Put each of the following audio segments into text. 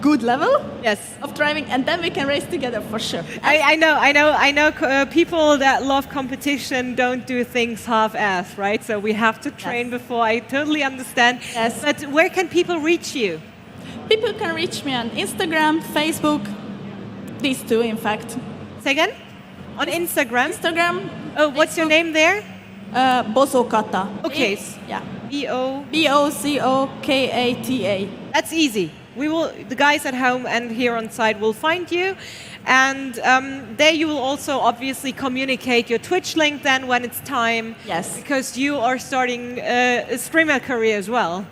good level Yes. of driving, and then we can race together for sure. I know. People that love competition don't do things half-assed, right? So we have to train before. I totally understand. Yes. But where can people reach you? People can reach me on Instagram, Facebook, these two, in fact. Say again? On Instagram? Instagram. Oh, what's your name there? Bozokata. Okay. Yeah. B-O... Bocokata. That's easy. The guys at home and here on site will find you. And there you will also obviously communicate your Twitch link then when it's time. Yes. Because you are starting a streamer career as well.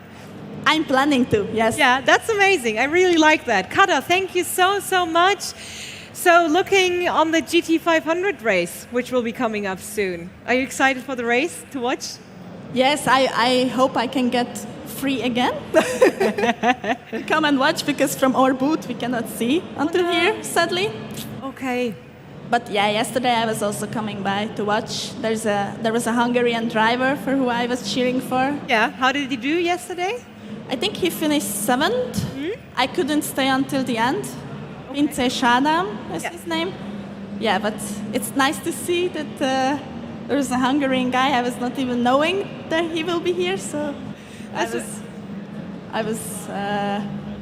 I'm planning to, yes. Yeah, that's amazing. I really like that. Kata, thank you so much. So looking on the GT500 race, which will be coming up soon. Are you excited for the race to watch? Yes, I hope I can get free again. Come and watch, because from our booth we cannot see until here, sadly. Okay. But yeah, yesterday I was also coming by to watch. There was a Hungarian driver for who I was cheering for. Yeah, how did he do yesterday? I think he finished 7th. I couldn't stay until the end. Vince Shadam is his name. Yeah, but it's nice to see that there's a Hungarian guy. I was not even knowing that he will be here, so I was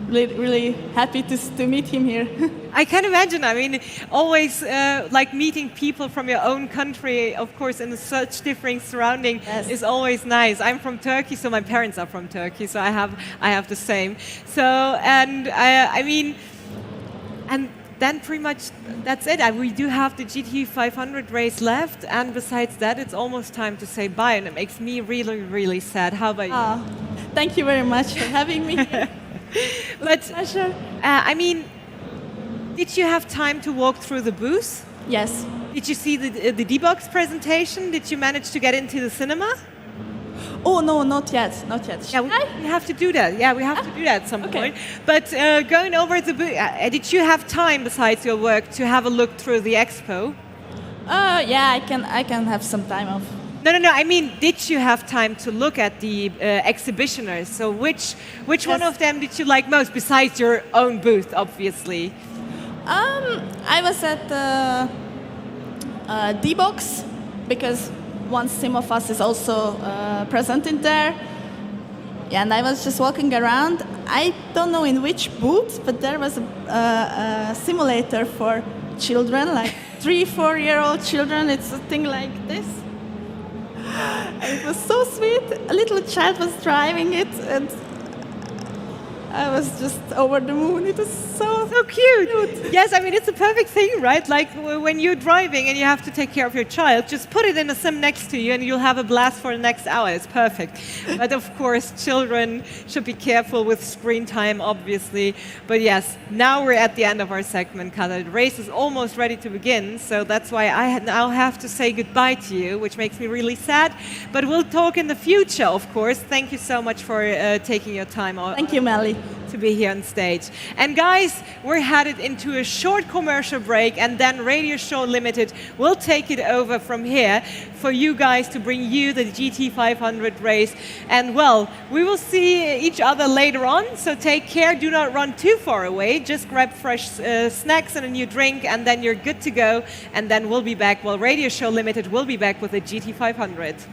really happy to meet him here. I can imagine. I mean, always like meeting people from your own country, of course, in such different surrounding is always nice. I'm from Turkey, so my parents are from Turkey, so I have the same. So, and I mean, and then pretty much that's it. We do have the GT500 race left, and besides that, it's almost time to say bye, and it makes me really sad. How about you? Thank you very much for having me here. But pleasure. I mean, did you have time to walk through the booth? Yes. Did you see the D-Box presentation? Did you manage to get into the cinema? Oh no, not yet. Yeah, we have to do that. Yeah, we have to do that at some point. But going over the booth, did you have time besides your work to have a look through the expo? Yeah, I can have some time off. No. I mean, did you have time to look at the exhibitioners? So which one of them did you like most besides your own booth, obviously? I was at D-Box because one sim of us is also present in there. Yeah, and I was just walking around. I don't know in which booth, but there was a simulator for children, like 3-4-year-old children. It's a thing like this. It was so sweet. A little child was driving it, and I was just over the moon. It was so cute. Yes, I mean, it's a perfect thing, right? Like when you're driving and you have to take care of your child, just put it in a sim next to you and you'll have a blast for the next hour. It's perfect. But of course, children should be careful with screen time, obviously. But yes, now we're at the end of our segment, Kata. The race is almost ready to begin, so that's why I now have to say goodbye to you, which makes me really sad. But we'll talk in the future, of course. Thank you so much for taking your time. Thank you, Melly. To be here on stage. And guys, we're headed into a short commercial break, and then Radio Show Limited will take it over from here for you guys to bring you the GT500 race. And well, we will see each other later on, so take care. Do not run too far away. Just grab fresh snacks and a new drink, and then you're good to go. And then we'll be back. Well, Radio Show Limited will be back with the GT500.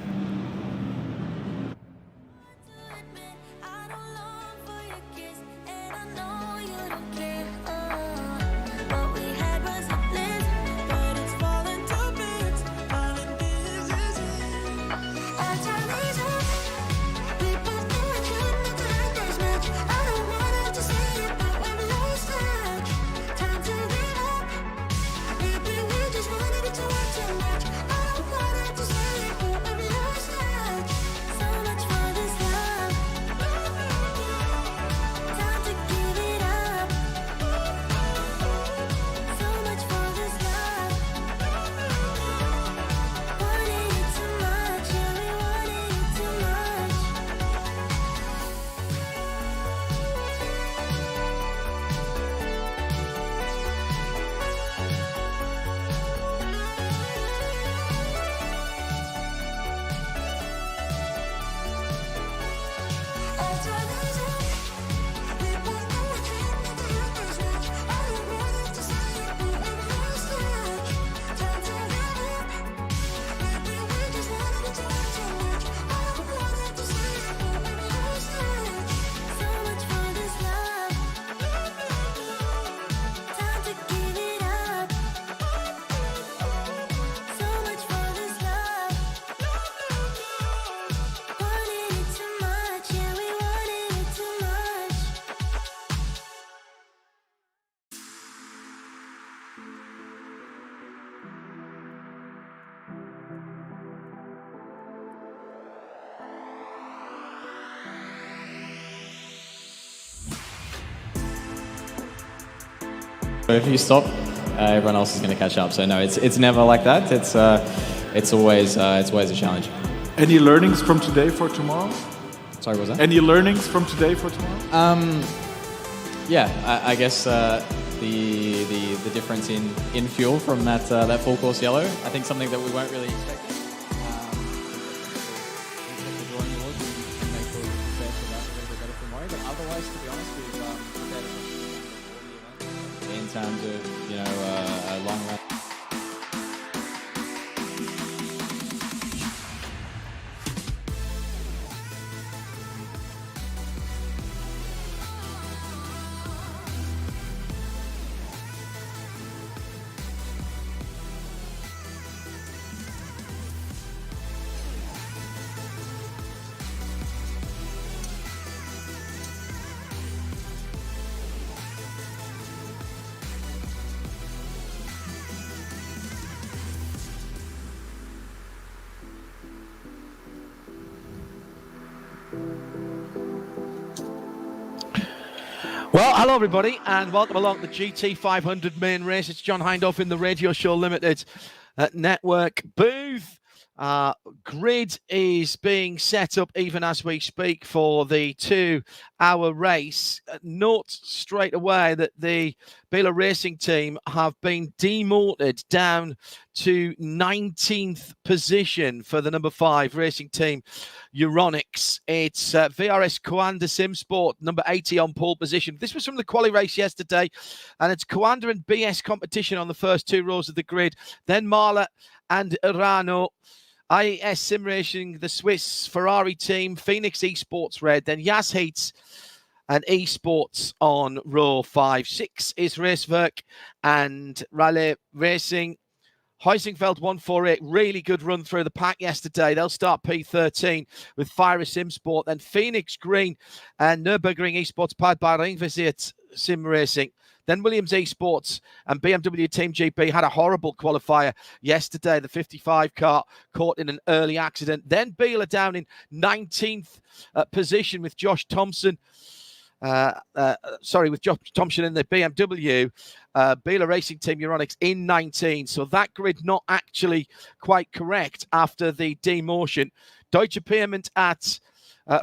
Just wanted it to work too much. I wanted to say it, but I'm lost. If you stop, everyone else is going to catch up. So no, it's never like that. It's always a challenge. Any learnings from today for tomorrow? Sorry, what was that? Any learnings from today for tomorrow? Yeah, I guess the difference in fuel from that full course yellow. I think something that we weren't really expecting. The drawing awards and make sure we're prepared for that a little bit better tomorrow. But otherwise, to be honest, we've prepared in terms of a long run. Well, hello everybody, and welcome along to the GT500 main race. It's John Hindhaugh in the Radio Show Limited network booth. Grid is being set up even as we speak for the 2-hour race. Note straight away that the Biela Racing team have been demoted down to 19th position for the number 5 racing team, Euronics. It's VRS Coanda Sim Sport, number 80 on pole position. This was from the quali race yesterday, and it's Coanda and BS competition on the first 2 rows of the grid. Then Marla and Urano. IAS SimRacing, the Swiss Ferrari team, Phoenix Esports Red, then Yas Heats and Esports on row 5. 6 is Racewerk and Raleigh Racing. Heusingfeld 148, really good run through the pack yesterday. They'll start P13 with Fire SimSport, then Phoenix Green and Nürburgring Esports powered by Ringversiert SimRacing. Then Williams Esports and BMW Team GP had a horrible qualifier yesterday. The 55 car caught in an early accident. Then Biela down in 19th position with Josh Thompson. With Josh Thompson in the BMW. Biela Racing Team Euronics in 19. So that grid not actually quite correct after the demotion. Deutsche Payment at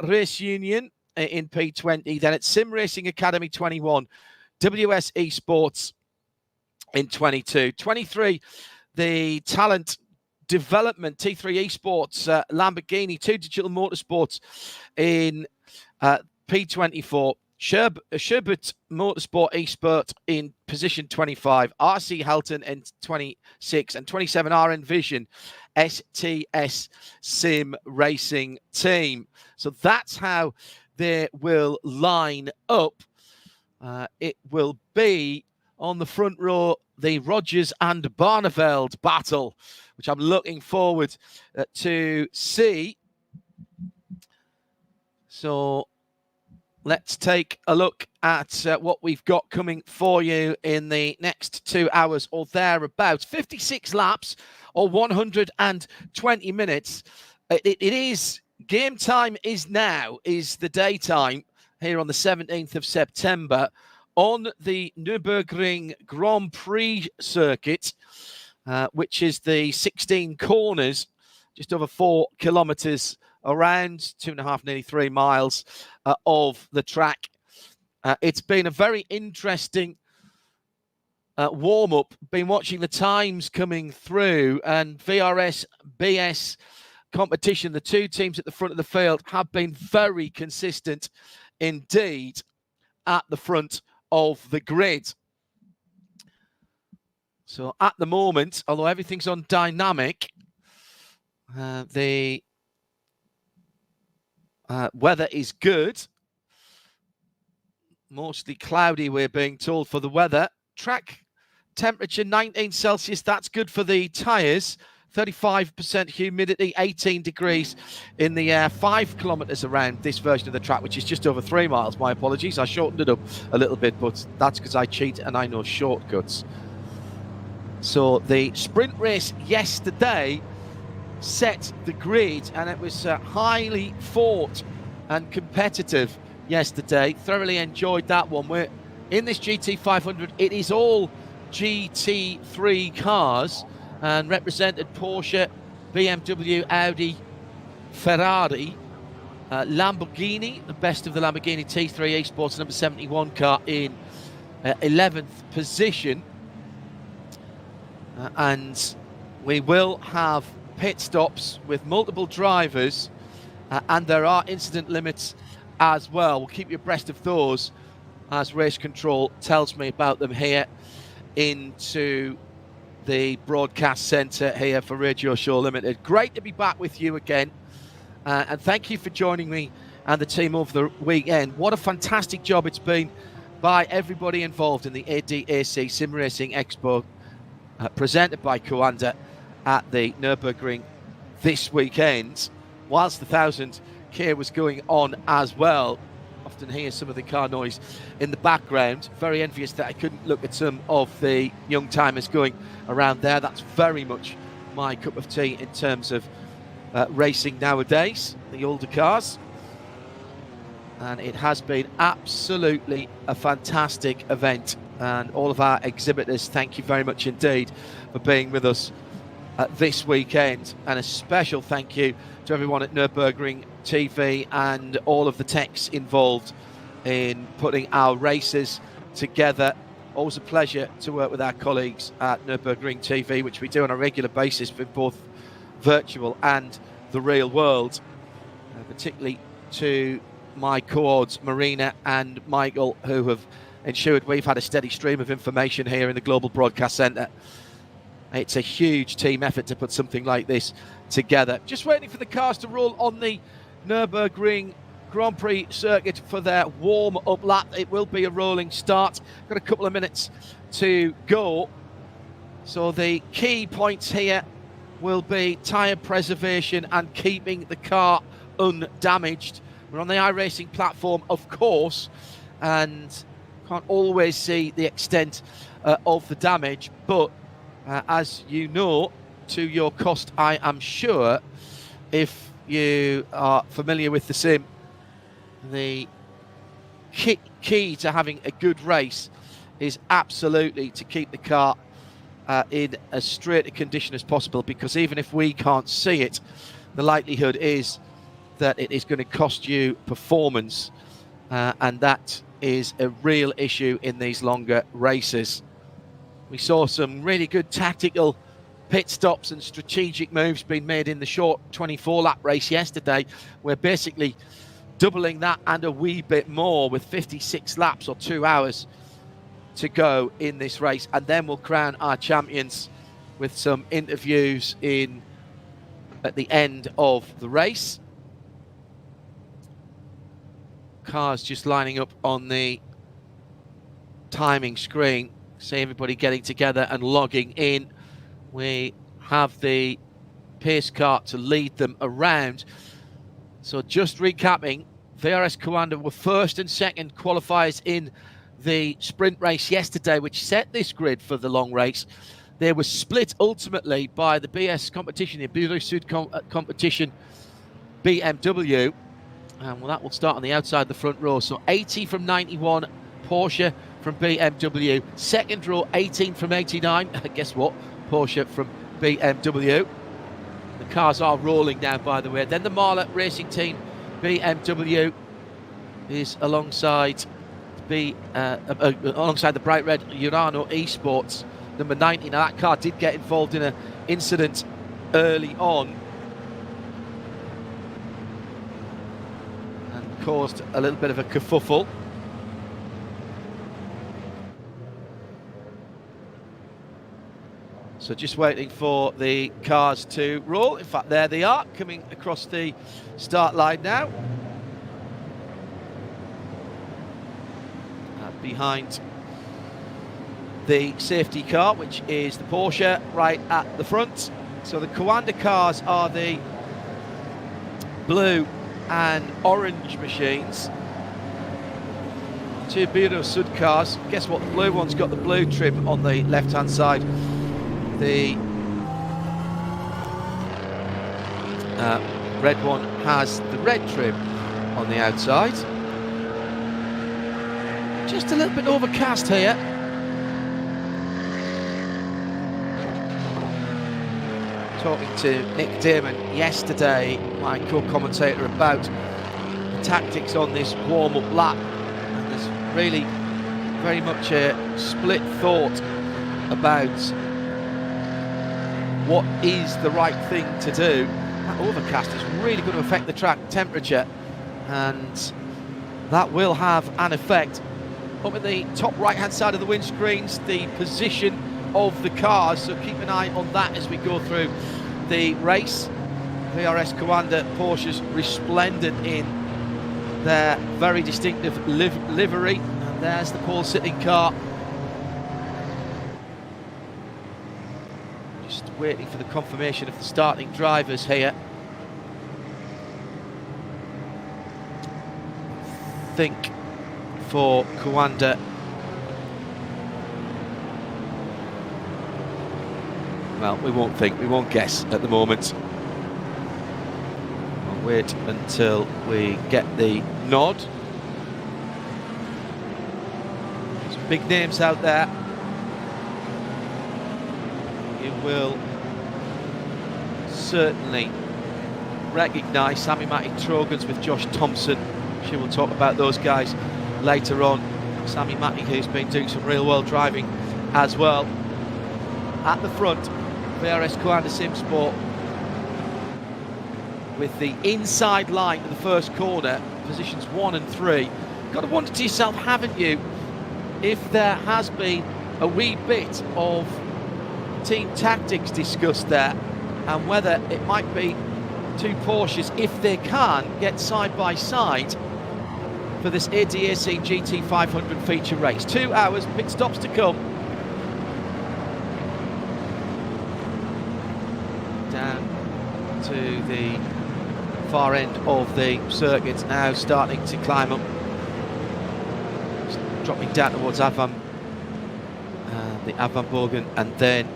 Race Union in P20. Then at Sim Racing Academy 21. WS Esports in 22. 23, the talent development, T3 Esports, Lamborghini, 2 Digital Motorsports in P24. Sherbert Motorsport Esport in position 25. RC Helton in 26. And 27, RN Vision, STS Sim Racing Team. So that's how they will line up. It will be on the front row, the Rogers and Barneveld battle, which I'm looking forward to see. So let's take a look at what we've got coming for you in the next 2 hours or thereabouts. 56 laps or 120 minutes. It is game time is now, is the daytime. Here on the 17th of September on the Nürburgring Grand Prix circuit, which is the 16 corners, just over 4 kilometres around, 2.5, nearly 3 miles of the track. It's been a very interesting warm-up. Been watching the times coming through, and VRS, BS competition, the 2 teams at the front of the field have been very consistent indeed at the front of the grid. So at the moment, although everything's on dynamic, the weather is good. Mostly cloudy, we're being told, for the weather. Track temperature 19 Celsius, that's good for the tyres. 35% humidity, 18 degrees in the air, 5 kilometres around this version of the track, which is just over 3 miles. My apologies, I shortened it up a little bit, but that's because I cheat and I know shortcuts. So the sprint race yesterday set the grid, and it was highly fought and competitive yesterday. Thoroughly enjoyed that one. We're in this GT500, it is all GT3 cars and represented Porsche, BMW, Audi, Ferrari, Lamborghini, the best of the Lamborghini T3 Esports number 71 car in 11th position. And we will have pit stops with multiple drivers, and there are incident limits as well. We'll keep you abreast of those as race control tells me about them here into the broadcast centre here for Radio Show Limited. Great to be back with you again, and thank you for joining me and the team over the weekend. What a fantastic job it's been by everybody involved in the ADAC SimRacing Expo presented by Coanda at the Nürburgring this weekend, whilst the 1000k was going on as well. Often hear some of the car noise in the background. Very envious that I couldn't look at some of the young timers going around there. That's very much my cup of tea in terms of racing nowadays, the older cars. And it has been absolutely a fantastic event. And all of our exhibitors, thank you very much indeed for being with us this weekend. And a special thank you to everyone at Nürburgring TV and all of the techs involved in putting our races together. Always a pleasure to work with our colleagues at Nürburgring TV, which we do on a regular basis for both virtual and the real world, particularly to my coords Marina and Michael, who have ensured we've had a steady stream of information here in the Global Broadcast Centre. It's a huge team effort to put something like this together. Just waiting for the cars to roll on the Nürburgring Grand Prix circuit for their warm-up lap. It will be a rolling start. Got a couple of minutes to go. So the key points here will be tyre preservation and keeping the car undamaged. We're on the iRacing platform, of course, and can't always see the extent of the damage, but as you know, to your cost, I am sure, if you are familiar with the sim, the key to having a good race is absolutely to keep the car in as straight a condition as possible, because even if we can't see it, the likelihood is that it is going to cost you performance, and that is a real issue in these longer races. We saw some really good tactical pit stops and strategic moves being made in the short 24-lap race yesterday. We're basically doubling that and a wee bit more with 56 laps or 2 hours to go in this race, and then we'll crown our champions with some interviews at the end of the race. Cars just lining up on the timing screen. See everybody getting together and logging in. We have the pace car to lead them around. So just recapping, VRS Coanda were first and second qualifiers in the sprint race yesterday, which set this grid for the long race. They were split ultimately by the BS competition, the Bureau Sud competition, BMW. And well, that will start on the outside, the front row. So 80 from 91, Porsche from BMW. Second row, 18 from 89. Guess what? Porsche from BMW. The cars are rolling now, by the way. Then the Marla Racing Team, BMW, is alongside alongside the bright red Urano Esports, number 90. Now that car did get involved in an incident early on and caused a little bit of a kerfuffle. So just waiting for the cars to roll. In fact, there they are, coming across the start line now. Behind the safety car, which is the Porsche right at the front. So the Coanda cars are the blue and orange machines. Two Bureau Sud cars. Guess what? The blue one's got the blue trim on the left-hand side. The red one has the red trim on the outside. Just a little bit overcast here. Talking to Nick Damon yesterday, my co-commentator, about the tactics on this warm-up lap. And there's really very much a split thought about what is the right thing to do. That overcast is really going to affect the track temperature, and that will have an effect. Up at the top right-hand side of the windscreens, the position of the cars, so keep an eye on that as we go through the race. VRS Coanda Porsches resplendent in their very distinctive livery, and there's the pole sitting car. Just waiting for the confirmation of the starting drivers here. I think for Coanda, well, we won't guess at the moment. I'll wait until we get the nod. Some big names out there. You will certainly recognise Sami Mäki-Trogans with Josh Thompson. She will talk about those guys later on. Sami Mäki, who's been doing some real world driving as well. At the front, VRS Coanda Sim Sport with the inside line of the first corner, positions 1 and 3. Got to wonder to yourself, haven't you, if there has been a wee bit of team tactics discussed there, and whether it might be two Porsches, if they can, get side by side for this ADAC GT500 feature race. 2 hours, pit stops to come. Down to the far end of the circuit, now starting to climb up, dropping down towards Avram, the Avram Bogen, and then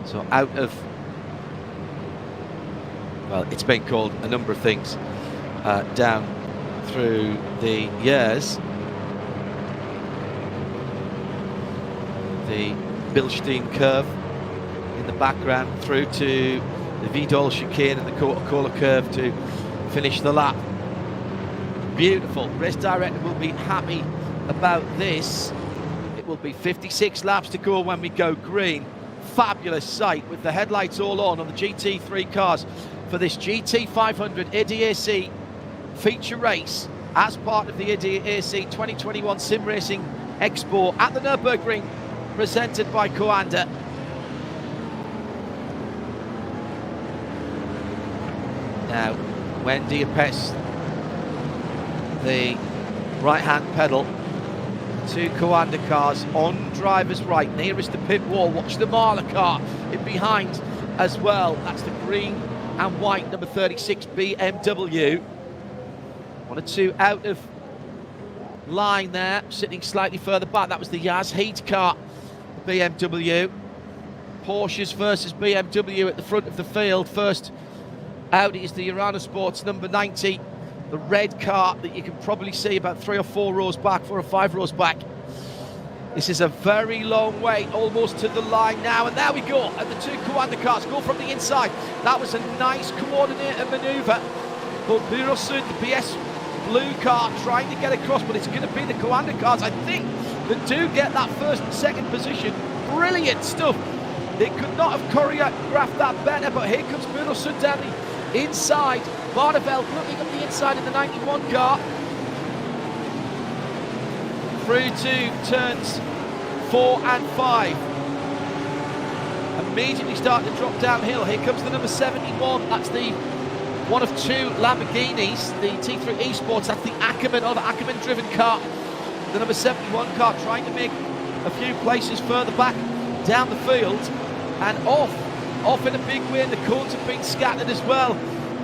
so out of, well, it's been called a number of things down through the years. The Bilstein curve in the background through to the Vidal chicane and the Coca-Cola curve to finish the lap. Beautiful. Race director will be happy about this. It will be 56 laps to go when we go green. Fabulous sight with the headlights all on the GT3 cars for this GT500 ADAC feature race as part of the ADAC 2021 SimRacing Expo at the Nürburgring, presented by Coanda. Now, when do you press the right-hand pedal? Two Coanda cars on driver's right, nearest the pit wall. Watch the Marla car in behind as well. That's the green and white number 36 BMW. 1 or 2 out of line there, sitting slightly further back. That was the Yaz Heat car, the BMW. Porsches versus BMW at the front of the field. First Audi is the Urano Sports number 90, the red car that you can probably see about 3 or 4 rows back, 4 or 5 rows back. This is a very long way, almost to the line now, and there we go, and the two Coanda cars go from the inside. That was a nice coordinated manoeuvre, but Burnout, the PS blue car, trying to get across, but it's going to be the Coanda cars, I think, that do get that first and second position. Brilliant stuff. They could not have choreographed that better, but here comes Burnout down the inside. Barneveld looking up the inside of the 91 car. Through to turns 4 and 5. Immediately starting to drop downhill. Here comes the number 71. That's the one of 2 Lamborghinis, the T3 Esports. That's the Ackerman, or the Ackerman driven car. The number 71 car trying to make a few places further back down the field, and off in a big way, and the cones have been scattered as well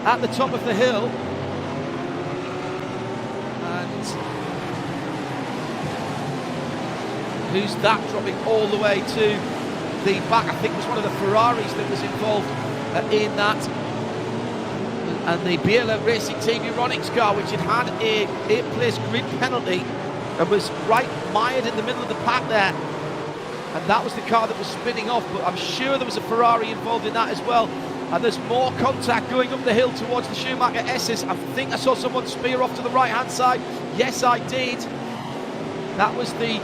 at the top of the hill. And who's that dropping all the way to the back? I think it was one of the Ferraris that was involved in that. And the Biela Racing Team Euronics car, which had a 8th place grid penalty and was right mired in the middle of the pack there. And that was the car that was spinning off, but I'm sure there was a Ferrari involved in that as well. And there's more contact going up the hill towards the Schumacher S's. I think I saw someone spear off to the right-hand side. Yes, I did. That was the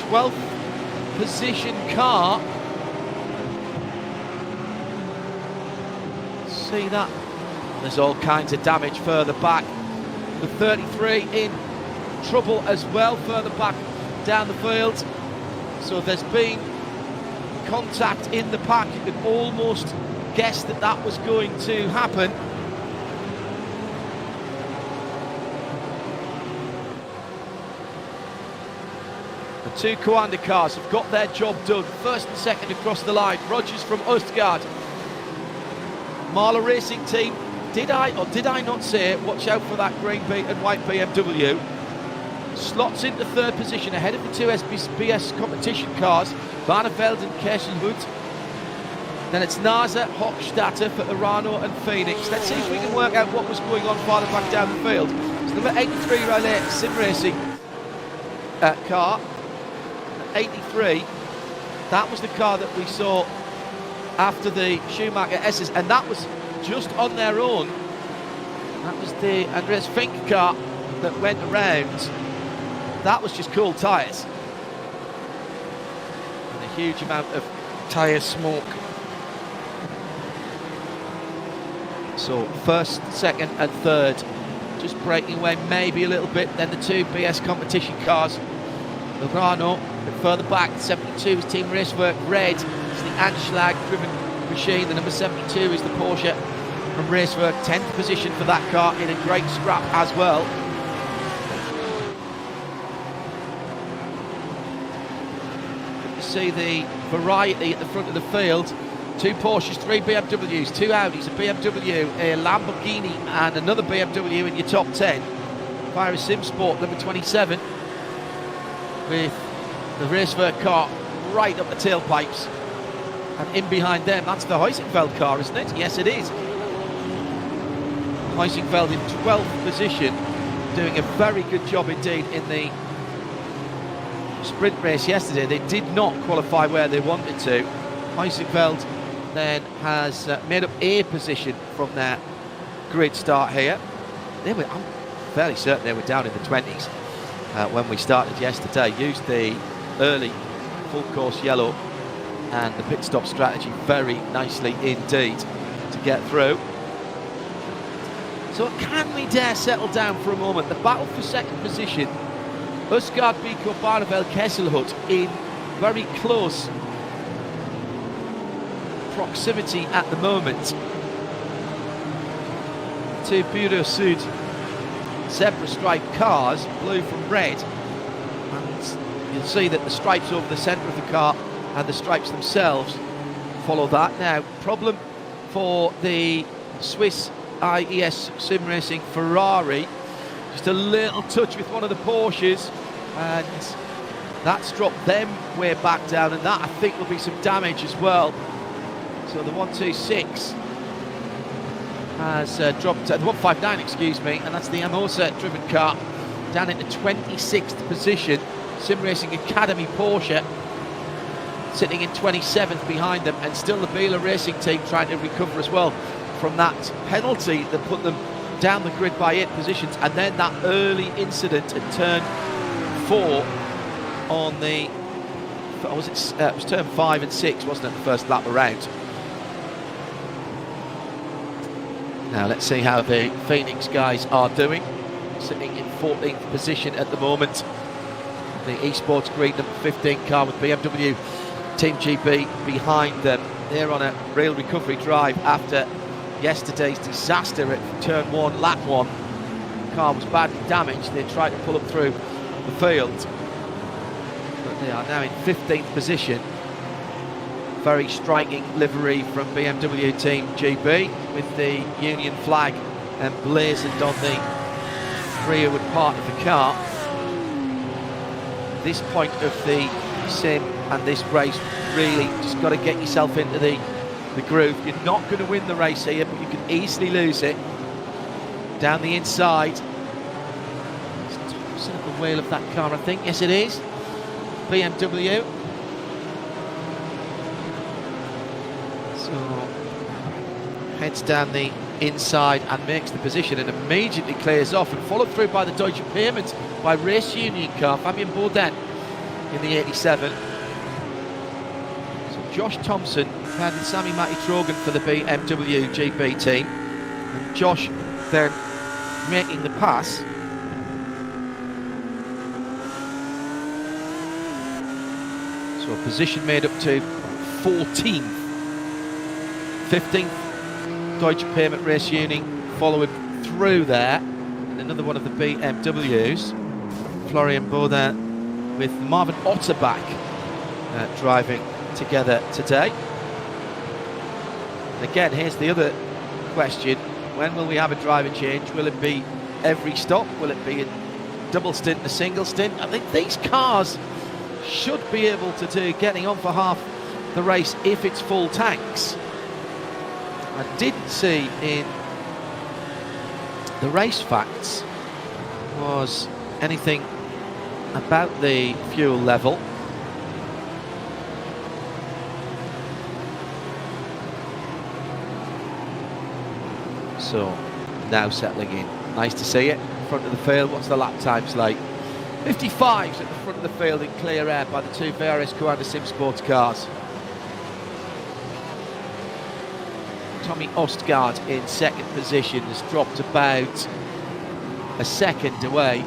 12th position car. See that? There's all kinds of damage further back. The 33 in trouble as well further back down the field. So there's been contact in the pack. You could almost guess that that was going to happen. The two Coanda cars have got their job done. First and second across the line. Rogers from Østgaard. Marla Racing Team, did I or did I not say watch out for that green and white BMW? Slots into third position ahead of the two SBS competition cars, Barneveld and Kesselhout. Then it's Nasa, Hochstadter for Urano and Phoenix. Let's see if we can work out what was going on farther back down the field. So number 83 Relay SimRacing car, 83, that was the car that we saw after the Schumacher S's, and that was just on their own. That was the Andreas Fink car that went around. That was just cool tyres. And a huge amount of tyre smoke. So first, second and third just breaking away maybe a little bit. Then the two BS competition cars. Lugano, but further back, 72 is Team Racework Red. It's the Anschlag driven machine. The number 72 is the Porsche from Racework. 10th position for that car in a great scrap as well. See the variety at the front of the field. Two Porsches, three BMWs, two Audis, a BMW, a Lamborghini and another BMW in your top 10. Fire Sim Sport number 27 with the Racework car right up the tailpipes, and in behind them that's the Heusingfeld car, isn't it? Yes, it is. Heusingfeld in 12th position, doing a very good job indeed in the sprint race yesterday. They did not qualify where they wanted to. Heusingfeld then has made up a position from their grid start here. I'm fairly certain they were down in the 20s when we started yesterday. Used the early full course yellow and the pit stop strategy very nicely indeed to get through. So can we dare settle down for a moment? The battle for second position, Østgaard, Biko, Barneveld, Kesselhout in very close proximity at the moment to Bureau Sud zebra stripe cars, blue from red, and you'll see that the stripes over the centre of the car and the stripes themselves follow that. Now, problem for the Swiss IES SimRacing Ferrari, just a little touch with one of the Porsches, and that's dropped them way back down, and that I think will be some damage as well. So the 126 has dropped, the 159, excuse me, and that's the Amosa driven car down into 26th position. SimRacing Academy Porsche sitting in 27th behind them, and still the Bela Racing Team trying to recover as well from that penalty that put them down the grid by 8 positions, and then that early incident at turn 4 on the, it was turn 5 and 6, wasn't it, the first lap around. Now let's see how the Phoenix guys are doing, sitting in 14th position at the moment. The eSports Green number 15 car with BMW Team GB behind them. They're on a real recovery drive after yesterday's disaster at turn 1, lap 1. The car was badly damaged. They tried to pull up through the field, but they are now in 15th position. Very striking livery from BMW Team GB with the Union flag emblazoned on the rearward part of the car. This point of the sim and this race, really just got to get yourself into the groove. You're not going to win the race here, but you can easily lose it. Down the inside, wheel of that car, I think. Yes, it is. BMW. So heads down the inside and makes the position and immediately clears off, and followed through by the Deutsche Payment by Race Union car, Fabian Bourdin in the 87. So Josh Thompson paired with Sami Matti-Trogen for the BMW GP team, and Josh then making the pass. So a position made up to 14th. 15th Deutsche Payment Race Union following through there, and another one of the BMWs, Florian Bourdin with Marvin Otterbach driving together today. And again, here's the other question: when will we have a driver change? Will it be every stop? Will it be a double stint and a single stint? I think these cars should be able to do getting on for half the race if it's full tanks. I didn't see in the race facts was anything about the fuel level. So now settling in. Nice to see it. Front of the field. What's the lap times like? 55s at the front of the field in clear air by the two VRS Commander Sim Sports cars. Tommy Ostgaard in second position has dropped about a second away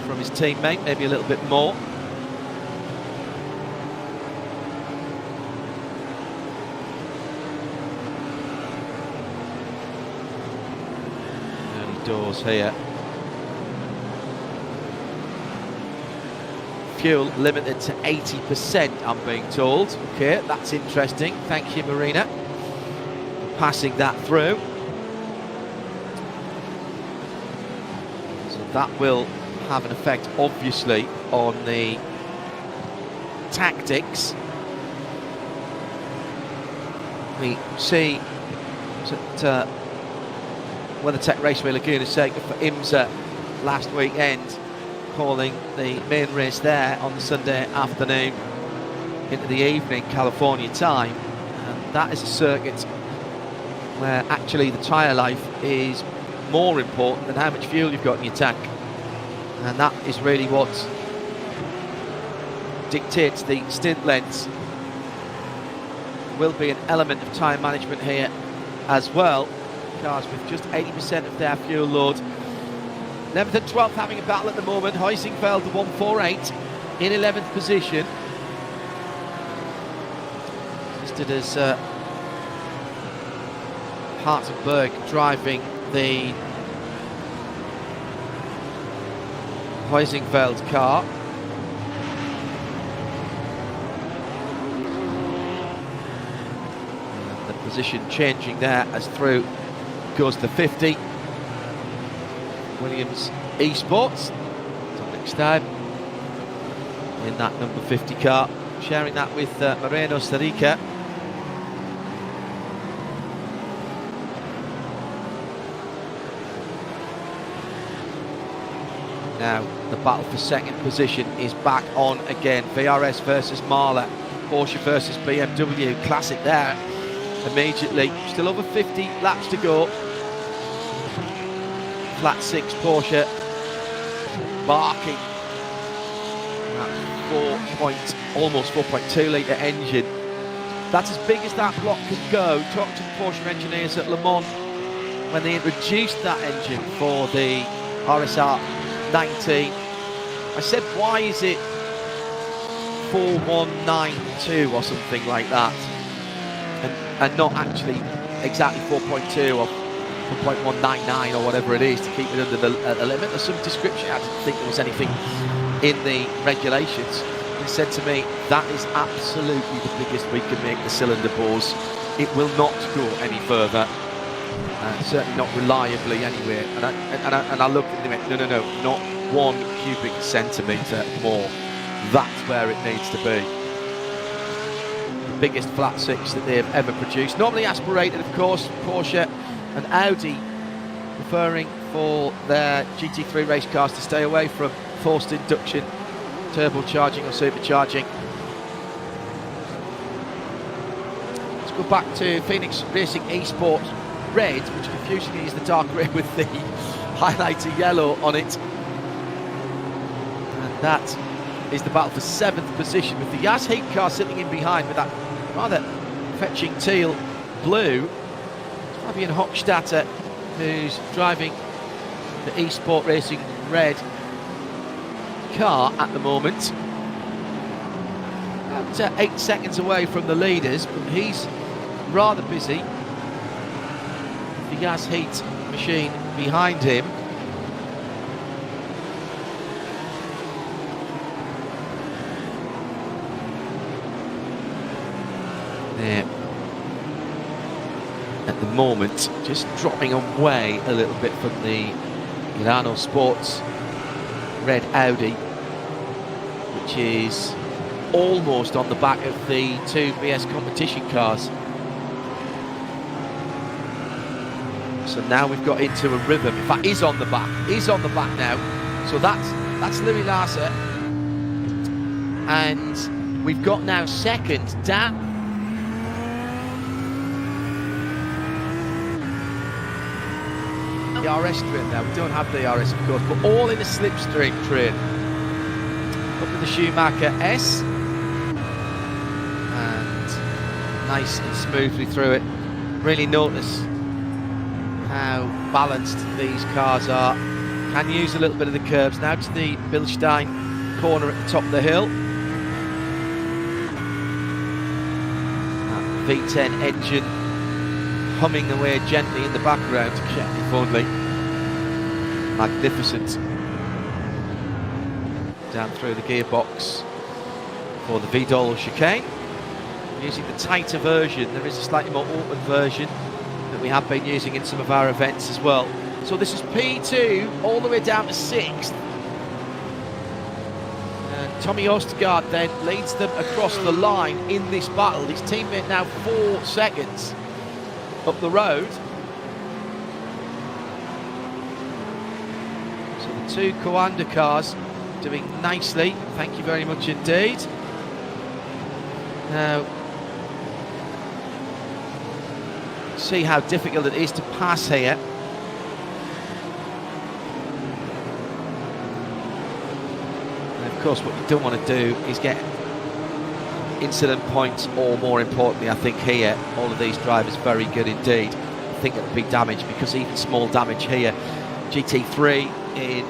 from his teammate, maybe a little bit more. Early doors here. Fuel limited to 80%, I'm being told. Okay, that's interesting. Thank you, Marina, for passing that through. So that will have an effect, obviously, on the tactics. We see that WeatherTech Raceway Laguna Seca for IMSA last weekend, calling the main race there on the Sunday afternoon into the evening California time, and that is a circuit where actually the tyre life is more important than how much fuel you've got in your tank, and that is really what dictates the stint lengths. Will be an element of tyre management here as well. Cars with just 80% of their fuel load. 11th and 12th having a battle at the moment. Heusingfeld, the 148 in 11th position. Listed as Hartenberg driving the Heusingfeld car. And the position changing there as through goes the 50. Williams Esports, next time in that number 50 car, sharing that with Moreno Starica. Now the battle for second position is back on again. VRS versus Mahler, Porsche versus BMW, classic there immediately. Still over 50 laps to go. Flat 6 Porsche barking that almost 4.2 litre engine. That's as big as that block can go. Talked to the Porsche engineers at Le Mans when they introduced that engine for the RSR 19. I said, why is it 4192 or something like that, and not actually exactly 4.2 or 4.199 or whatever it is to keep it under the limit? There's some description. I didn't think there was anything in the regulations. He said to me, that is absolutely the biggest we can make the cylinder bores. It will not go any further, certainly not reliably anyway. And I looked at him and went, no, not 1 cubic centimetre more. That's where it needs to be. The biggest flat 6 that they have ever produced. Normally aspirated, of course. Porsche and Audi preferring for their GT3 race cars to stay away from forced induction, turbocharging or supercharging. Let's go back to Phoenix Racing Esports Red, which confusingly is the dark red with the highlighter yellow on it. And that is the battle for 7th position, with the Yas Heat car sitting in behind with that rather fetching teal blue. Fabian Hochstadter, who's driving the Esport Racing Red car at the moment. About 8 seconds away from the leaders, but he's rather busy. The Yas Heat machine behind him. There. At the moment, just dropping away a little bit from the Milano Sports red Audi, which is almost on the back of the 2 BS competition cars. So now we've got into a rhythm. In fact, is on the back now. So that's Louis Larser, and we've got now second down. The RS train now. We don't have the RS, of course, but all in a slipstream train. Up with the Schumacher S, and nice and smoothly through it. Really notice how balanced these cars are. Can use a little bit of the curbs now to the Bilstein corner at the top of the hill. That V10 engine humming away gently in the background, if only. Magnificent. Down through the gearbox for the Vidal chicane. Using the tighter version. There is a slightly more open version that we have been using in some of our events as well. So this is P2 all the way down to 6th. And Tommy Ostergaard then leads them across the line in this battle. His teammate now 4 seconds up the road. So the 2 Coanda cars doing nicely. Thank you very much indeed. Now, see how difficult it is to pass here. And of course, what you don't want to do is get incident points, or more importantly, I think here, all of these drivers very good indeed. I think it'll be damage, because even small damage here, GT3 in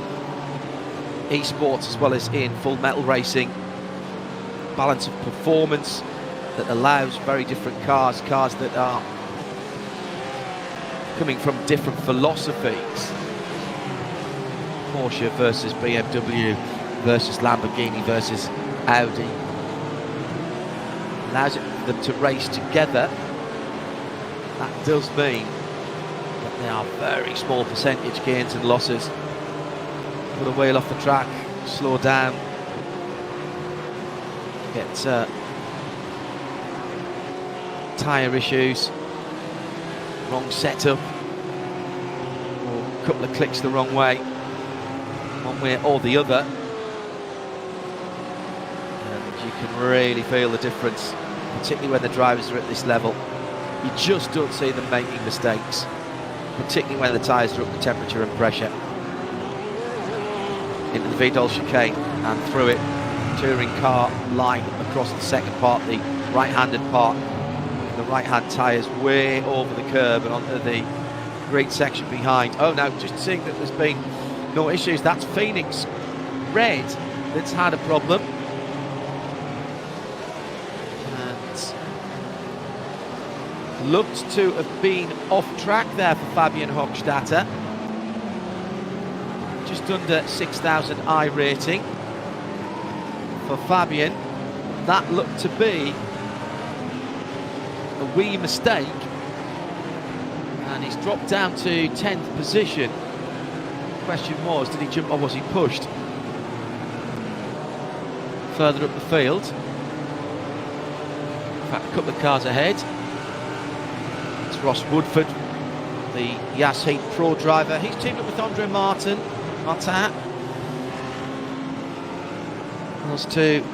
esports as well as in full metal racing, balance of performance that allows very different cars that are coming from different philosophies. Porsche versus BMW versus Lamborghini versus Audi. Allows them to race together. That does mean that they are very small percentage gains and losses. Put a wheel off the track, slow down, get tyre issues, wrong setup, or a couple of clicks the wrong way, one way or the other. You can really feel the difference, particularly when the drivers are at this level. You just don't see them making mistakes, particularly when the tyres are up to temperature and pressure. Into the Vidal chicane and through it, touring car line across the second part, the right-handed part. The right-hand tyres way over the curb and onto the grid section behind. Oh, now just seeing that there's been no issues. That's Phoenix Red that's had a problem. Looked to have been off track there for Fabian Hochstadter. Just under 6,000 I rating for Fabian. That looked to be a wee mistake, and he's dropped down to 10th position. The question was, did he jump or was he pushed further up the field? In fact, a couple of cars ahead. Ross Woodford the Yas Heat Pro driver. He's teamed up with Andre Martin. Those two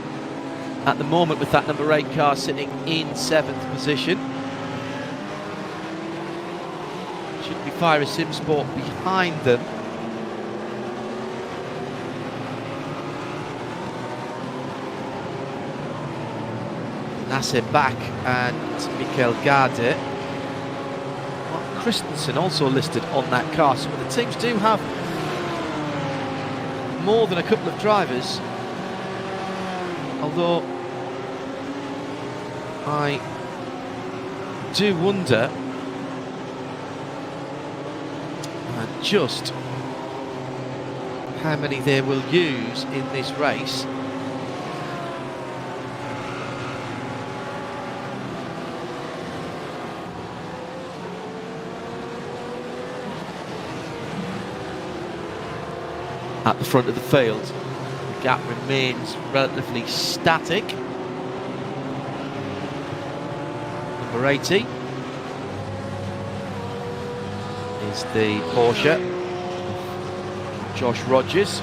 at the moment with that number 8 car sitting in 7th position. Should be Fire Sim Sport behind them. Nasser Bak and Mikkel Garde. Mark Christensen also listed on that car. So the teams do have more than a couple of drivers. Although I do wonder just how many they will use in this race. At the front of the field, the gap remains relatively static. Number 80 is the Porsche, Josh Rogers.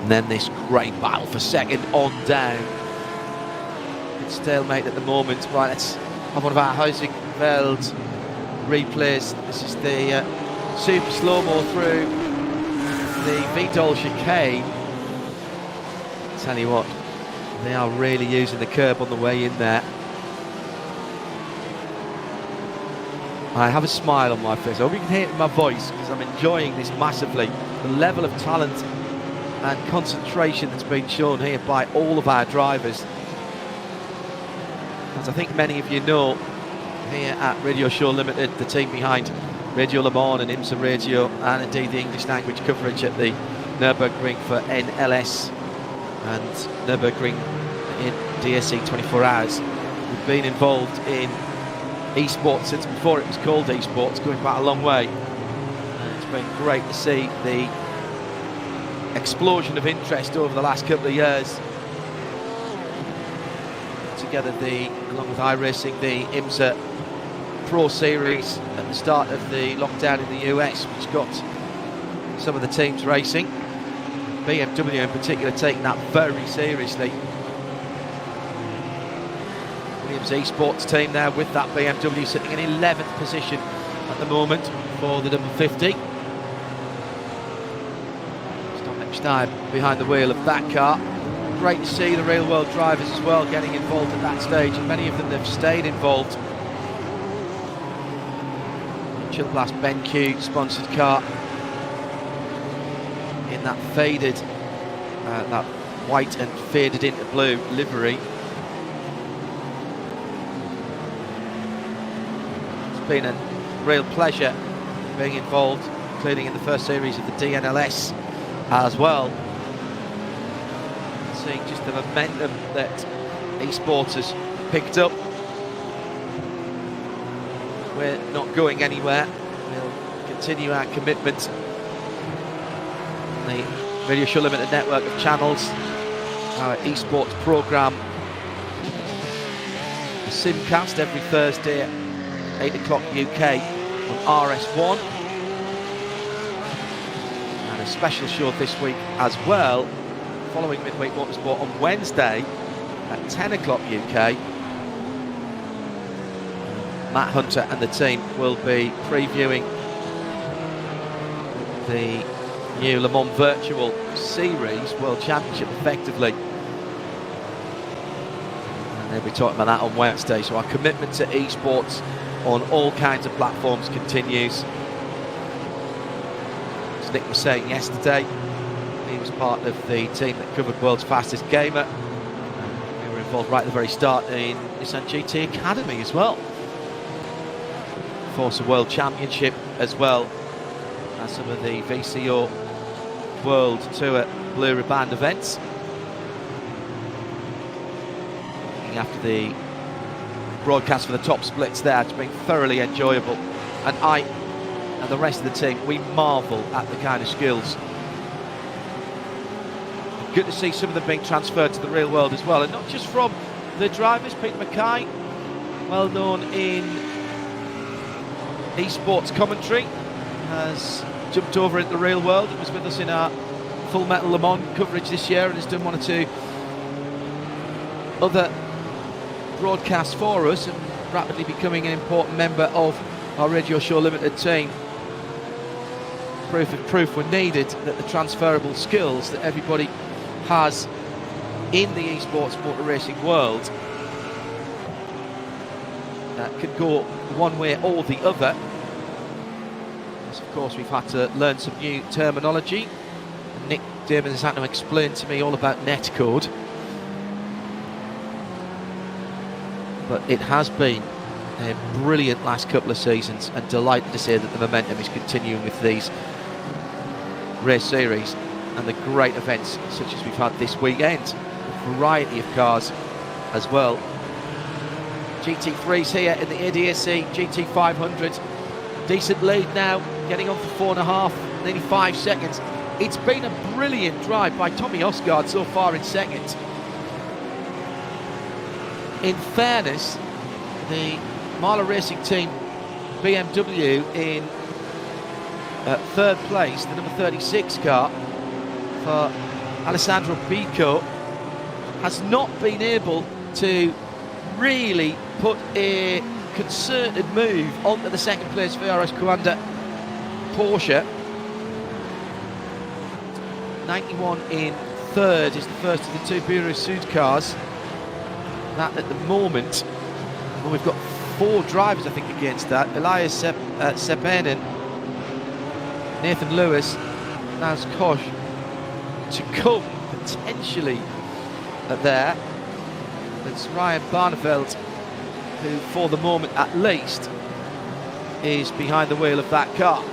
And then this great battle for second on down. It's stalemate at the moment. Right, let's have one of our Huizinfeld replays. This is the super slow-mo through the Vidal chicane. Tell you what, they are really using the curb on the way in there. I have a smile on my face. I hope you can hear it in my voice because I'm enjoying this massively. The level of talent and concentration that's been shown here by all of our drivers. As I think many of you know, here at Radio Show Limited, the team behind Radio Le Mans and IMSA Radio, and indeed the English language coverage at the Nürburgring for NLS and Nürburgring in DSC 24 Hours. We've been involved in esports since before it was called esports, going back a long way. And it's been great to see the explosion of interest over the last couple of years. Together, along with iRacing, the IMSA Pro Series at the start of the lockdown in the US, which got some of the teams racing. BMW in particular taking that very seriously. Williams Esports team there with that BMW sitting in 11th position at the moment for the number 50. Stein behind the wheel of that car. Great to see the real world drivers as well getting involved at that stage, and many of them have stayed involved. Chill Blast BenQ sponsored car in that faded, that white and faded into blue livery. It's been a real pleasure being involved, including in the first series of the DNLS as well. Seeing just the momentum that esports has picked up. We're not going anywhere. We'll continue our commitment. The Radio Show Limited network of channels, our esports programme, the Simcast every Thursday at 8 o'clock UK on RS1. And a special show this week as well, following Midweek Motorsport on Wednesday at 10 o'clock UK. Matt Hunter and the team will be previewing the new Le Mans Virtual Series World Championship effectively. And they'll be talking about that on Wednesday. So our commitment to esports on all kinds of platforms continues. As Nick was saying yesterday, he was part of the team that covered World's Fastest Gamer. We were involved right at the very start in Nissan GT Academy as well. Force World Championship as well as some of the VCO World Tour Blue Ribbon events. Looking after the broadcast for the top splits there, it's been thoroughly enjoyable. And I and the rest of the team, we marvel at the kind of skills. Good to see some of them being transferred to the real world as well, and not just from the drivers. Peter Mackay, well known in esports commentary, has jumped over into the real world. It was with us in our Full Metal Le Mans coverage this year, and has done 1 or 2 other broadcasts for us, and rapidly becoming an important member of our Radio Show Limited team. Proof of proof were needed that the transferable skills that everybody has in the esports motor racing world could go one way or the other. As of course we've had to learn some new terminology. Nick Damon has had to explain to me all about netcode. But it has been a brilliant last couple of seasons, and delighted to say that the momentum is continuing with these race series and the great events such as we've had this weekend. A variety of cars as well. GT3s here in the ADAC GT500. Decent lead now, getting on for 4.5, nearly 5 seconds. It's been a brilliant drive by Tommy Osgaard so far in second. In fairness, the Marla Racing Team BMW in third place, the number 36 car for Alessandro Bico, has not been able to really put a concerted move onto the second place VRS Coanda Porsche. 91 in third is the first of the 2 Bureau Sud cars. That at the moment, well, we've got 4 drivers I think against that. Elias Sepanen, Nathan Lewis, Naz Kosh to come potentially there. It's Ryan Barneveld who for the moment at least is behind the wheel of that car.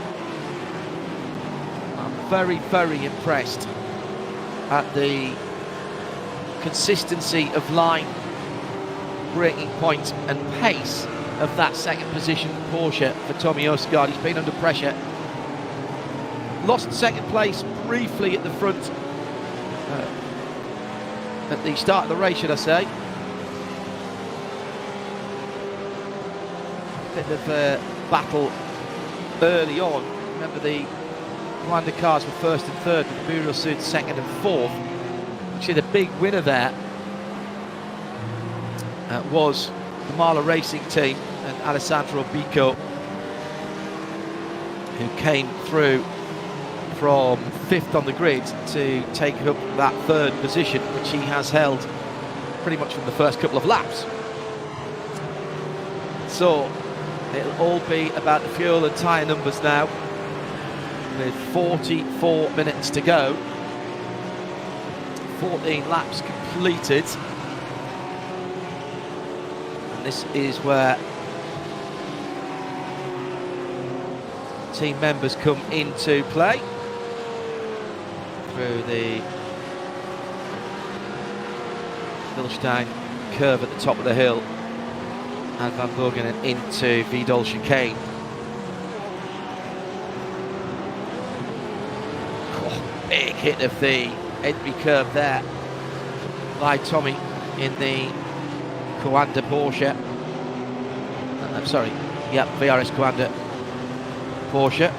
I'm very, very impressed at the consistency of line, braking point and pace of that second position Porsche for Tommy Osgaard. He's been under pressure. Lost second place briefly at the front at the start of the race, should I say. Bit of a battle early on. Remember, the Coanda cars were first and third, with the Bureau Sud second and fourth. Actually, the big winner there was the Marla Racing Team and Alessandro Bico, who came through from 5th on the grid to take up that third position, which he has held pretty much from the first couple of laps. So it'll all be about the fuel and tyre numbers now, with 44 minutes to go, 14 laps completed, and this is where team members come into play through the Vilstein curve at the top of the hill and Van Bogen and into Vidal chicane. Oh, big hit of the entry curve there by Tommy in the Coanda Porsche. I'm sorry, yep, VRS Coanda Porsche.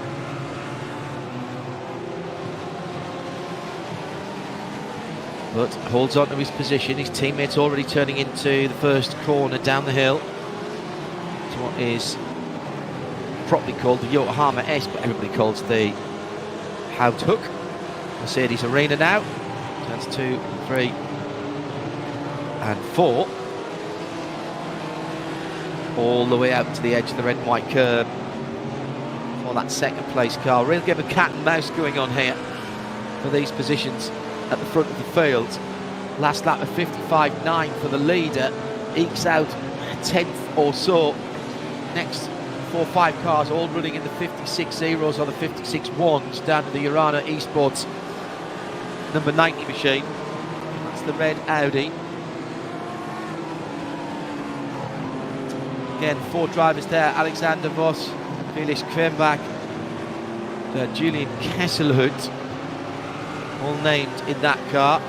But holds on to his position. His teammates already turning into the first corner down the hill to what is properly called the Yokohama S, but everybody calls the Hout-Hook Mercedes Arena now. Turns 2, 3 and 4. All the way out to the edge of the red and white curve for that second place car. Real game of cat and mouse going on here for these positions at the front of the field. Last lap of 55.9 for the leader, ekes out a 10th or so. Next 4 or 5 cars all running in the 56 zeros or the 56 ones down to the Urana Esports number 90 machine. That's the red Audi. Again, 4 drivers there: Alexander Voss, Felix Krenbach, Julian Kesselhut, all named in that car.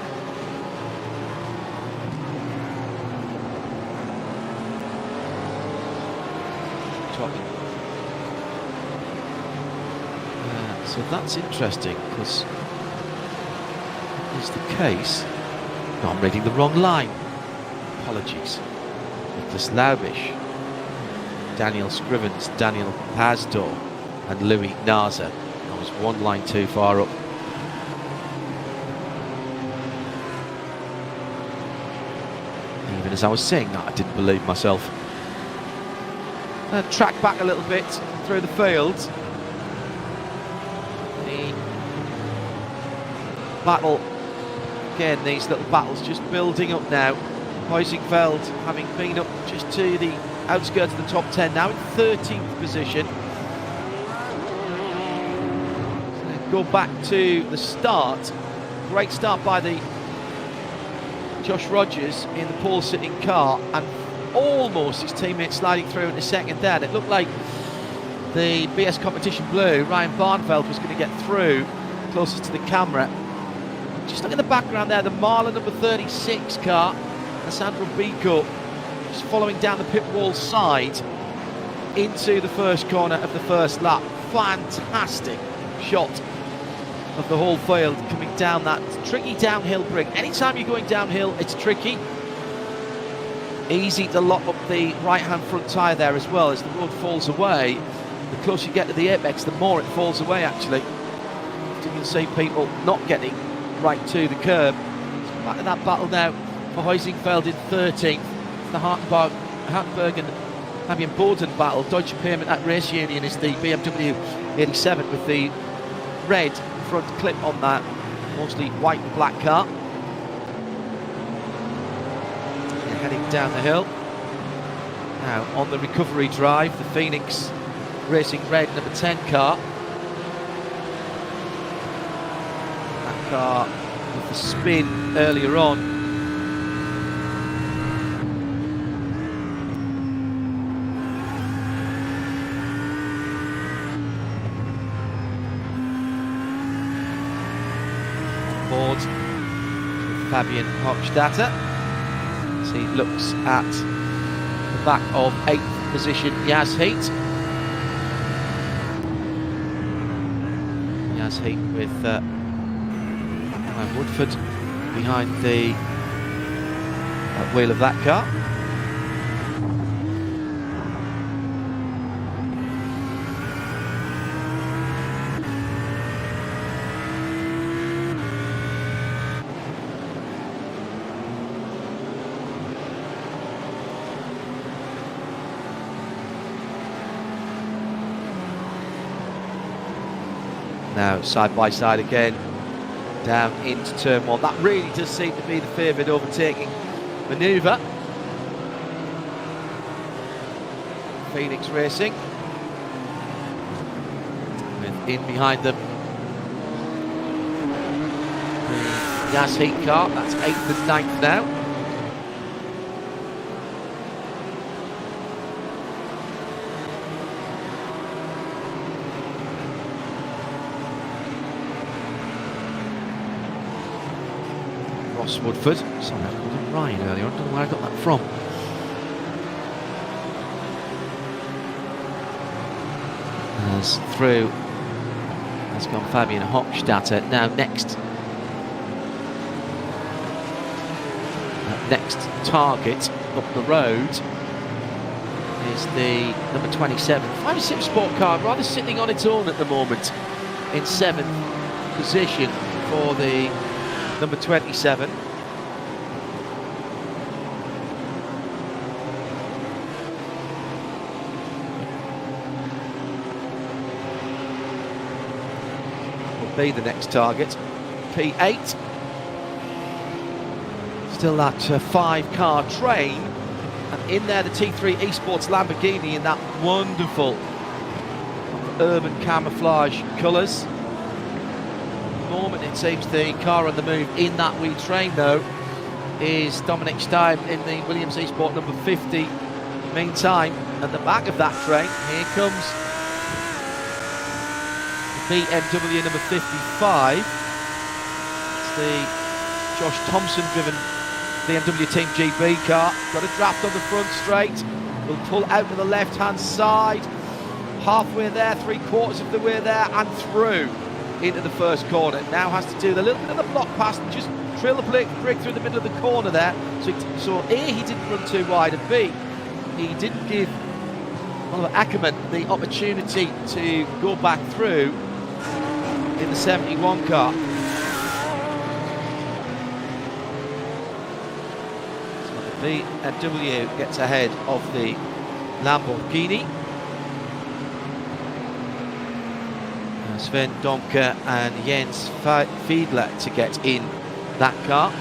So that's interesting, because is the case. No, I'm reading the wrong line. Apologies. Nicholas Laubish, Daniel Scrivens, Daniel Pasdor, and Louis Naza. I was one line too far up. Even as I was saying that, I didn't believe myself. Track back a little bit through the field. Battle, again, these little battles just building up now. Huizingveld having been up just to the outskirts of the top 10, now in 13th position. So go back to the start. Great start by the Josh Rogers in the pole sitting car, and almost his teammate sliding through in the second there. And it looked like the BS Competition Blue, Ryan Barnveld, was going to get through closest to the camera. Just look at the background there, the Marla number 36 car, Alessandro Bico, just following down the pit wall side into the first corner of the first lap. Fantastic shot of the whole field coming down that tricky downhill brake. Anytime you're going downhill, it's tricky. Easy to lock up the right-hand front tyre there as well. As the road falls away, the closer you get to the apex, the more it falls away actually. You can see people not getting right to the curb. So back to that battle now for Huizingveld in 13th. The Hartenberg and Fabian Borden battle. Deutsche Payment at Race Union is the BMW 87 with the red front clip on that, mostly white and black car. They're heading down the hill. Now on the recovery drive, the Phoenix Racing red number 10 car. Car with the spin earlier on. Board with Fabian Hochstadter as he looks at the back of 8th position Yas Heat. Yas Heat with Woodford behind the wheel of that car. Now side by side again, down into turn 1. That really does seem to be the favoured overtaking manoeuvre. Phoenix Racing with in behind them the Yas Heat car. That's 8th and 9th now. Ross Woodford. Sorry, I called him Ryan earlier on. I don't know where I got that from. As through has gone Fabian Hochstadter. Now next target up the road is the number 27 5-6 Sport car, rather sitting on its own at the moment in 7th position for the number 27. Will be the next target. P8. Still that 5-car train, and in there the T3 Esports Lamborghini in that wonderful urban camouflage colours. Moment it seems the car on the move in that wee train though is Dominic Stein in the Williams eSport number 50. Meantime, at the back of that train, here comes the BMW number 55. It's the Josh Thompson driven BMW Team GB car. Got a draft on the front straight. Will pull out to the left hand side. Halfway there, 3/4 of the way there, and through into the first corner. Now has to do the little bit of the block pass and just trail the break through the middle of the corner there. So A, he didn't run too wide, and B, he didn't give Oliver Ackerman the opportunity to go back through in the 71 car. So the BMW gets ahead of the Lamborghini. Sven Domke and Jens Fiedler to get in that car.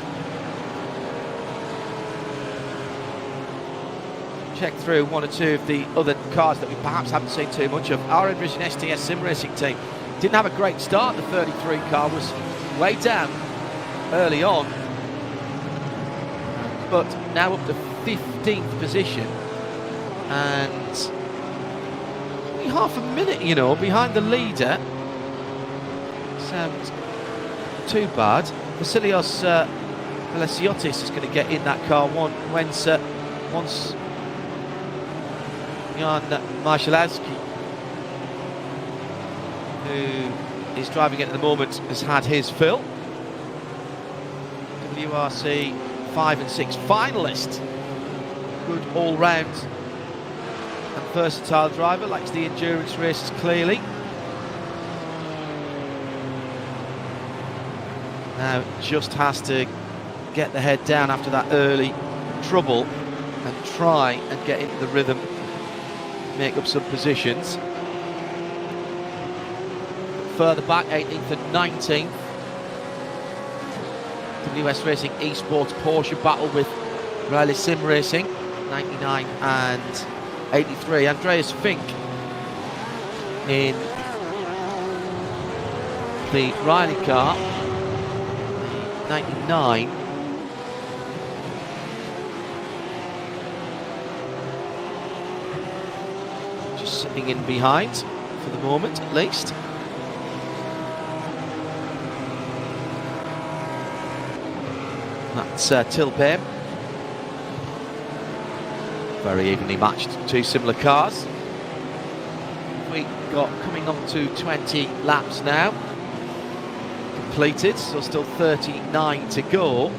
Check through one or two of the other cars that we perhaps haven't seen too much of. Our Envision STS SimRacing team didn't have a great start. The 33 car was way down early on, but now up to 15th position and only half a minute, you know, behind the leader. Sounds too bad. Vasilios Velasiotis is going to get in that car once Jan Marszalowski, who is driving it at the moment, has had his fill. WRC 5 and 6 finalist. Good all-round and versatile driver, likes the endurance races clearly. Now just has to get the head down after that early trouble and try and get into the rhythm, make up some positions. Further back, 18th and 19th. WS Racing Esports Porsche battle with Riley Sim Racing, 99 and 83. Andreas Fink in the Riley car, 99. Just sitting in behind for the moment, at least. That's Tilbeam. Very evenly matched, two similar cars. We got coming up to 20 laps now completed, so still 39 to go.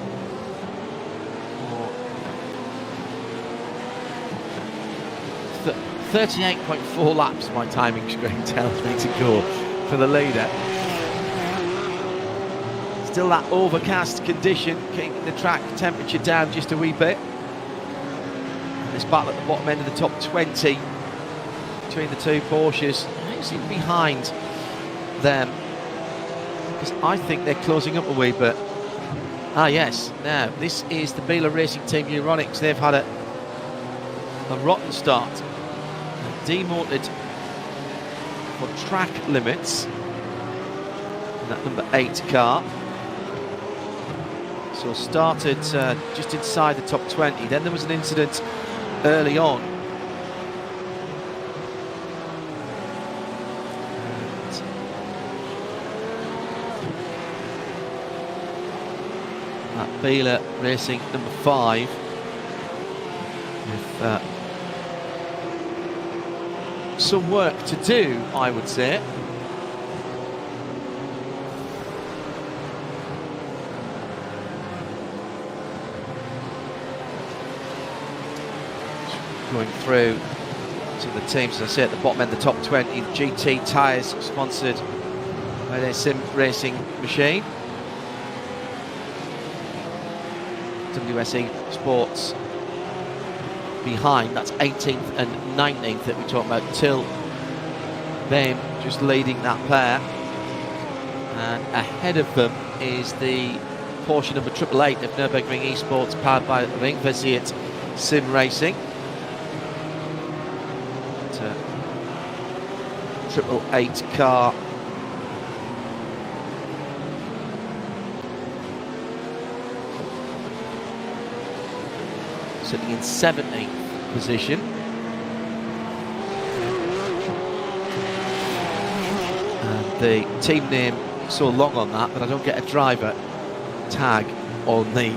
38.4 laps, my timing screen tells me to go for the leader. Still that overcast condition, keeping the track temperature down just a wee bit. This battle at the bottom end of the top 20 between the two Porsches. Who's in behind them? Because I think they're closing up a wee bit. Ah yes, now this is the Biela Racing Team Euronics. They've had a rotten start. Demoted for track limits in that number 8 car. So started just inside the top 20. Then there was an incident early on. That Biela Racing number 5 with some work to do, I would say. Going through to the teams, as I say, at the bottom end, the top 20, the GT tyres sponsored by their SimRacing machine. WSE Sports behind, that's 18th and 19th that we're talking about. Till them just leading that pair, and ahead of them is the Porsche number 888 of Nürburgring Esports, powered by Ringversiert SimRacing. 888 car. Sitting in 17th position. And the team name so long on that I don't get a driver tag on the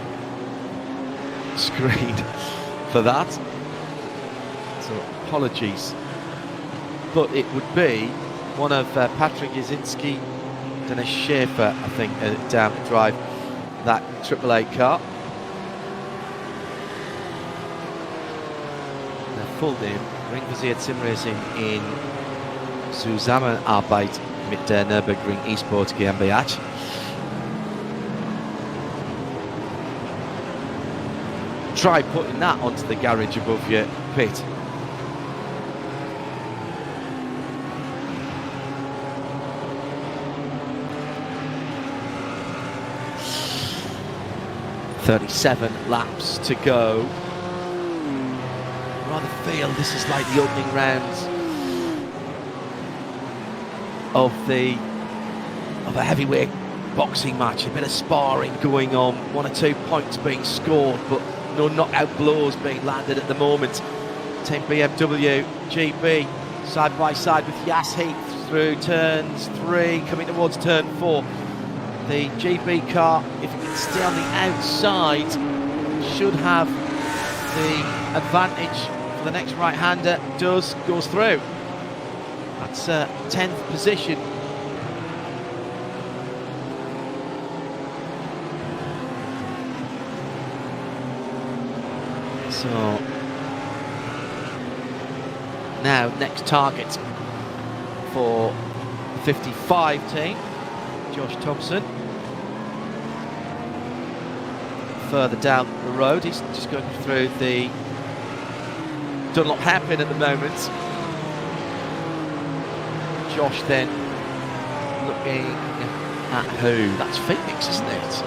screen for that. So apologies. But it would be one of Patrick Jasinski, Dennis Schaefer, I think, down to drive that AAA car. Their full name, Ringbasiert SimRacing in Zusammenarbeit mit der Nürburgring Esports GmbH. Try putting that onto the garage above your pit. "37 laps to go." Rather feel this is like the opening rounds of a heavyweight boxing match. A bit of sparring going on, 1 or 2 points being scored, but no knockout blows being landed at the moment. Team BMW GB side by side with Yas Heath through turns 3, coming towards turn 4. The GB car, if it can stay on the outside, should have the advantage for the next right-hander. Goes through. That's 10th position. So now next target for the 55 team, Josh Thompson. Further down the road, he's just going through the Dunlop hairpin at the moment. Josh then looking at who? That's Phoenix, isn't it?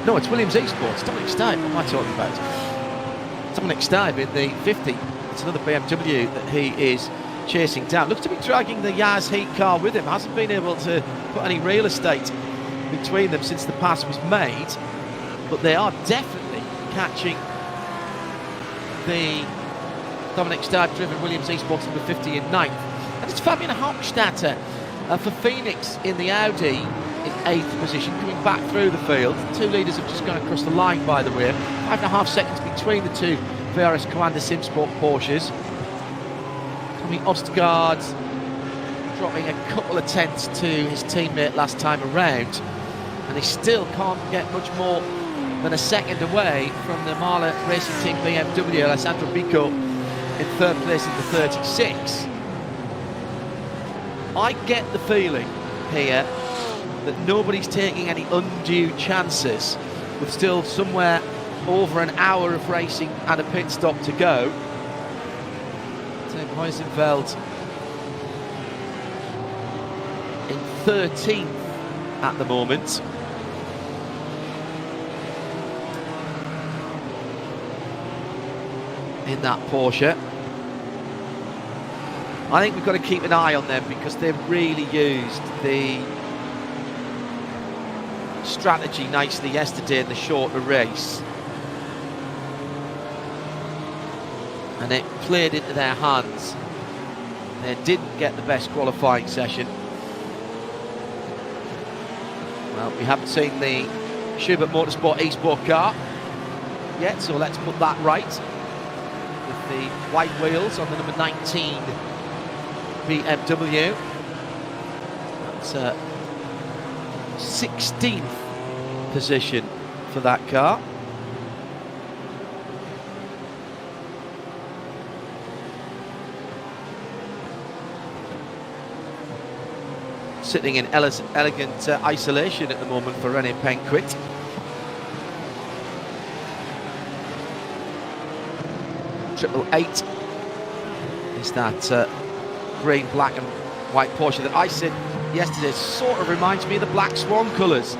No, it's Williams Esports. Dominic Stipe, what am I talking about? Dominic Stipe in the 50. It's another BMW that he is chasing down. Looks to be dragging the Yas Heat car with him. Hasn't been able to put any real estate between them since the pass was made. But they are definitely catching the Dominic Stipe driven Williams Esports number 50 in 9th. And it's Fabian Hochstadter for Phoenix in the Audi in 8th position, coming back through the field. The 2 leaders have just gone across the line, by the way. 5.5 seconds between the 2 VRS Commander SimSport Porsches. Tommy Ostergaard dropping a couple of tenths to his teammate last time around, and he still can't get much more than a second away from the Mahler Racing Team BMW, Alessandro Bico, in 3rd place in the 36. I get the feeling here that nobody's taking any undue chances, with still somewhere over an hour of racing and a pit stop to go. Tim Huizenveld in 13th at the moment. In that Porsche. I think we've got to keep an eye on them because they've really used the strategy nicely yesterday in the shorter race. And it played into their hands. They didn't get the best qualifying session. Well, we haven't seen the Schubert Motorsport eSport car yet, so let's put that right. With the white wheels on the number 19 BMW. That's 16th position for that car. Sitting in elegant isolation at the moment for René Penquit. Triple 8 is that green, black and white Porsche that I said yesterday sort of reminds me of the Black Swan colours.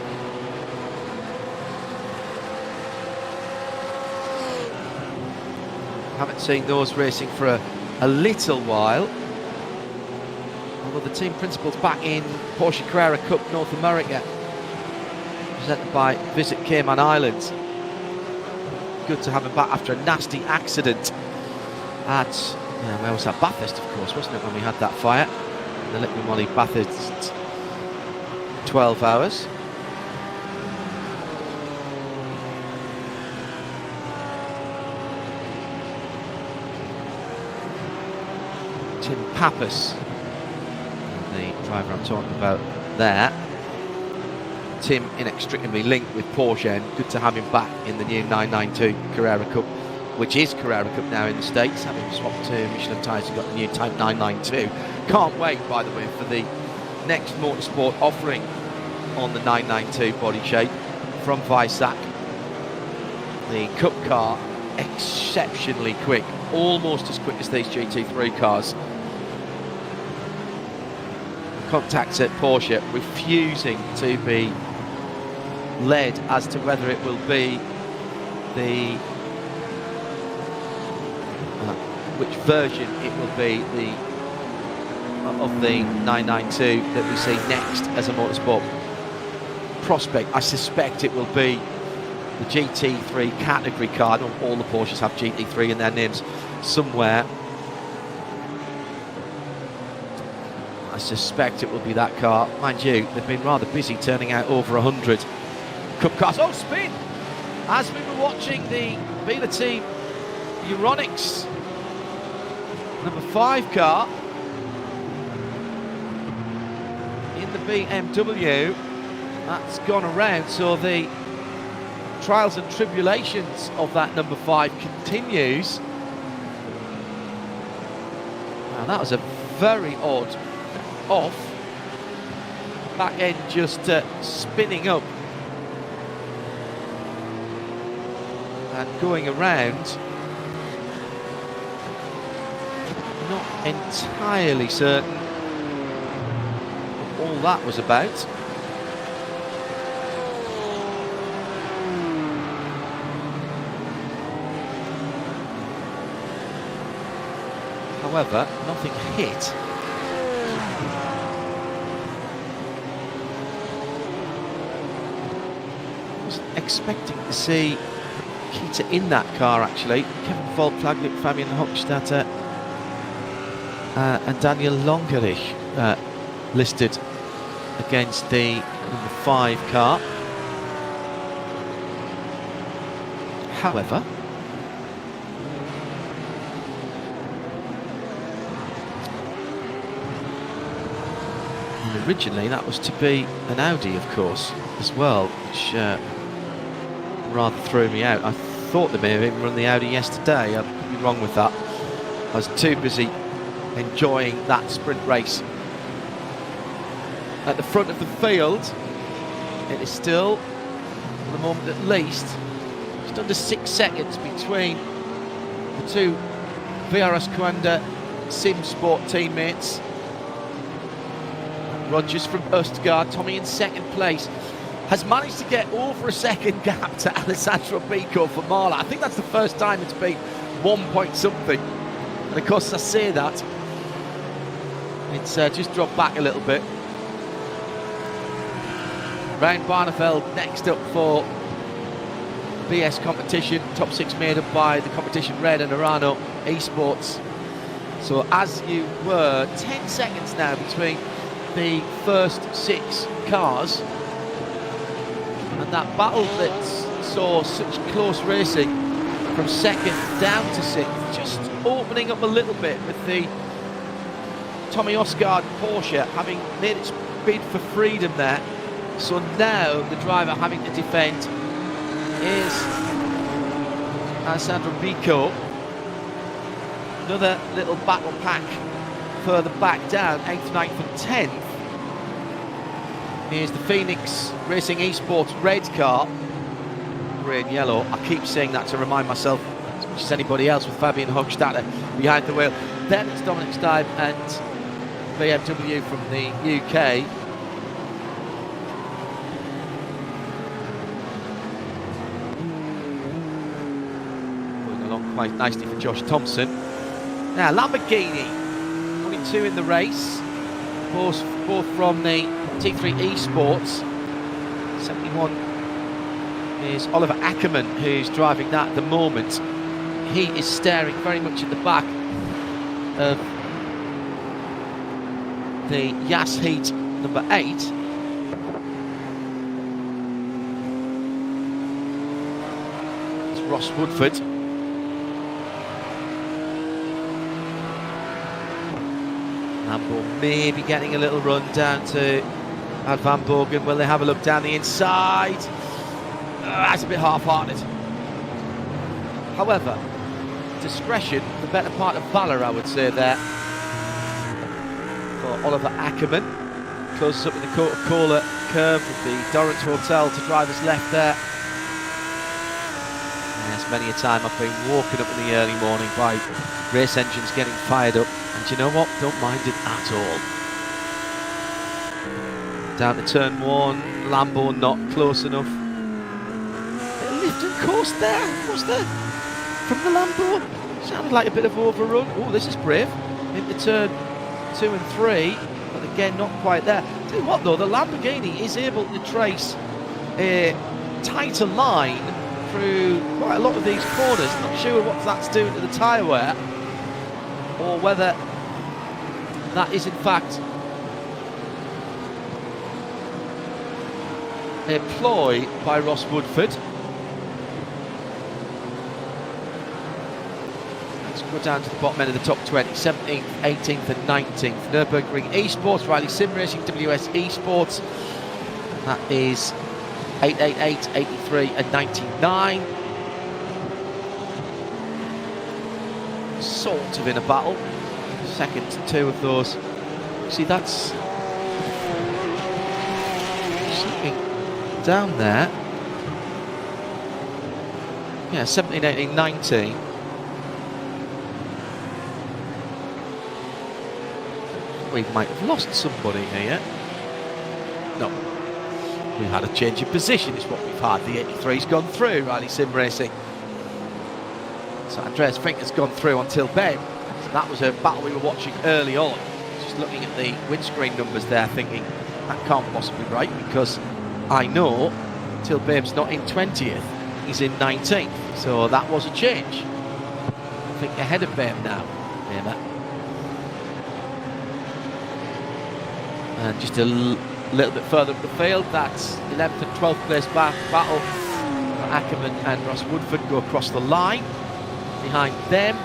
Haven't seen those racing for a little while. Although the team principal's back in Porsche Carrera Cup North America, presented by Visit Cayman Islands. Good to have him back after a nasty accident at, where was that? Bathurst, of course, wasn't it, when we had that fire? The Liqui Moly Bathurst 12 hours. Tim Pappas, the driver I'm talking about there. Tim inextricably linked with Porsche, and good to have him back in the new 992 Carrera Cup, which is Carrera Cup now in the States, having swapped to Michelin tyres and got the new Type 992. Can't wait, by the way, for the next motorsport offering on the 992 body shape from Weissach. The Cup car, exceptionally quick, almost as quick as these GT3 cars. Contacts at Porsche refusing to be led as to whether it will be the which version it will be of the 992 that we see next as a motorsport prospect. I suspect it will be the GT3 category car. I know all the Porsches have GT3 in their names somewhere. I suspect it will be that car. Mind you, they've been rather busy turning out over 100 Cup cars. Oh, spin! As we were watching the Bela Team Euronics number 5 car in the BMW, that's gone around, so the trials and tribulations of that number 5 continues. Now that was a very odd off, back end just spinning up and going around. Not entirely certain what all that was about. However, nothing hit. Expecting to see Kita in that car actually. Kevin Volk-Flaglik, Fabian Hochstadter and Daniel Longerich listed against the number 5 car. However, originally that was to be an Audi, of course, as well, which rather threw me out. I thought they may have even run the Audi yesterday. I could be wrong with that. I was too busy enjoying that sprint race. At the front of the field, it is still, for the moment at least, just under 6 seconds between the two VRS Coanda Sim Sport teammates. Rogers from Östgard, Tommy in second place, has managed to get over a second gap to Alessandro Bico for Marla. I think that's the first time it's been 1 point something. And of course, as I say that, it's just dropped back a little bit. Ryan Barneveld next up for BS competition. Top 6 made up by the competition Red and Arano Esports. So as you were, 10 seconds now between the first 6 cars. And that battle that saw such close racing from second down to 6th, just opening up a little bit with the Tommy Osgard Porsche having made its bid for freedom there. So now the driver having to defend is Alessandro Bico. Another little battle pack further back down, 8th, 9th and 10th. Here's the Phoenix Racing Esports red car, grey and yellow. I keep saying that to remind myself as much as anybody else, with Fabian Hochstadter behind the wheel. Then it's Dominic Stibe and BMW from the UK. Going along quite nicely for Josh Thompson. Now Lamborghini, only 2 in the race, both from the T3 Esports. 71 is Oliver Ackerman, who's driving that at the moment. He is staring very much at the back of the Yas Heat number 8. Ross Woodford. Lambo maybe getting a little run down to Van Bogen. Will they have a look down the inside? That's a bit half-hearted. However, discretion, the better part of valour, I would say there, for Oliver Ackerman. Closes up in the Coca-Cola curve with the Dorrance Hotel to driver's left there. Yes, many a time I've been woken up in the early morning by race engines getting fired up, and you know what? Don't mind it at all. Down to turn 1, Lambo not close enough. Bit of lift and course there, was there? From the Lambo. Sounded like a bit of overrun. Oh, this is brave. Into turn 2 and 3, but again, not quite there. Tell you what though, the Lamborghini is able to trace a tighter line through quite a lot of these corners. Not sure what that's doing to the tyre wear, or whether that is in fact a ploy by Ross Woodford. Let's go down to the bottom end of the top 20, 17th, 18th and 19th. Nürburgring Esports, Riley SimRacing, WS Esports. That is 888, 83 and 99. Sort of in a battle. Second to 2 of those. See, that's something down there. Yeah, 17, 18, 19. We might have lost somebody here. No. We've had a change of position, is what we've had. The 83's gone through, Riley SimRacing. So Andreas Fink has gone through on Till Babe. So that was a battle we were watching early on. Just looking at the windscreen numbers there, thinking that can't possibly be right, because I know Till Babe's not in 20th, he's in 19th. So that was a change. I think ahead of Babe now. Maybe. And just a little bit further up the field, that's 11th and 12th place battle. Ackerman and Ross Woodford go across the line. Behind them,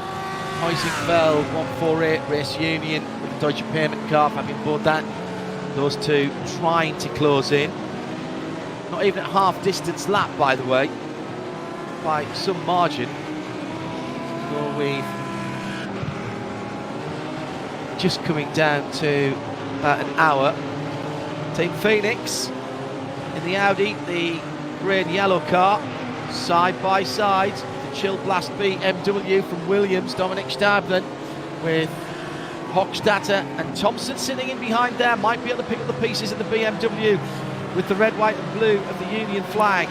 Heusingfeld, 148 Race Union with the Deutsche Payment card, Fabian Baudin. Those two trying to close in. Not even at half distance lap, by the way, by some margin. So we've just coming down to about an hour. Team Phoenix in the Audi, the grey and yellow car, side by side. The Chill Blast BMW from Williams, Dominic Stablen, with Hochstadter and Thompson sitting in behind there. Might be able to pick up the pieces of the BMW with the red, white and blue of the Union flag.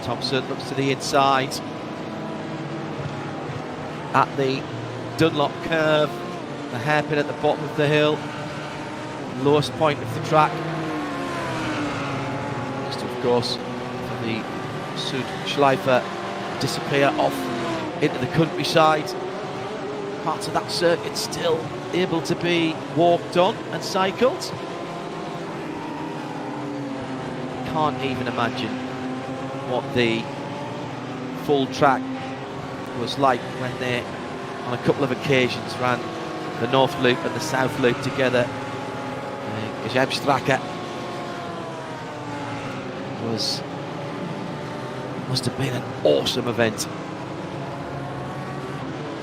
Thompson looks to the inside at the Dunlop curve, the hairpin at the bottom of the hill, lowest point of the track. Just of course the Südschleife disappear off into the countryside. Parts of that circuit still able to be walked on and cycled. Can't even imagine what the full track was like when they, on a couple of occasions, ran the North Loop and the South Loop together. Gesheimstrasse must have been an awesome event.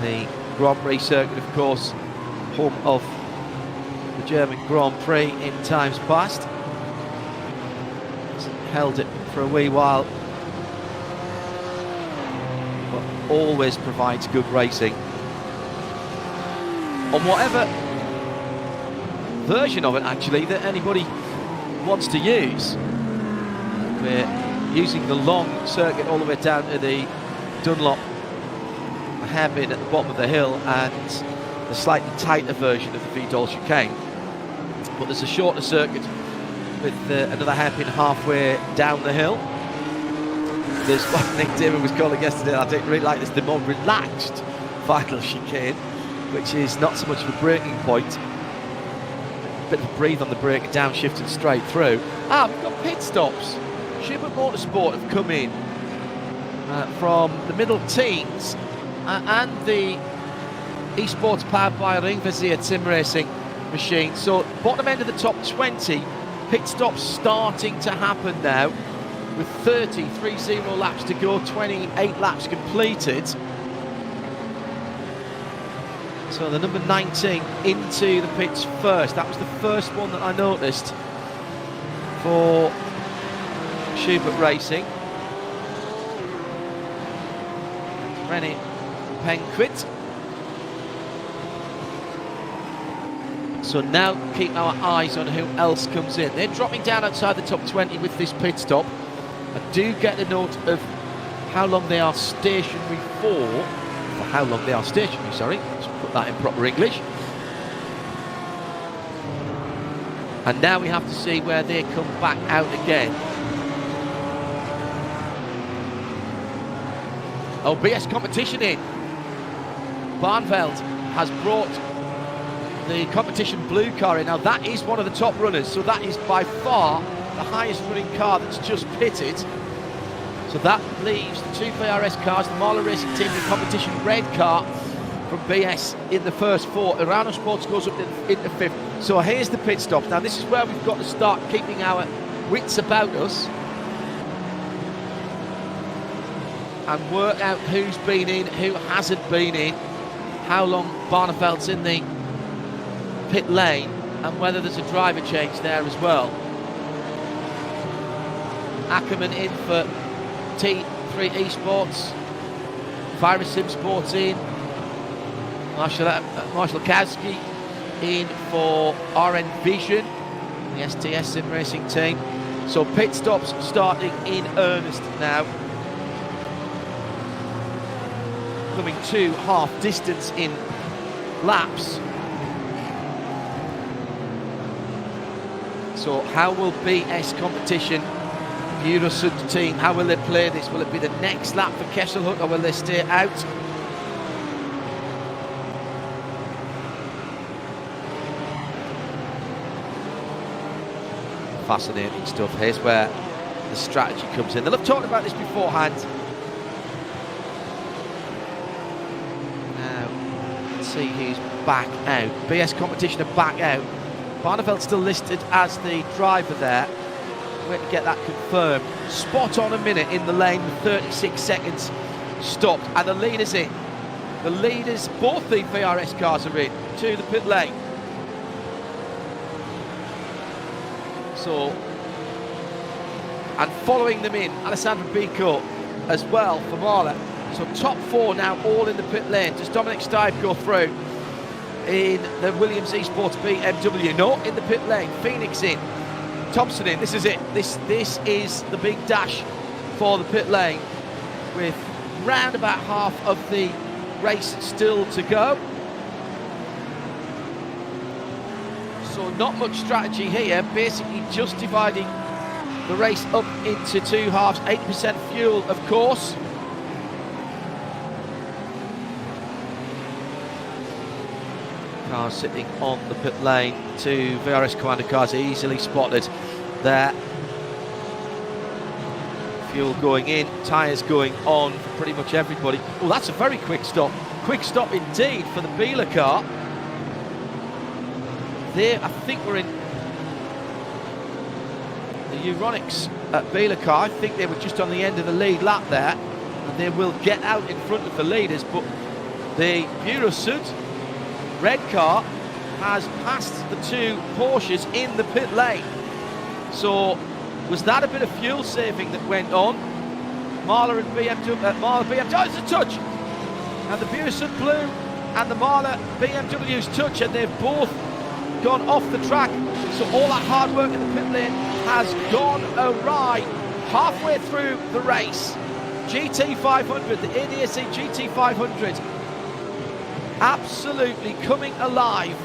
The Grand Prix circuit, of course, home of the German Grand Prix in times past. Hasn't held it for a wee while, but always provides good racing on whatever version of it actually that anybody wants to use. We're using the long circuit all the way down to the Dunlop hairpin at the bottom of the hill and the slightly tighter version of the Vidal chicane, but there's a shorter circuit with another hairpin halfway down the hill. There's what Nick Damon was calling yesterday, I didn't really like this, the more relaxed final chicane, which is not so much of a braking point. bit of a breathe on the brake, downshifting straight through. We've got pit stops. Schubert Motorsport have come in from the middle teens and the esports powered by Ringversier SimRacing machine. So bottom end of the top 20, pit stops starting to happen now with 30 laps to go, 28 laps completed. So the number 19 into the pits first. That was the first one that I noticed for Schubert Racing. Rennie Penquit. So now keep our eyes on who else comes in. They're dropping down outside the top 20 with this pit stop. I do get the note of how long they are stationary for how long they are stationary, sorry. Let's put that in proper English. And now we have to see where they come back out again. Oh, BS competition in. Barnveld has brought the competition blue car in. Now that is one of the top runners, so that is by far the highest running car that's just pitted. So that leaves the two VRS cars, the Marler Racing Team, the competition red car from BS in the first four. Urano Sports goes up into fifth. So here's the pit stop. Now this is where we've got to start keeping our wits about us and work out who's been in, who hasn't been in, how long Barneveld's in the pit lane, and whether there's a driver change there as well. Ackerman in for T3 Esports, Virus Sim Sports in, Marshall Kowski in for RN Vision, the STS Sim Racing team. So pit stops starting in earnest now. Coming to half distance in laps. So how will BS competition, Eurosud team, how will they play this? Will it be the next lap for Kesselhout or will they stay out? Fascinating stuff. Here's where the strategy comes in. They'll have talked about this beforehand. Now, let's see who's back out. BS competition are back out. Barneveld's still listed as the driver there. Wait to get that confirmed. Spot on a minute in the lane with 36 seconds stopped. And the leader's in. The leaders, both the VRS cars are in to the pit lane. So, and following them in, Alessandro Bico as well for Marla. So top four now all in the pit lane. Does Dominic Stipe go through in the Williams Esports BMW? No, in the pit lane. Phoenix in. Thompson in. This is it. This is the big dash for the pit lane with round about half of the race still to go. So not much strategy here, basically just dividing the race up into two halves. 80% fuel, of course. Cars sitting on the pit lane, two VRS Commander cars easily spotted there. Fuel going in, tyres going on for pretty much everybody. Oh, that's a very quick stop. Quick stop indeed for the Beeler car. There, I think we're in the Euronics at Beeler car. I think they were just on the end of the lead lap there, and they will get out in front of the leaders, but the Eurosud red car has passed the two Porsches in the pit lane. So was that a bit of fuel saving that went on? Marler and BMW, oh, it's a touch! And the Eurosud blue and the Marler BMW's touch, and they've both gone off the track. So all that hard work in the pit lane has gone awry halfway through the race. GT500, the ADAC GT500, absolutely coming alive.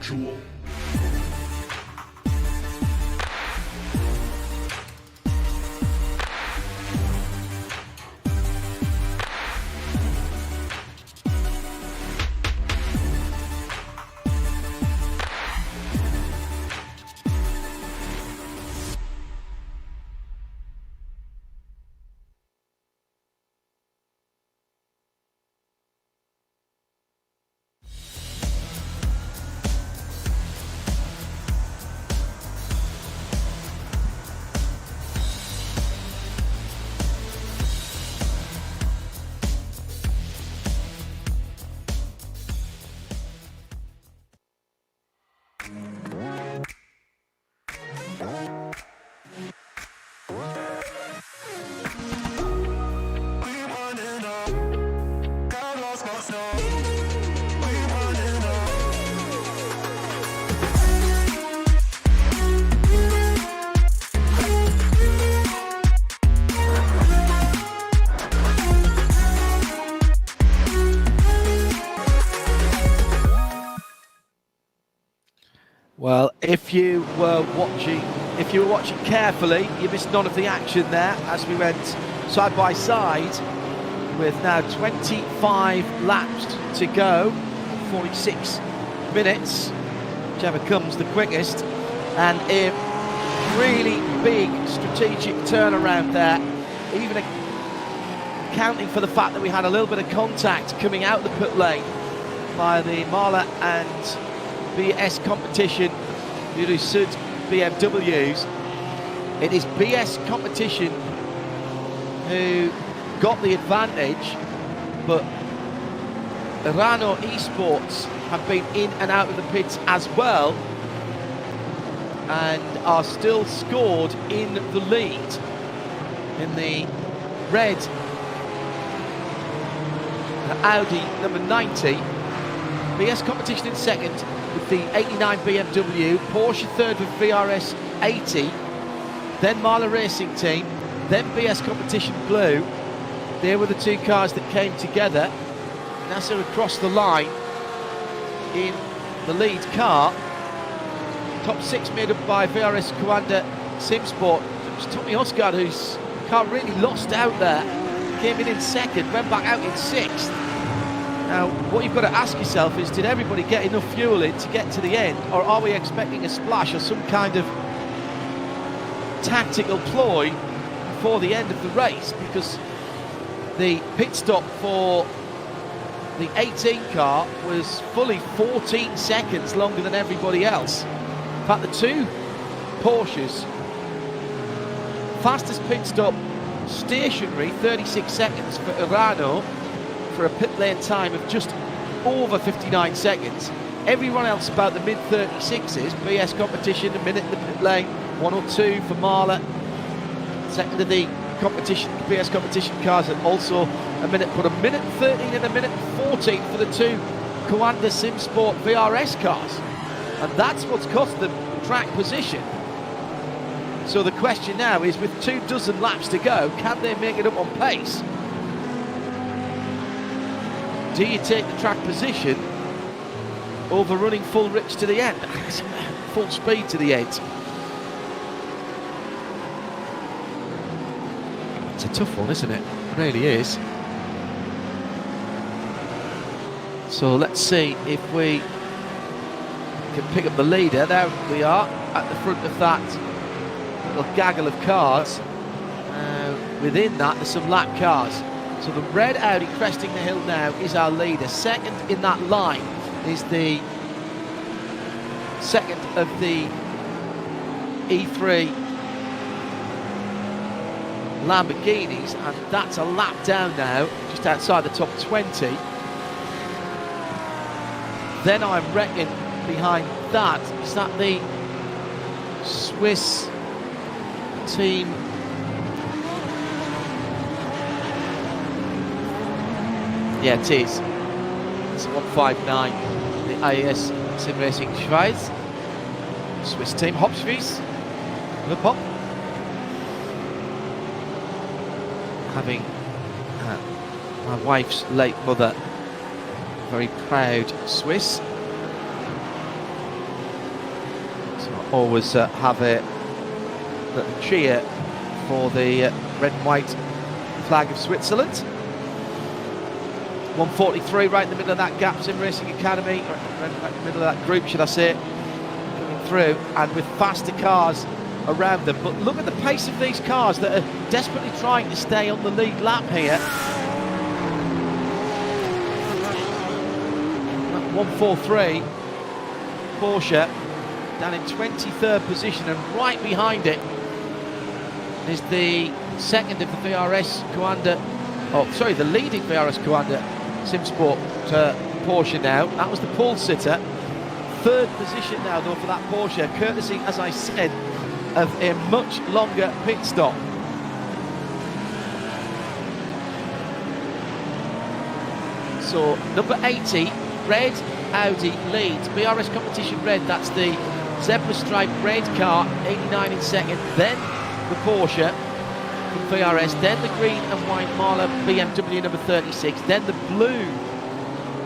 Virtual. Well, if you were watching carefully, you missed none of the action there as we went side by side with now 25 laps to go, 46 minutes, whichever comes the quickest, and a really big strategic turnaround there, even accounting for the fact that we had a little bit of contact coming out the pit lane by the Mahler and BS competition, Yuri Sud BMWs. It is BS competition who got the advantage, but Rano Esports have been in and out of the pits as well and are still scored in the lead in the red Audi number 90. BS competition in second with the 89 BMW, Porsche third with VRS 80, then Mahler Racing Team, then BS competition blue. There were the two cars that came together. Nasser across the line in the lead car. Top six made up by VRS Coanda SimSport. It was Tommy Osgard whose car really lost out there. Came in second, went back out in sixth. Now, what you've got to ask yourself is, did everybody get enough fuel in to get to the end, or are we expecting a splash or some kind of tactical ploy before the end of the race? Because the pit stop for the 18 car was fully 14 seconds longer than everybody else. In fact, the two Porsches, fastest pit stop stationary, 36 seconds for Urano, for a pit lane time of just over 59 seconds. Everyone else about the mid-36s. BS competition, a minute in the pit lane, 102 for Mahler. Second of the competition, BS competition cars, and also a minute, but a minute 13 and a minute 14 for the two Coanda SimSport VRS cars. And that's what's cost them track position. So the question now is, with 24 laps to go, can they make it up on pace? Do you take the track position over running full rich to the end? Full speed to the end. It's a tough one, isn't it? It really is. So let's see if we can pick up the leader. There we are at the front of that little gaggle of cars. Within that, there's some lap cars. So the red Audi cresting the hill now is our leader. Second in that line is the second of the E3 Lamborghinis, and that's a lap down now, just outside the top 20. Then I reckon behind that, is that the Swiss team? Yeah, it is. It's 159. The AES SimRacing Schweiz. Swiss team, Hopswies. The pop. Having my wife's late mother, very proud Swiss. always have a cheer for the red and white flag of Switzerland. 143 right in the middle of that gap, SimRacing Academy, right in the middle of that group, should I say, coming through, and with faster cars around them. But look at the pace of these cars that are desperately trying to stay on the lead lap here. 143 Porsche down in 23rd position, and right behind it is the second of the VRS Coanda, the leading VRS Coanda SimSport Porsche now. That was the pole sitter. Third position now though for that Porsche, courtesy, as I said, of a much longer pit stop. So number 80, red Audi leads. BRS competition red, that's the zebra stripe red car, 89 in second. Then the Porsche from VRS, then the green and white Marla BMW number 36, then the blue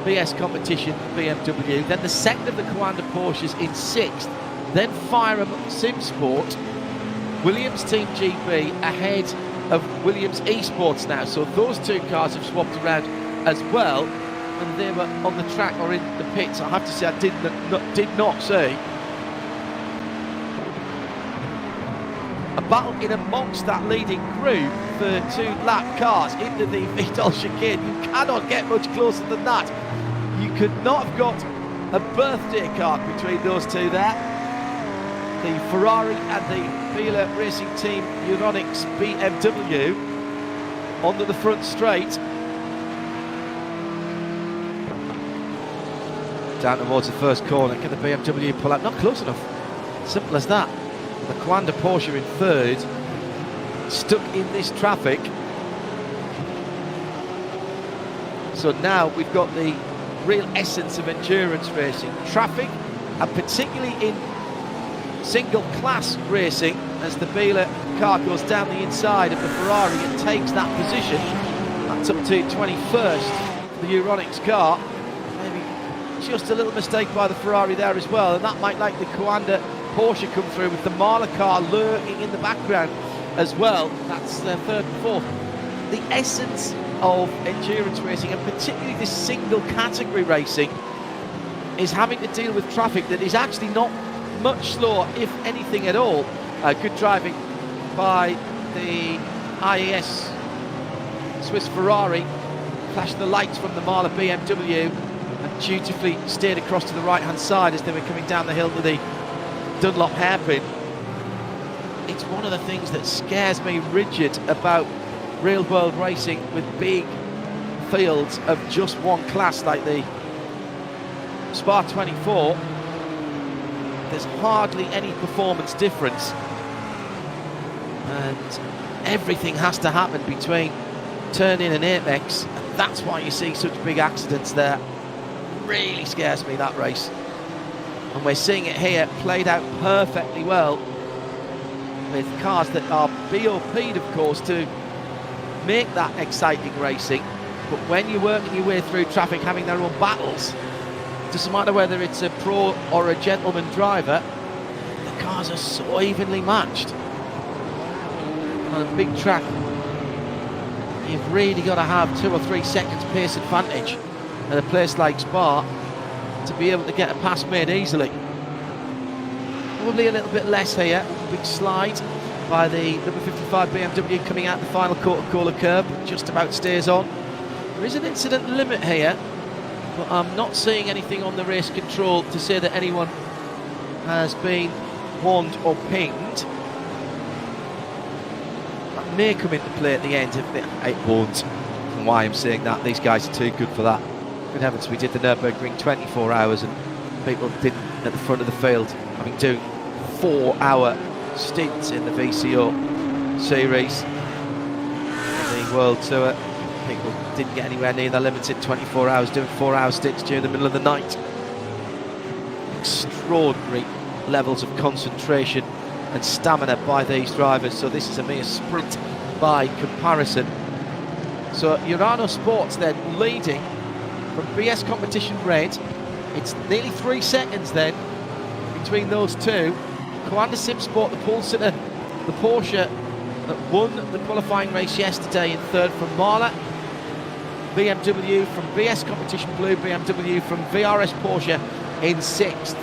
BS competition BMW, then the second of the Coanda Porsches in sixth, then Fireham SimSport, Williams Team GB ahead of Williams Esports now. So those two cars have swapped around as well, and they were on the track or in the pits. I have to say I did not see a battle in amongst that leading group for 2-lap cars into the Vitol chicane. You cannot get much closer than that. You could not have got a birthday card between those two there. The Ferrari and the Biela Racing Team Euronics BMW onto the front straight. Down towards the first corner, can the BMW pull out? Not close enough. Simple as that. The Coanda Porsche in third, stuck in this traffic. So now we've got the real essence of endurance racing. Traffic, and particularly in single class racing, as the Biela car goes down the inside of the Ferrari and takes that position. That's up to 21st for the Euronics car. Maybe just a little mistake by the Ferrari there as well, and that might like the Coanda Porsche come through with the Marla car lurking in the background as well. That's their third and fourth. The essence of endurance racing, and particularly this single category racing, is having to deal with traffic that is actually not much slower, if anything at all. Good driving by the IAS Swiss Ferrari, flashed the lights from the Marla BMW and dutifully steered across to the right hand side as they were coming down the hill to the Dunlop hairpin. It's one of the things that scares me rigid about real world racing with big fields of just one class like the Spa 24. There's hardly any performance difference, and everything has to happen between turn in and apex, and that's why you see such big accidents there. Really scares me, that race. And we're seeing it here played out perfectly well with cars that are BOP'd, of course, to make that exciting racing. But when you're working your way through traffic, having their own battles, doesn't matter whether it's a pro or a gentleman driver, the cars are so evenly matched. On a big track, you've really got to have 2 or 3 seconds pace advantage at a place like Spa to be able to get a pass made easily. Probably a little bit less here. Big slide by the number 55 BMW coming out the final Coca-Cola curb, just about stays on. There is an incident limit here, but I'm not seeing anything on the race control to say that anyone has been warned or pinged. That may come into play at the end if it won't. And why I'm saying that, these guys are too good for that. Good heavens, we did the Nürburgring 24 hours and people didn't at the front of the field, having doing 4-hour stints in the VCO series. In the World Tour, people didn't get anywhere near their limits in 24 hours, doing 4-hour stints during the middle of the night. Extraordinary levels of concentration and stamina by these drivers, so this is a mere sprint by comparison. So Urano Sports then leading from BS Competition Red. It's nearly 3 seconds then between those two, Commander Sim Sport, the pole sitter, the Porsche that won the qualifying race yesterday in third from Marla. BMW from BS Competition Blue, BMW from VRS Porsche in sixth.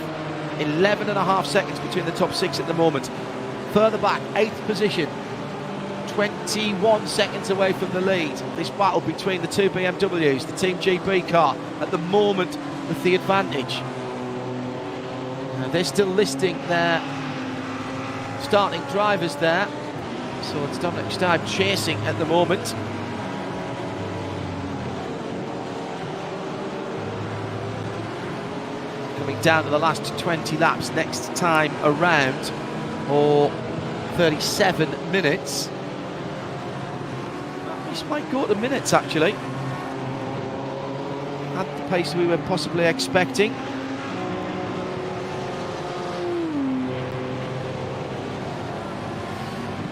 11.5 seconds between the top six at the moment. Further back, 8th position, 21 seconds away from the lead. This battle between the two BMWs, the Team GB car at the moment with the advantage. They're still listing their starting drivers there. So it's Dominic Steib chasing at the moment. Coming down to the last 20 laps next time around, or 37 minutes. This might go to minutes actually. At the pace we were possibly expecting.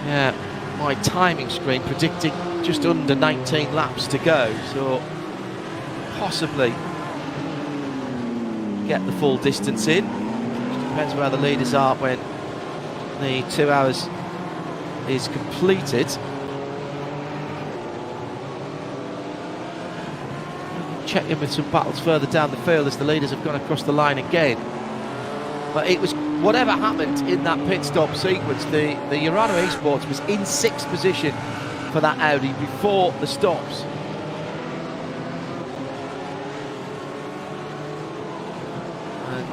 Yeah, my timing screen predicting just under 19 laps to go, so possibly get the full distance in. Just depends where the leaders are when the 2 hours is completed. Check in with some battles further down the field as the leaders have gone across the line again. But it was whatever happened in that pit stop sequence, the Urano Esports was in 6th position for that Audi before the stops. And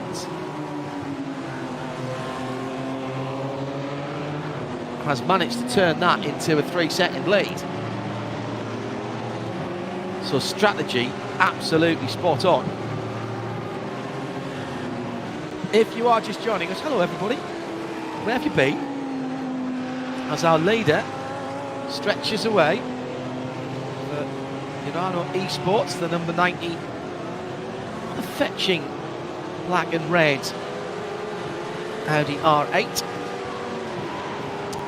has managed to turn that into a 3-second lead. So strategy absolutely spot on. If you are just joining us, hello everybody, where have you been? As our leader stretches away for Urano Esports, the number 90, the fetching black and red Audi R8.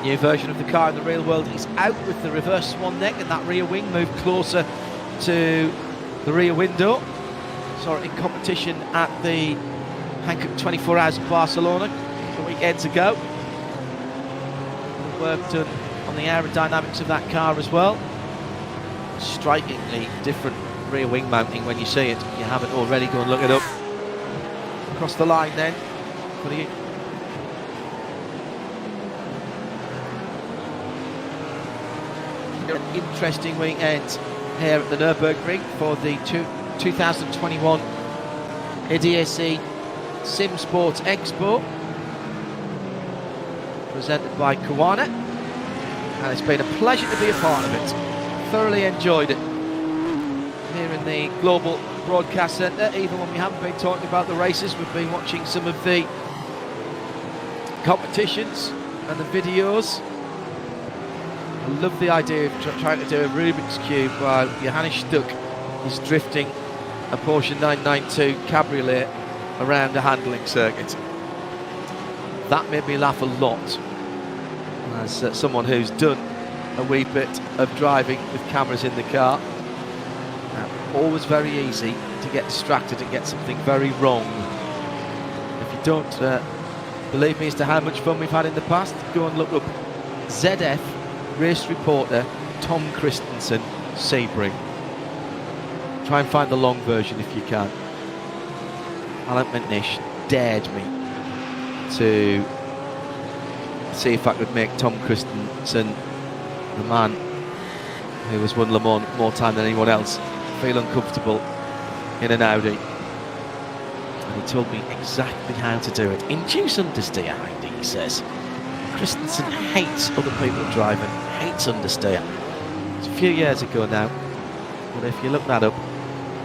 New version of the car in the real world is out with the reverse swan neck and that rear wing moved closer to the rear window. Saw it in competition at the Hankook 24 Hours of Barcelona a weekend ago. Work done on the aerodynamics of that car as well. Strikingly different rear wing mounting when you see it. If you haven't already, go and look it up. Across the line then for the interesting weekend here at the Nürburgring for the 2021 ADAC Sim Sports Expo, presented by Kawana, and it's been a pleasure to be a part of it. Thoroughly enjoyed it here in the Global Broadcast Centre. Even when we haven't been talking about the races, we've been watching some of the competitions and the videos. I love the idea of trying to do a Rubik's Cube while Johannes Stuck is drifting a Porsche 992 Cabriolet around a handling circuit. That made me laugh a lot as someone who's done a wee bit of driving with cameras in the car. Always very easy to get distracted and get something very wrong. If you don't believe me as to how much fun we've had in the past, go and look up ZF race reporter Tom Christensen Sebring. Try and find the long version if you can. Alan McNish dared me to see if I could make Tom Christensen, the man who has won Le Mans more time than anyone else, feel uncomfortable in an Audi. And he told me exactly how to do it. Induce understeer, Heidi, he says. Christensen hates other people driving, hates understeer. It's a few years ago now, but if you look that up,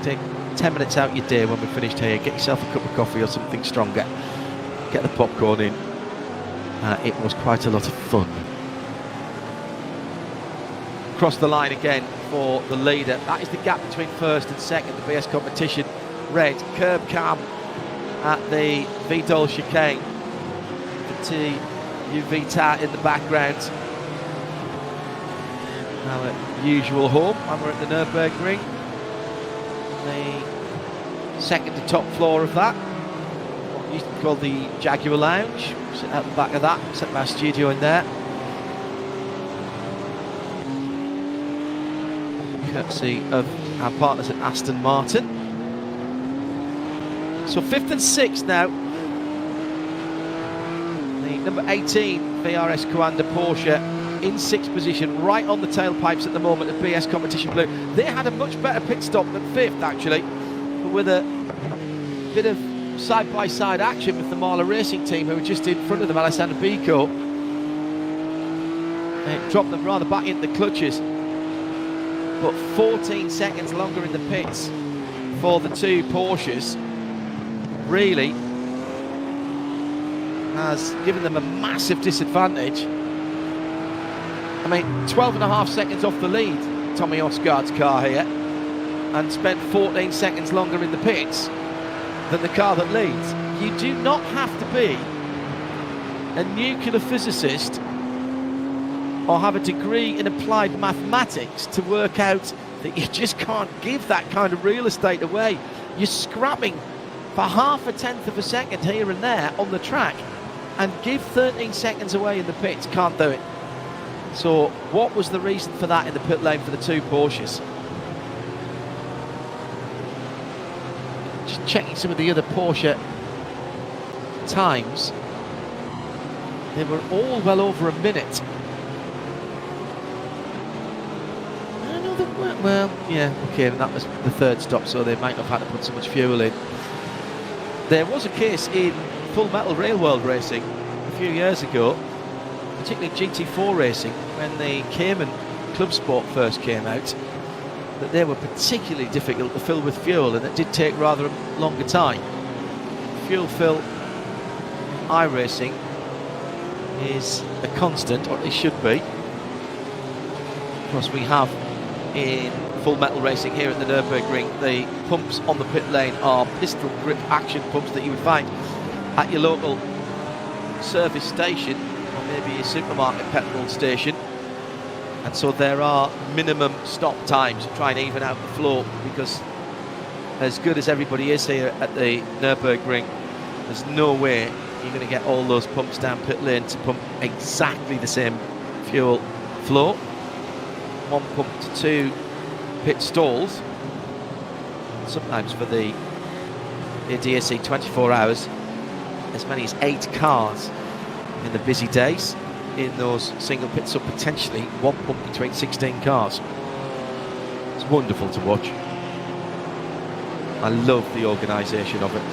take 10 minutes out your day when we're finished here, get yourself a cup of coffee or something stronger, get the popcorn in. It was quite a lot of fun. Across the line again for the leader. That is the gap between first and second, the BS competition red. Curb cam at the Vidal chicane. The Vita in the background. Our usual home, and we're at the Nürburgring. The second to top floor of that, what used to be called the Jaguar Lounge. Sit out the back of that, set my studio in there. Courtesy of our partners at Aston Martin. So 5th and 6th now. The number 18 VRS Commander Porsche in 6th position, right on the tailpipes at the moment of BS Competition Blue. They had a much better pit stop than 5th actually, but with a bit of side-by-side action with the Marla Racing team, who were just in front of them, Alessandro Bico. It dropped them rather back into the clutches, but 14 seconds longer in the pits for the two Porsches really has given them a massive disadvantage. I mean, 12.5 seconds off the lead, Tommy Osgaard's car here, and spent 14 seconds longer in the pits than the car that leads. You do not have to be a nuclear physicist or have a degree in applied mathematics to work out that you just can't give that kind of real estate away. You're scrapping for 0.5 of a second here and there on the track and give 13 seconds away in the pits. Can't do it. So what was the reason for that in the pit lane for the two Porsches? Just checking some of the other Porsche times. They were all well over a minute. Well, yeah, okay, and that was the third stop, so they might not have had to put so much fuel in. There was a case in Full Metal Rail World Racing a few years ago, particularly GT4 Racing, when the Cayman Club Sport first came out, that they were particularly difficult to fill with fuel, and it did take rather a longer time. Fuel fill in iRacing is a constant, or it should be. Of course, we have in Full Metal Racing here at the Nürburgring, the pumps on the pit lane are pistol grip action pumps that you would find at your local service station or maybe a supermarket petrol station, and so there are minimum stop times to try and even out the flow, because as good as everybody is here at the Nürburgring, there's no way you're going to get all those pumps down pit lane to pump exactly the same fuel flow. One pump to two pit stalls, sometimes for the ADAC 24 hours, as many as 8 cars in the busy days in those single pits, so potentially one pump between 16 cars. It's wonderful to watch. I love the organisation of it.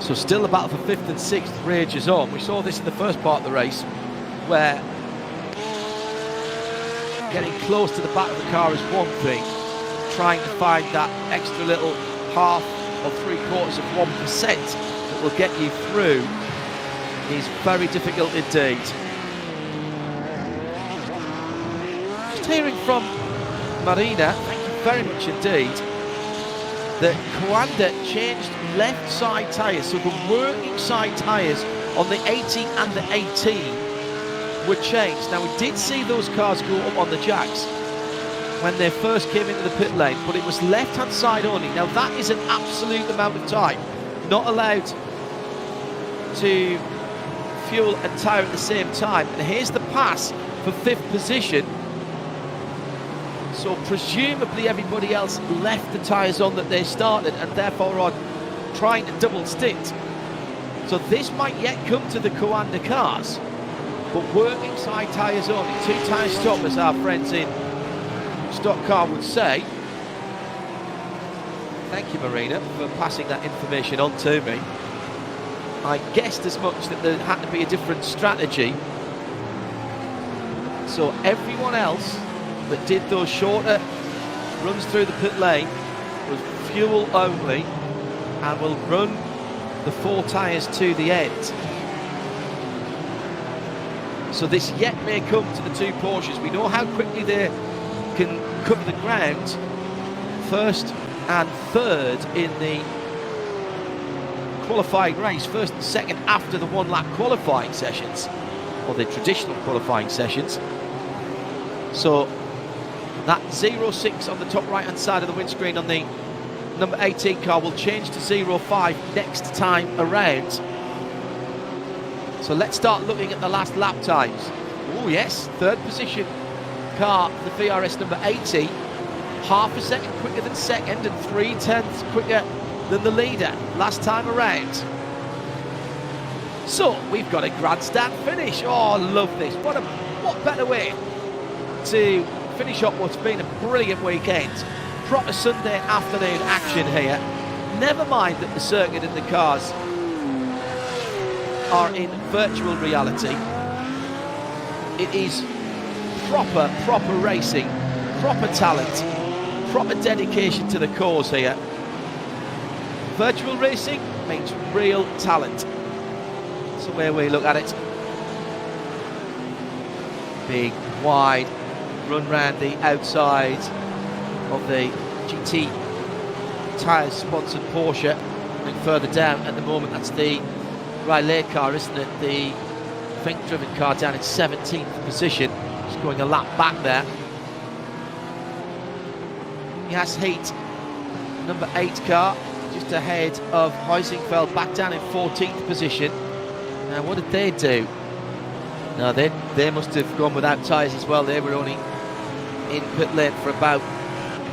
So still the battle for 5th and 6th rages on. We saw this in the first part of the race, where getting close to the back of the car is one thing, trying to find that extra little 0.5 or 0.75% that will get you through is very difficult indeed. Just hearing from Marina, thank you very much indeed, that Coanda changed left side tyres, so the working side tyres on the 18 and the 18 were changed. Now, we did see those cars go up on the jacks when they first came into the pit lane, but it was left-hand side only. Now, that is an absolute amount of time. Not allowed to fuel and tyre at the same time. And here's the pass for 5th position. So presumably everybody else left the tyres on that they started and therefore are trying to double stint. So this might yet come to the Coanda cars. But working side tyres only, 2 tyre stop, as our friends in Stock Car would say. Thank you, Marina, for passing that information on to me. I guessed as much that there had to be a different strategy. So everyone else that did those shorter runs through the pit lane was fuel only and will run the 4 tyres to the end. So this yet may come to the 2 Porsches. We know how quickly they can cover the ground, 1st and 3rd in the qualifying race, 1st and 2nd after the 1-lap qualifying sessions, or the traditional qualifying sessions. So that 0.6 on the top right hand side of the windscreen on the number 18 car will change to 05 next time around. So let's start looking at the last lap times. Oh yes, third position car, the VRS number 80, half a second quicker than second and 0.3 quicker than the leader last time around. So we've got a grandstand finish. Oh, love this. What better way to finish up what's been a brilliant weekend. Proper Sunday afternoon action here. Never mind that the circuit and the cars are in virtual reality. It is proper racing, proper talent, proper dedication to the cause here. Virtual racing means real talent. That's the way we look at it. Big, wide run round the outside of the GT tyres sponsored Porsche. And further down at the moment, that's the Riley car, isn't it? The Fink driven car down in 17th position. Just going a lap back there. Yas Heat, number 8 car, just ahead of Heusingfeld, back down in 14th position. Now, what did they do? No, they must have gone without tyres as well. They were only in pit lane for about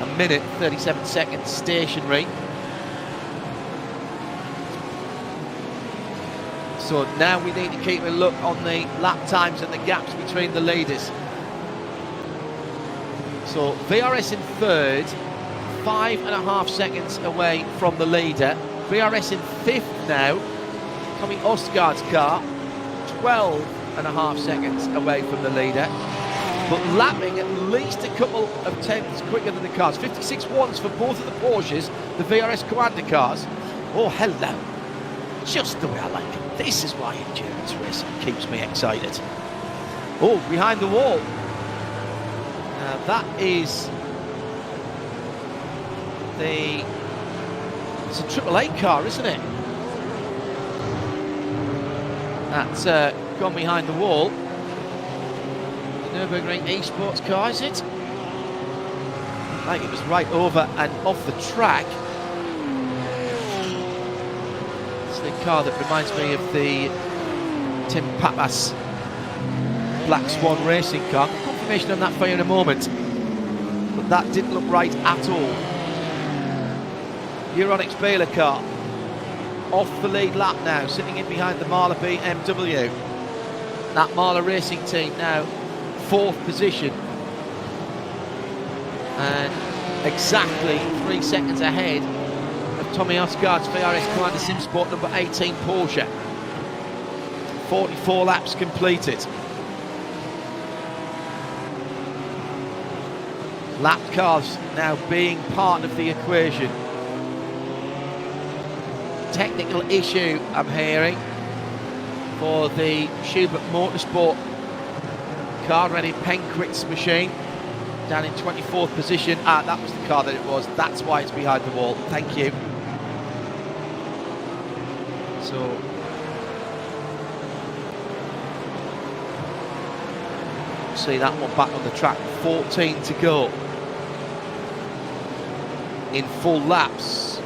a minute, 37 seconds stationary. So now we need to keep a look on the lap times and the gaps between the leaders. So VRS in third, 5.5 seconds away from the leader. VRS in fifth now, coming Osgaard's car, 12.5 seconds away from the leader, but lapping at least a couple of tenths quicker than the cars. 56.1s for both of the Porsches, the VRS Commander cars. Oh, hello. Just the way I like it. This is why endurance racing keeps me excited. Oh, behind the wall. Now that is it's a AAA car, isn't it? That's gone behind the wall. The Nürburgring eSports car, is it? Like it was right over and off the track. It's the car that reminds me of the Tim Pappas Black Swan racing car. Confirmation on that for you in a moment. But that didn't look right at all. Euronics Baylor car off the lead lap now, sitting in behind the Mahler BMW. That Mahler racing team now 4th position and exactly 3 seconds ahead of Tommy Osgaard's VRS Commander SimSport number 18 Porsche. 44 laps completed. Lap cars now being part of the equation. Technical issue I'm hearing for the Schubert Motorsport car running Penquit's machine down in 24th position. That was the car that it was. That's why it's behind the wall. Thank you. So see that one back on the track. 14 to go in full laps.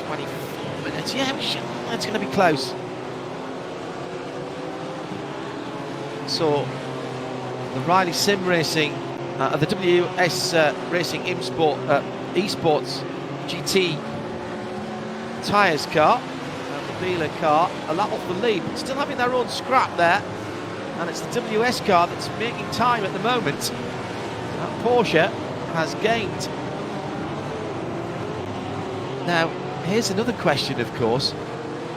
24 minutes. Yeah, it's going to be close. So the Riley SimRacing, the WS Racing eSports GT tyres car, and the Bieler car, a lap off the lead, but still having their own scrap there. And it's the WS car that's making time at the moment. That Porsche has gained. Now, here's another question, of course.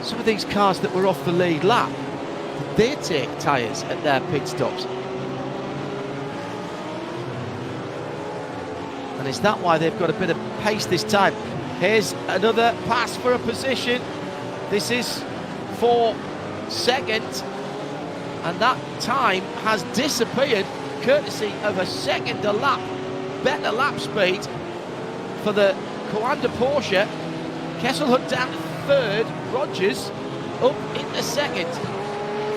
Some of these cars that were off the lead lap, did they take tyres at their pit stops? And is that why they've got a bit of pace this time? Here's another pass for a position. This is for second. And that time has disappeared, courtesy of a second a lap. Better lap speed for the Coanda Porsche. Kesselhood down to third, Rogers up into second.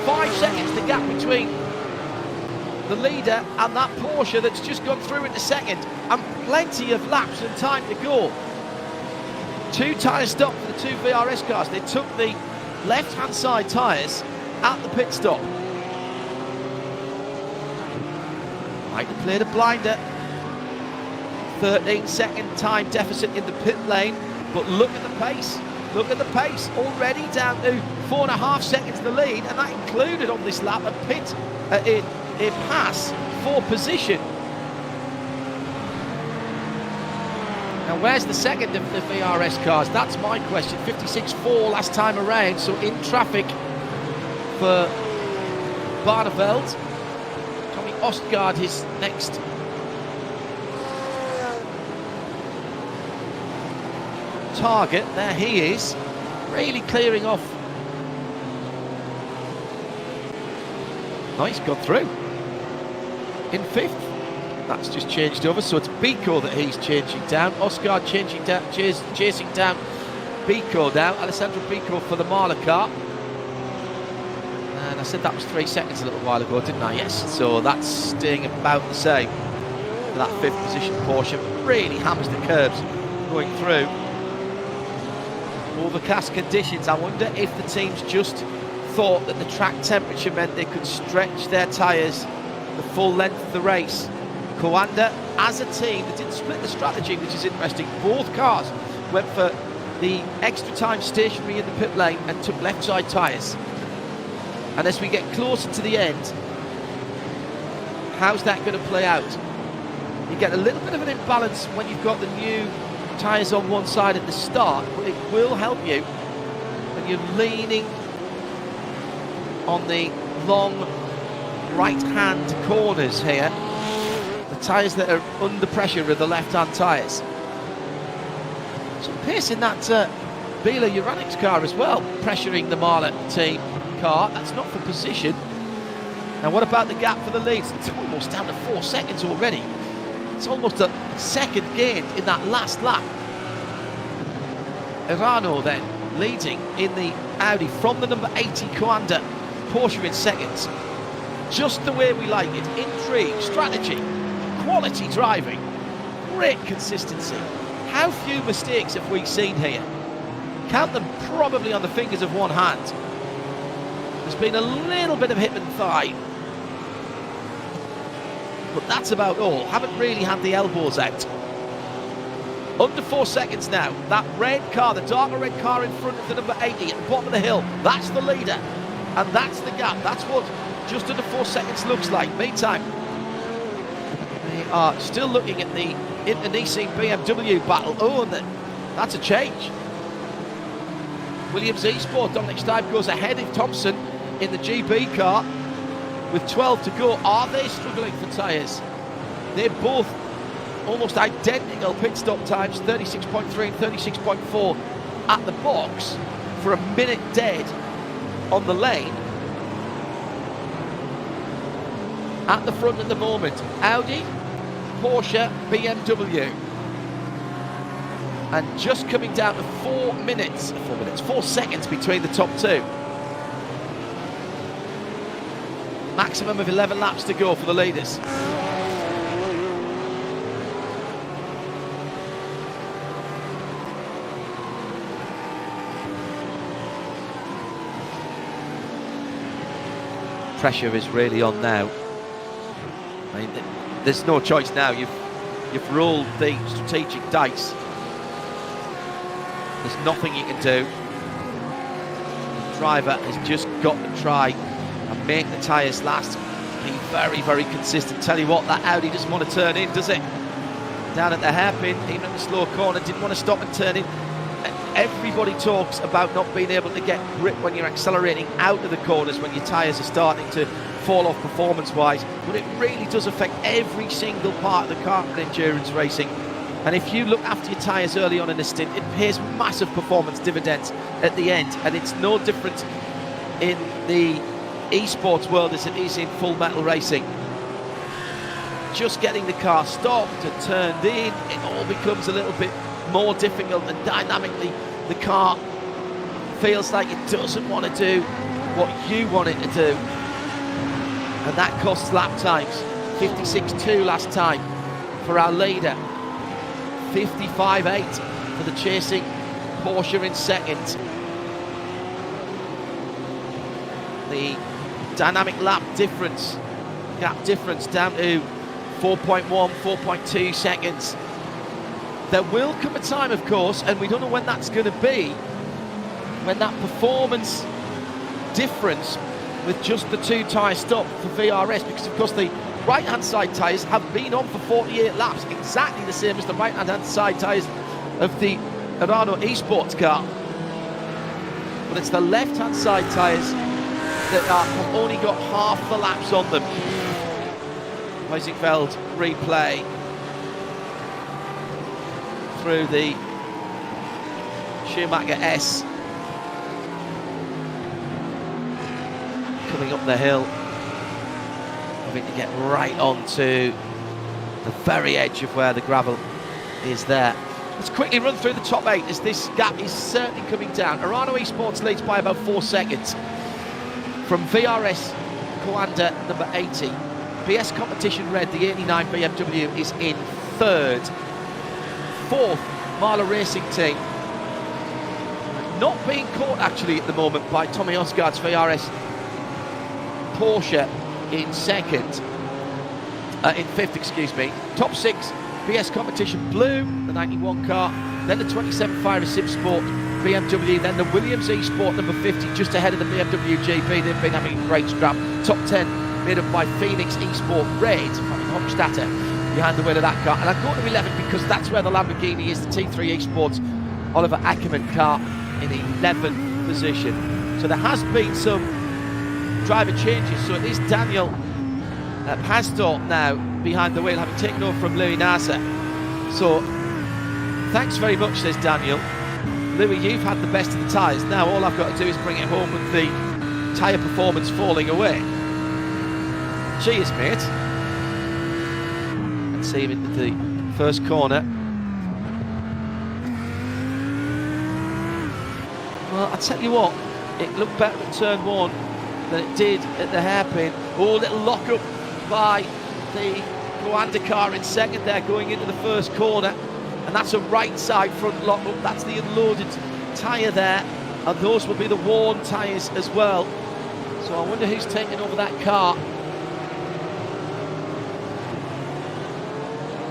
5 seconds the gap between the leader and that Porsche that's just gone through into second, and plenty of laps and time to go. 2 tyre stop for the 2 VRS cars. They took the left-hand side tyres at the pit stop. Might have cleared a blinder. 13-second time deficit in the pit lane, but look at the pace. Look at the pace, already down to 4.5 seconds the lead, and that included on this lap a pass for position. Now where's the second of the VRS cars? That's my question. 56.4 last time around, so in traffic for Barneveld. Tommy Ostgaard, his next target. There he is, really clearing off. Nice, got through in 5th. That's just changed over, so it's Bico that he's changing down. Oscar chasing down Bico now. Alessandro Bico for the Marla car. And I said that was 3 seconds a little while ago, didn't I? Yes, so that's staying about the same for that 5th position Porsche. Really hammers the curbs going through. Overcast conditions. I wonder if the teams just thought that the track temperature meant they could stretch their tyres the full length of the race. Coanda, as a team, they didn't split the strategy, which is interesting. Both cars went for the extra time stationary in the pit lane and took left side tyres. And as we get closer to the end, how's that going to play out? You get a little bit of an imbalance when you've got the new tyres on one side at the start, but it will help you when you're leaning on the long right-hand corners here. The tyres that are under pressure are the left-hand tyres. Some pace in that Bila Euronics car as well, pressuring the Marla team car. That's not for position. Now what about the gap for the leads? It's almost down to 4 seconds already. It's almost a second gained in that last lap. Erano then leading in the Audi from the number 80 Coanda. Porsche in seconds. Just the way we like it. Intrigue, strategy, quality driving, great consistency. How few mistakes have we seen here? Count them probably on the fingers of one hand. There's been a little bit of hip and thigh, but that's about all. Haven't really had the elbows out. Under 4 seconds now. That red car, the darker red car in front of the number 80 at the bottom of the hill, that's the leader. And that's the gap. That's what just under 4 seconds looks like. Meantime, we are still looking at the internecine BMW battle. Oh, and that's a change. Williams Esport, Dominic Stipe goes ahead of Thompson in the GB car with 12 to go. Are they struggling for tyres? They're both almost identical pit stop times, 36.3 and 36.4 at the box for a minute dead on the lane. At the front at the moment, Audi, Porsche, BMW. And just coming down to 4 seconds between the top two. Maximum of 11 laps to go for the leaders. Pressure is really on now. I mean, there's no choice now. You've rolled the strategic dice. There's nothing you can do. The driver has just got to try and make the tyres last. Be very, very consistent. Tell you what, that Audi doesn't want to turn in, does it? Down at the hairpin, even at the slow corner, didn't want to stop and turn in. Everybody talks about not being able to get grip when you're accelerating out of the corners when your tyres are starting to fall off performance-wise, but it really does affect every single part of the car in endurance racing. And if you look after your tyres early on in a stint, it pays massive performance dividends at the end, and it's no different in the esports world as it is in full metal racing. Just getting the car stopped and turned in, it all becomes a little bit more difficult, and dynamically the car feels like it doesn't want to do what you want it to do, and that costs lap times. 56.2 last time for our leader, 55.8 for the chasing Porsche in second. The dynamic gap difference down to 4.1, 4.2 seconds. There will come a time, of course, and we don't know when that's going to be, when that performance difference with just the two tyres stop for VRS, because of course the right-hand side tyres have been on for 48 laps, exactly the same as the right-hand side tyres of the Urano Esports car. But it's the left-hand side tyres that have only got half the laps on them. Weisingfeld replay through the Schumacher S. Coming up the hill, having to get right onto the very edge of where the gravel is there. Let's quickly run through the top 8 as this gap is certainly coming down. Urano Esports leads by about 4 seconds from VRS Coanda number 80. PS Competition Red, the 89 BMW, is in 3rd. 4th, Marla Racing Team. Not being caught actually at the moment by Tommy Osgaard's VRS Porsche in 2nd. In 5th, excuse me. Top 6, PS Competition Blue, the 91 car. Then the 27 Fire Sim Sport BMW. Then the Williams eSport number 50, just ahead of the BMW GP. They've been having a great scrap. Top 10 made up by Phoenix eSport Red, Hochstadter behind the wheel of that car. And I've got to 11 because that's where the Lamborghini is, the T3 eSports Oliver Ackermann car in 11th position. So there has been some driver changes. So it is Daniel Pastor now behind the wheel, having taken over from Louis Nasser. So thanks very much, says Daniel. Louis, you've had the best of the tyres. Now all I've got to do is bring it home with the tyre performance falling away. Cheers, mate. And see him into the first corner. Well, I tell you what, it looked better at turn 1 than it did at the hairpin. Oh, little lock up by the Coanda car in second there, going into the first corner. And that's a right side front lock up. That's the unloaded tyre there. And those will be the worn tyres as well. So I wonder who's taking over that car.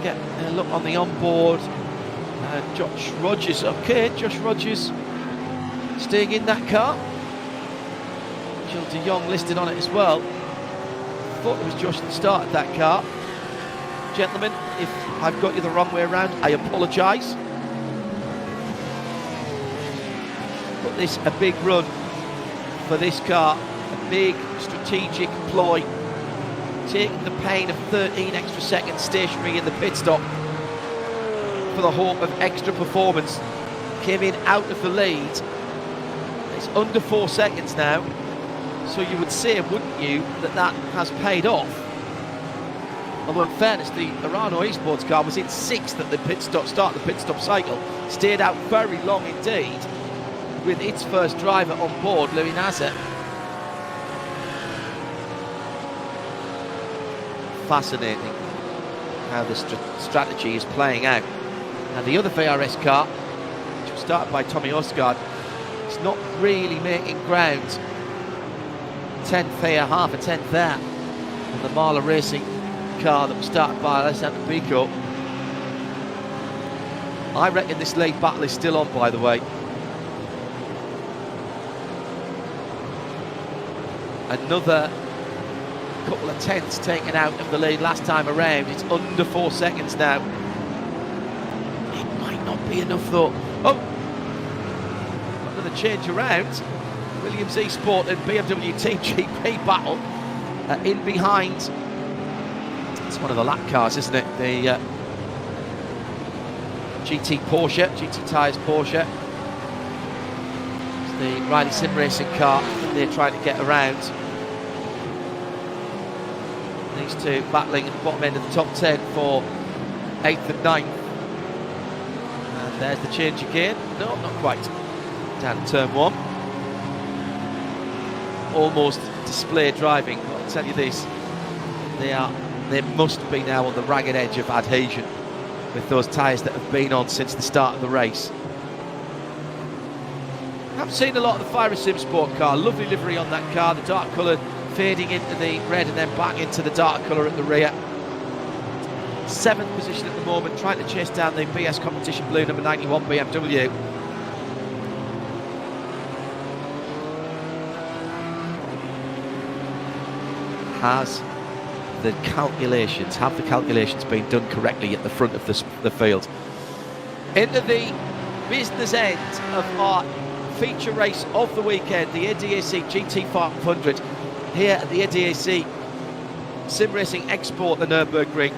Get a look on the onboard. Josh Rogers, okay, Josh Rogers staying in that car. Jill de Jong listed on it as well. Thought it was Josh that started that car. Gentlemen, if I've got you the wrong way around, I apologise. But this a big run for this car, a big strategic ploy, taking the pain of 13 extra seconds stationary in the pit stop for the hope of extra performance. Came in out of the lead. It's under 4 seconds now. So you would say, wouldn't you, that that has paid off? Although in fairness, the Urano Esports car was in 6th at the pit stop, start of the pit stop cycle. Stayed out very long indeed with its first driver on board, Louis Nasser. Fascinating how the strategy is playing out. And the other VRS car, which was started by Tommy Osgaard, is not really making ground. 10th here, half a 10th there. And the Marla Racing car that was started by Alessandro Pico. I reckon this lead battle is still on, by the way. Another couple of tenths taken out of the lead last time around. It's under 4 seconds now. It might not be enough though. Oh, another change around. Williams eSport and BMW Team GP battle in behind. It's one of the lap cars, isn't it? The GT Porsche, GT Tyres Porsche. It's the Riley SimRacing car that they're trying to get around. These two battling at the bottom end of the top 10 for 8th and 9th. And there's the change again. No, not quite. Down to turn 1. Almost display driving, but I'll tell you this, they must be now on the ragged edge of adhesion with those tyres that have been on since the start of the race. I've seen a lot of the Fire Sim Sport car. Lovely livery on that car. The dark colour fading into the red and then back into the dark colour at the rear. 7th position at the moment, trying to chase down the BS Competition Blue number 91 BMW. Have the calculations been done correctly at the front of the field? Into the business end of our feature race of the weekend, the ADAC GT500 here at the ADAC SimRacing Expo at the Nürburgring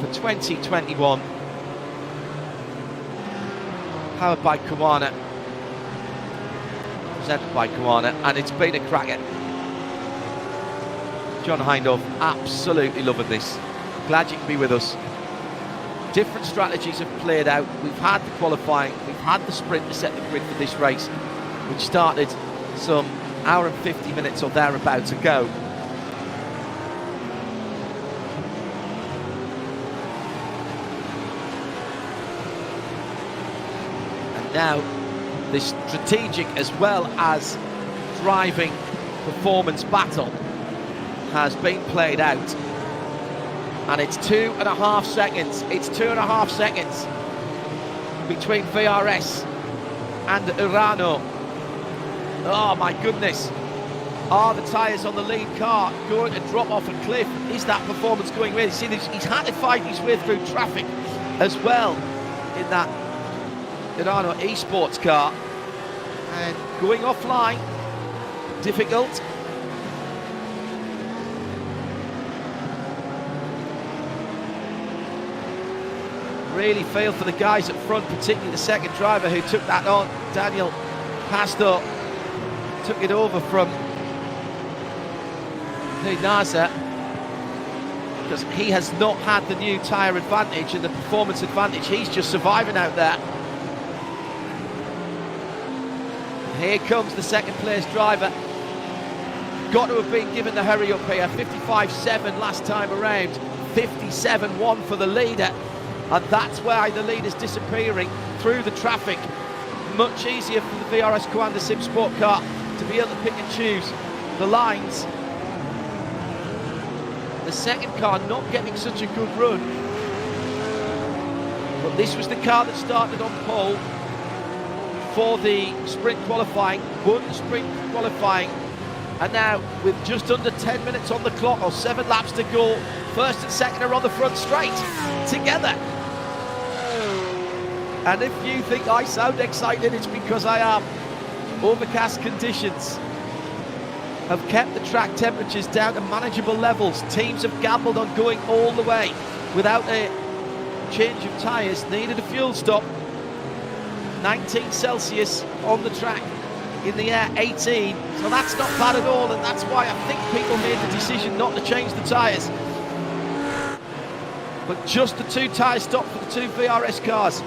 for 2021. Powered by Kawana, presented by Kawana, and it's been a cracker. John Hindhaugh, absolutely loving this. Glad you can be with us. Different strategies have played out. We've had the qualifying, we've had the sprint to set the grid for this race, which started some hour and 50 minutes or thereabouts ago. And now this strategic as well as driving performance battle has been played out, and it's 2.5 seconds. It's 2.5 seconds between VRS and Urano. Oh my goodness. Are the tyres on the lead car going to drop off a cliff? Is that performance going away? You see, he's had to fight his way through traffic as well in that Urano eSports car, and going offline, difficult. Really failed for the guys at front, particularly the second driver who took that on. Daniel Pasto took it over from Nasa, because he has not had the new tyre advantage and the performance advantage. He's just surviving out there. Here comes the second place driver. Got to have been given the hurry up here. 55.7 last time around, 57.1 for the leader. And that's why the lead is disappearing through the traffic. Much easier for the VRS Coanda Sim Sport car to be able to pick and choose the lines. The second car not getting such a good run. But this was the car that started on pole for the sprint qualifying, won the sprint qualifying, and now with just under 10 minutes on the clock, or 7 laps to go, first and second are on the front straight together. And if you think I sound excited, it's because I am. Overcast conditions have kept the track temperatures down to manageable levels. Teams have gambled on going all the way without a change of tyres. Needed a fuel stop. 19 Celsius on the track. In the air, 18. So that's not bad at all, and that's why I think people made the decision not to change the tyres. But just the 2 tyre stop for the 2 VRS cars.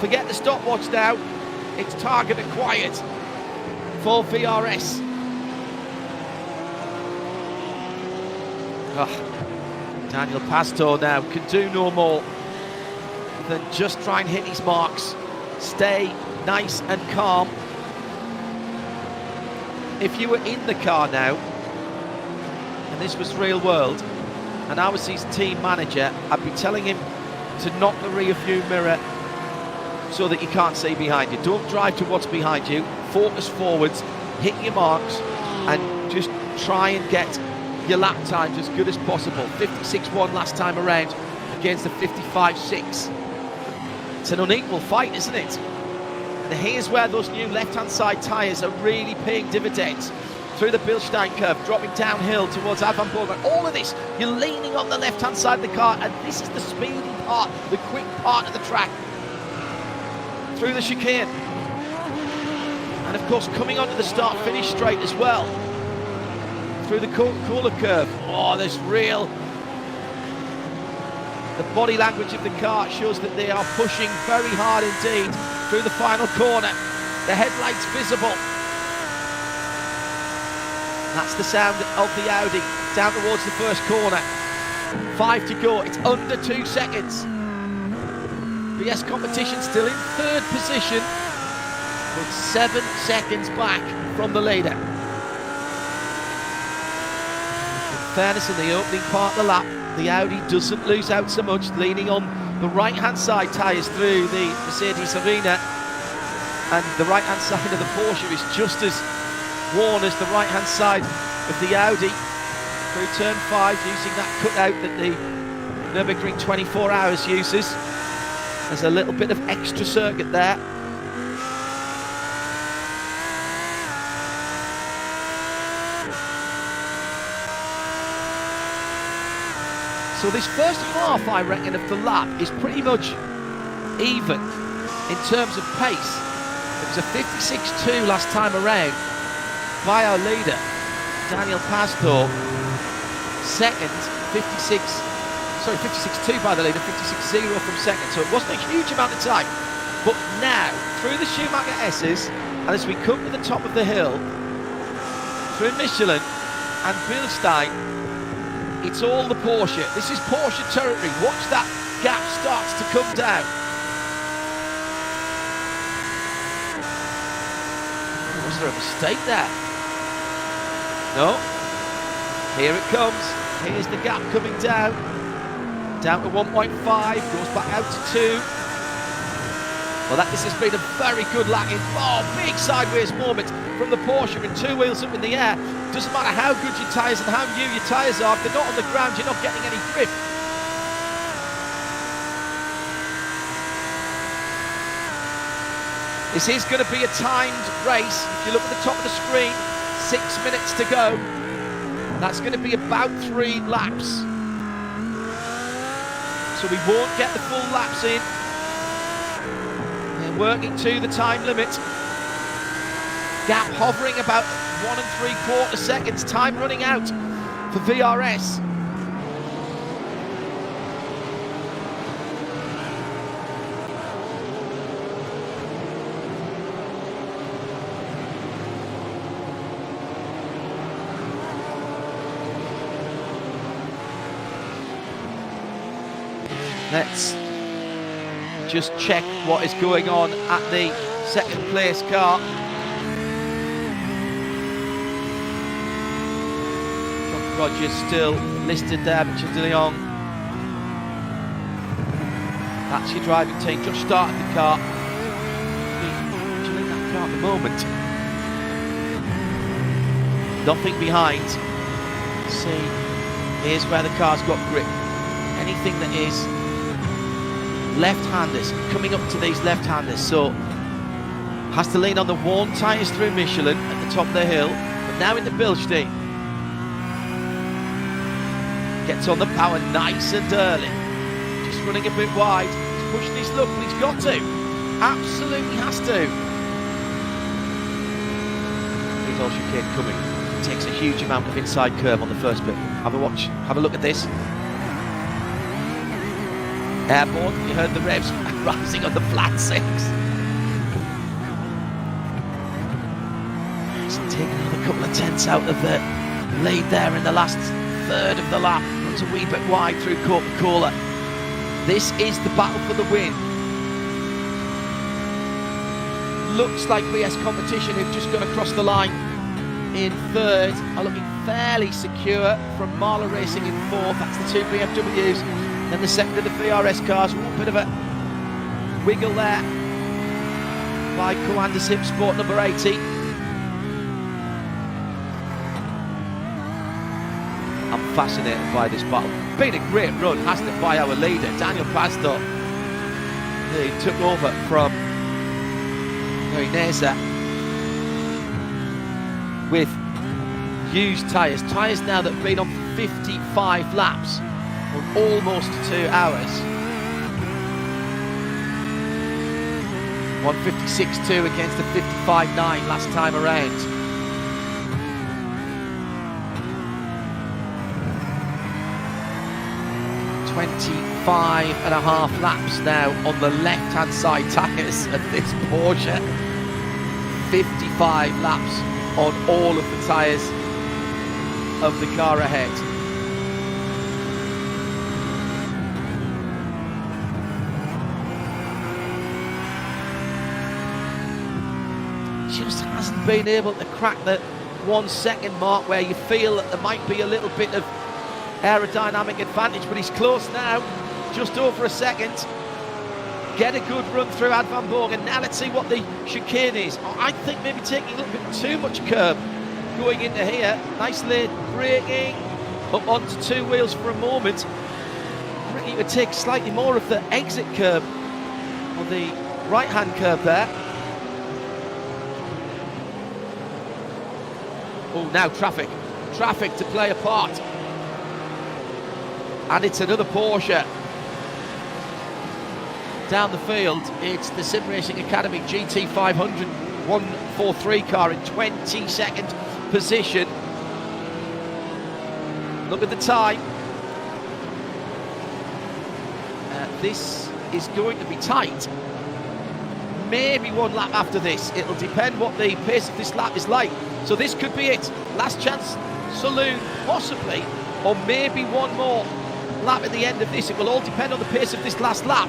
Forget the stopwatch now. It's target acquired for VRS. Daniel Pasto now can do no more than just try and hit his marks. Stay nice and calm. If you were in the car now, and this was real world, and I was his team manager, I'd be telling him to knock the rear view mirror so that you can't see behind you. Don't drive to what's behind you. Focus forwards, hit your marks, and just try and get your lap times as good as possible. 56.1 last time around against the 55.6. It's an unequal fight, isn't it? And here's where those new left-hand side tyres are really paying dividends. Through the Bilstein curve, dropping downhill towards Alvan Borgman. All of this, you're leaning on the left-hand side of the car, and this is the speedy part, the quick part of the track. Through the chicane. And of course, coming onto the start-finish straight as well. Through the Coca-Cola curve. Oh, there's real... The body language of the car shows that they are pushing very hard indeed through the final corner. The headlights visible. That's the sound of the Audi down towards the first corner. 5 to go. It's under 2 seconds. BS Competition still in third position, but 7 seconds back from the leader. In fairness, in the opening part of the lap, the Audi doesn't lose out so much, leaning on the right-hand side tyres through the Mercedes arena, and the right-hand side of the Porsche is just as worn as the right-hand side of the Audi through turn 5, using that cutout that the Nürburgring 24 Hours uses. There's a little bit of extra circuit there. So this first half, I reckon, of the lap is pretty much even in terms of pace. It was a 56.2 last time around by our leader, Daniel Pastor. Second, 56.2 by the leader, 56.0 from second. So it wasn't a huge amount of time. But now, through the Schumacher S's, and as we come to the top of the hill, through Michelin and Bilstein, it's all the Porsche. This is Porsche territory. Watch that gap starts to come down. Was there a mistake there? No. Here it comes. Here's the gap coming down. Down to 1.5, goes back out to 2. Well, this has been a very good lap. Big sideways moment from the Porsche, and 2 wheels up in the air. Doesn't matter how good your tyres and how new your tyres are, if they're not on the ground, you're not getting any grip. This is going to be a timed race. If you look at the top of the screen, 6 minutes to go. That's going to be about 3 laps. So we won't get the full laps in. They're working to the time limit. Gap hovering about 1 3/4 seconds. Time running out for VRS. Let's just check what is going on at the second place car. John Rogers still listed there, Mitchell de Leon. That's your driving team. Just started the car. Actually in that car at the moment. Nothing behind. See, here's where the car's got grip. Anything that is left-handers, coming up to these left-handers, so has to lean on the worn tyres through Michelin at the top of the hill, but now into Bilstein. Gets on the power nice and early, just running a bit wide. He's pushing his luck, but he's got to, absolutely has to. Here's all chicane coming. Takes a huge amount of inside curve on the first bit. Have a watch, have a look at this. Airborne, you heard the revs rising on the flat 6. He's taken another couple of tenths out of the lead there in the last third of the lap. Runs a wee bit wide through Coca-Cola. This is the battle for the win. Looks like BS Competition, who've just gone across the line in third, are looking fairly secure. From Marla Racing in fourth, that's the 2 BMWs. Then the second of the VRS cars. Ooh, a bit of a wiggle there by Coanda Sim Sport number 80. I'm fascinated by this battle. Been a great run, hasn't it, by our leader, Daniel Pastor. He took over from Inesa with used tyres. Tyres now that have been on 55 laps. Almost 2 hours. 156.2 against the 55.9 last time around. .5 laps now on the left-hand side tyres of this Porsche. 55 laps on all of the tyres of the car ahead. hasn't been able to crack the 1 second mark where you feel that there might be a little bit of aerodynamic advantage, but he's close now, just over a second. Get a good run through Ad Van Borgen. Now let's see what the chicane is. I think maybe taking a little bit too much curb going into here. Nicely braking up onto two wheels for a moment. Really would take slightly more of the exit curb on the right-hand curb there. Oh, now traffic. Traffic to play a part. And it's another Porsche. Down the field, it's the SimRacing Academy GT500 143 car in 22nd position. Look at the time. This is going to be tight. Maybe one lap after this. It'll depend what the pace of this lap is like. So this could be it. Last chance saloon, possibly, or maybe one more lap at the end of this. It will all depend on the pace of this last lap.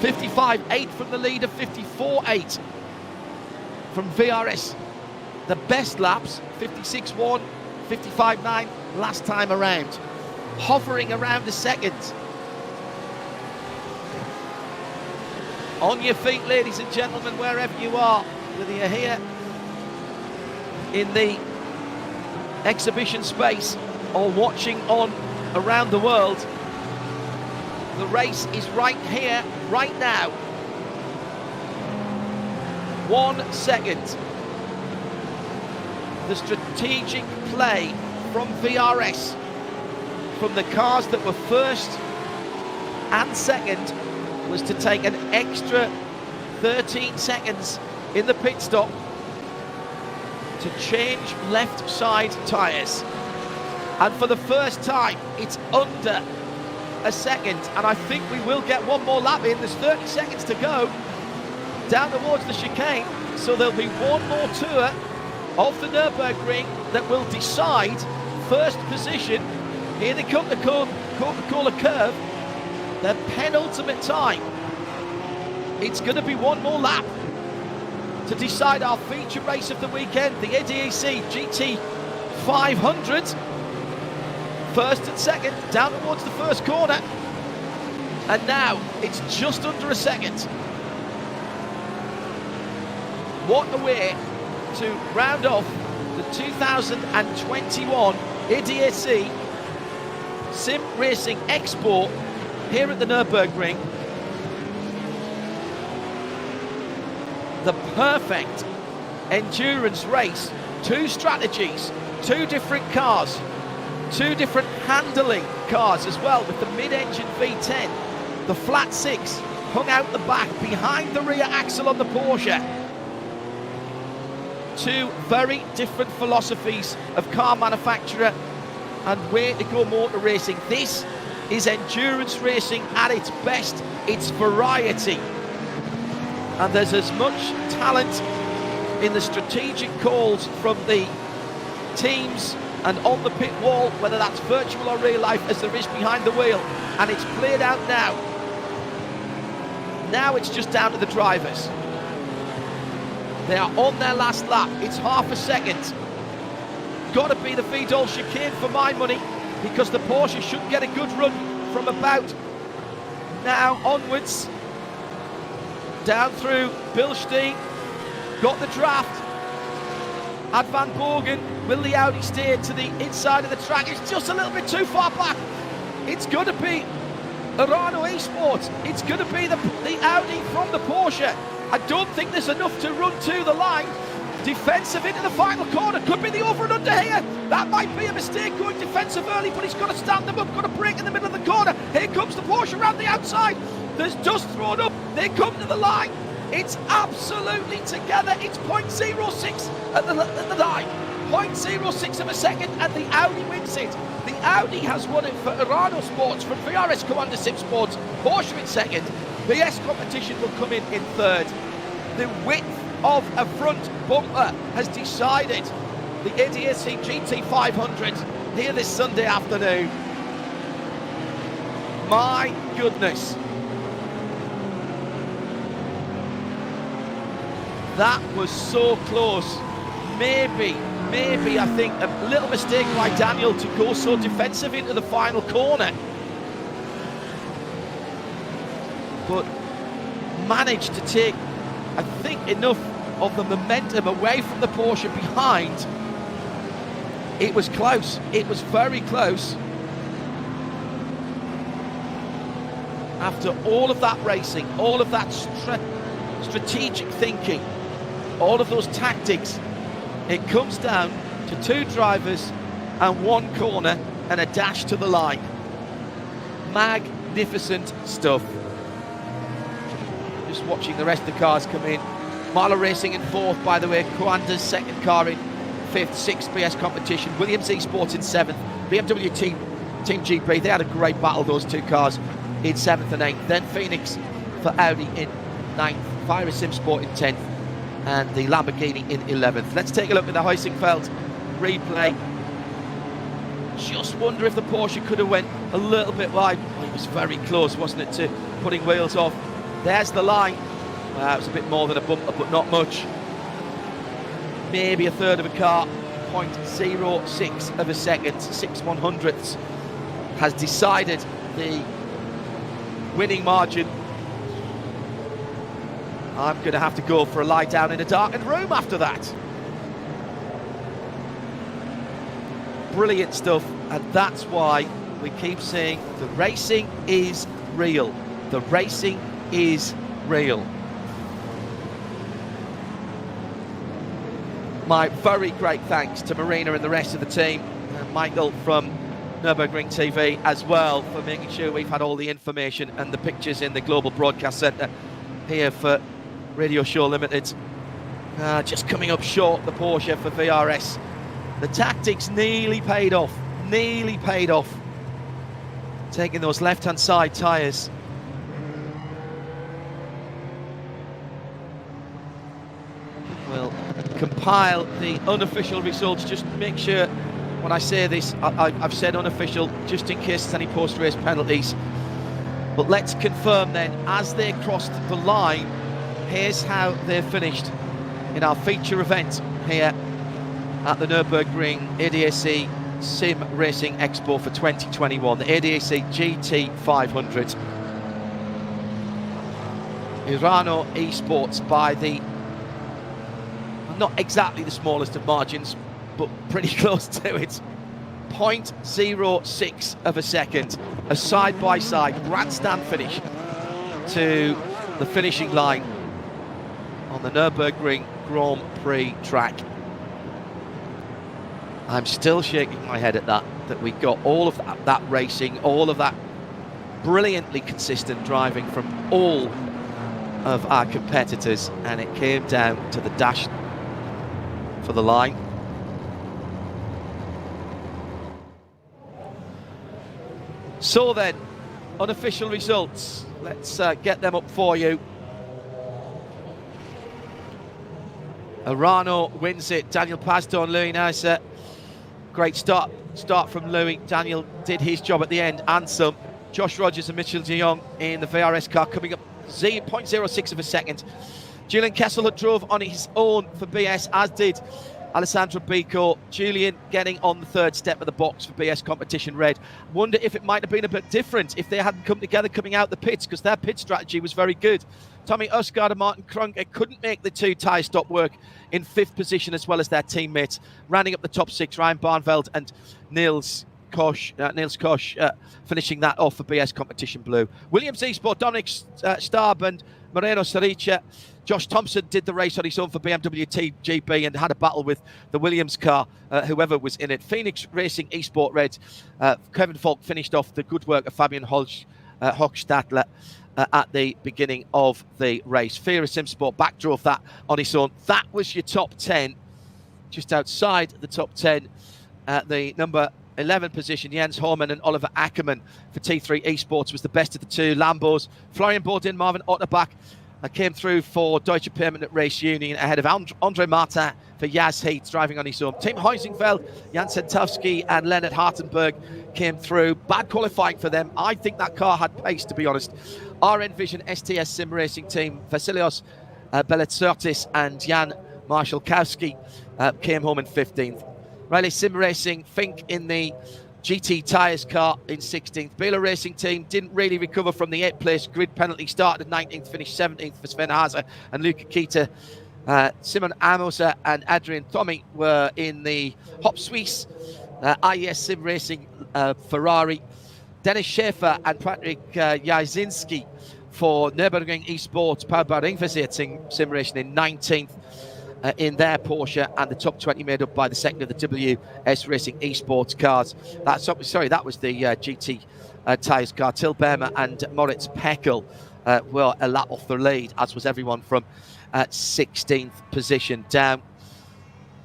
55.8 from the leader, 54.8 from VRS. The best laps, 56.1, 55.9 last time around. Hovering around a second. On your feet, ladies and gentlemen, wherever you are, whether you're here in the exhibition space or watching on around the world. The race is right here, right now. 1 second. The strategic play from VRS, from the cars that were first and second, was to take an extra 13 seconds in the pit stop to change left side tyres. And for the first time, it's under a second, and I think we will get one more lap in. There's 30 seconds to go down towards the chicane, so there'll be one more tour of the Nürburgring that will decide first position. Here they come to Coca-Cola curve, the penultimate time. It's going to be one more lap to decide our feature race of the weekend, the ADAC GT500. First and second, down towards the first corner. And now it's just under a second. What a way to round off the 2021 ADAC SimRacing Expo here at the Nürburgring. The perfect endurance race. Two strategies, two different cars. Two different handling cars as well, with the mid-engine V10, the flat six hung out the back behind the rear axle on the Porsche. Two very different philosophies of car manufacturer and way to go motor racing. This is endurance racing at its best. It's variety. And there's as much talent in the strategic calls from the teams and on the pit wall, whether that's virtual or real life, as there is behind the wheel. And it's played out now. Now it's just down to the drivers. They are on their last lap. It's half a second. Got to be the Vidal chicane for my money, because the Porsche should get a good run from about now onwards. Down through Bilstein. Got the draft. Ad Van Borgen, will the Audi stay to the inside of the track? It's just a little bit too far back. It's going to be Urano Esports. It's going to be the Audi from the Porsche. I don't think there's enough to run to the line. Defensive into the final corner. Could be the over and under here. That might be a mistake going defensive early, but he's got to stand them up, got to break in the middle of the corner. Here comes the Porsche around the outside. There's dust thrown up. They come to the line. It's absolutely together. It's 0.06 at the line. 0.06 of a second, and the Audi wins it. The Audi has won it for Urano Sports from VRS Commander Sim Sports. Porsche in second. BS Competition will come in third. The width of a front bumper has decided the ADAC GT500 here this Sunday afternoon. My goodness. That was so close. Maybe I think a little mistake by Daniel to go so defensive into the final corner. But managed to take, I think, enough of the momentum away from the Porsche behind. It was close. It was very close. After all of that racing, all of that strategic thinking, all of those tactics, it comes down to 2 drivers and 1 corner and a dash to the line. Magnificent stuff. Just watching the rest of the cars come in. Marlow Racing in 4th, by the way. Coanda's 2nd car in 5th, 6th BS competition. Williams Esports in 7th. BMW Team GP, they had a great battle, those 2 cars, in 7th and 8th. Then Phoenix for Audi in 9th. Fire Sim Sport in 10th. And the Lamborghini in 11th. Let's take a look at the Heusingfeld replay. Just wonder if the Porsche could have went a little bit wide. Oh, it was very close, wasn't it, to putting wheels off. There's the line. It was a bit more than a bumper, but not much. Maybe a third of a car. 0.06 of a second, 6/100ths, has decided the winning margin. I'm going to have to go for a lie down in a darkened room after that. Brilliant stuff, and that's why we keep saying the racing is real. The racing is real. My very great thanks to Marina and the rest of the team, and Michael from Nürburgring TV as well, for making sure we've had all the information and the pictures in the Global Broadcast Centre here for Radio Show Limited. Just coming up short, the Porsche for VRS. The tactics nearly paid off. Nearly paid off. Taking those left-hand side tyres. We'll compile the unofficial results. Just make sure when I say this, I've said unofficial, just in case there's any post-race penalties. But let's confirm then, as they crossed the line, here's how they're finished in our feature event here at the Nürburgring ADAC SimRacing Expo for 2021, the ADAC GT500. Urano Esports by the, not exactly the smallest of margins, but pretty close to it. 0.06 of a second, a side-by-side grandstand finish to the finishing line on the Nürburgring Grand Prix track. I'm still shaking my head at that we got all of that racing, all of that brilliantly consistent driving from all of our competitors, and it came down to the dash for the line. So then, unofficial results. Let's get them up for you. Urano wins it. Daniel Pastor and Louis Nasser. Great start from Louis. Daniel did his job at the end and some. Josh Rogers and Mitchell de Jong in the VRS car coming up 0.06 of a second. Julian Kessel drove on his own for BS, as did Alessandro Bico. Julian getting on the 3rd step of the box for BS Competition Red. Wonder if it might have been a bit different if they hadn't come together coming out the pits, because their pit strategy was very good. Tommy Usgaard and Martin Krunke couldn't make the 2 tyre stop work in 5th position, as well as their teammates. Rounding up the top 6, Ryan Barnveld and Niels Koch finishing that off for BS Competition Blue. Williams Esport, Dominic Starb and Moreno Saricha. Josh Thompson did the race on his own for BMW GP and had a battle with the Williams car, whoever was in it. Phoenix Racing Esport Red. Kevin Falk finished off the good work of Fabian Hochstadler at the beginning of the race. Fira SimSport back drove that on his own. That was your top 10. Just outside the top 10 at the number 11 position, Jens Hormann and Oliver Ackermann for T3 Esports was the best of the 2 Lambos. Florian Baudin, Marvin Otterbach came through for Deutsche Permanent Race Union ahead of Andre Martin for Yas Heath driving on his own. Tim Heusingfeld, Jan Sentowski and Leonard Hartenberg came through. Bad qualifying for them. I think that car had pace, to be honest. RN Vision STS Sim Racing team, Vasilios Belitsertis and Jan Marszalkowski came home in 15th. Riley SimRacing, Fink in the GT Tyres car in 16th. Baylor Racing Team didn't really recover from the 8th place grid penalty, started 19th, finished 17th for Sven Haase and Luca Kita. Simon Amosa and Adrian Tommy were in the Hop Suisse. IES SimRacing Ferrari. Dennis Schaefer and Patrick Jasinski for Nürburgring Esports, powered by SimRacing in 19th. In their Porsche, and the top 20 made up by the second of the WS Racing Esports cars. That was the GT Tyres car. Till Bermer and Moritz Peckel were a lap off the lead, as was everyone from 16th position down.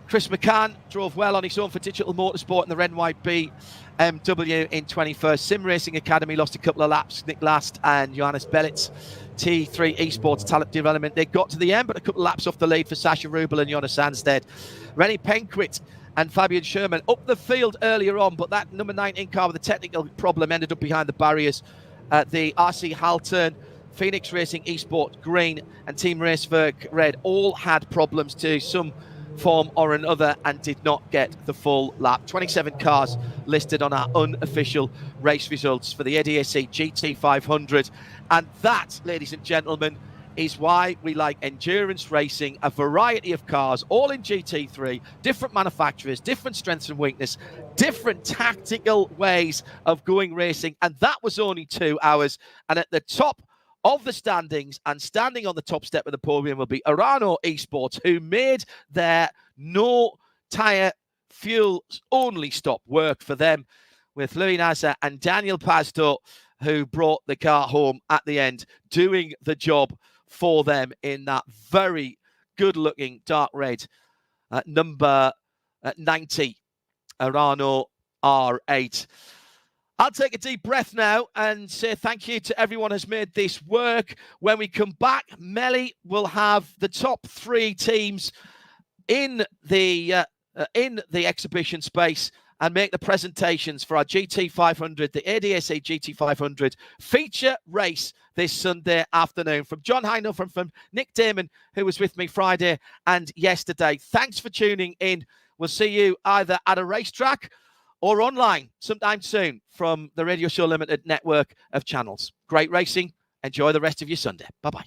Chris McCann drove well on his own for Digital Motorsport in the Red and White BMW in 21st. Sim Racing Academy lost a couple of laps. Nick Last and Johannes Bellitz. T3 Esports Talent Development, they got to the end, but a couple of laps off the lead for Sasha Rubel and Jonas Sandstedt. Rennie Penquit and Fabian Sherman up the field earlier on, but that number 19 car with a technical problem ended up behind the barriers. The RC Haltern, Phoenix Racing Esports Green and Team Racewerk Red all had problems to some form or another and did not get the full lap. 27 cars listed on our unofficial race results for the ADAC GT500. And that, ladies and gentlemen, is why we like endurance racing, a variety of cars, all in GT3, different manufacturers, different strengths and weakness, different tactical ways of going racing. And that was only 2 hours. And at the top of the standings and standing on the top step of the podium will be Arano Esports, who made their no tyre fuel only stop work for them, with Louis Nasser and Daniel Pasto, who brought the car home at the end, doing the job for them in that very good-looking dark red number 90 Arano R8. I'll take a deep breath now and say thank you to everyone who's made this work. When we come back, Melly will have the top 3 teams in the exhibition space and make the presentations for our GT500, the ADAC GT500 feature race this Sunday afternoon. From John Hindle, from Nick Damon, who was with me Friday and yesterday. Thanks for tuning in. We'll see you either at a racetrack or online sometime soon from the Radio Show Limited network of channels. Great racing. Enjoy the rest of your Sunday. Bye-bye.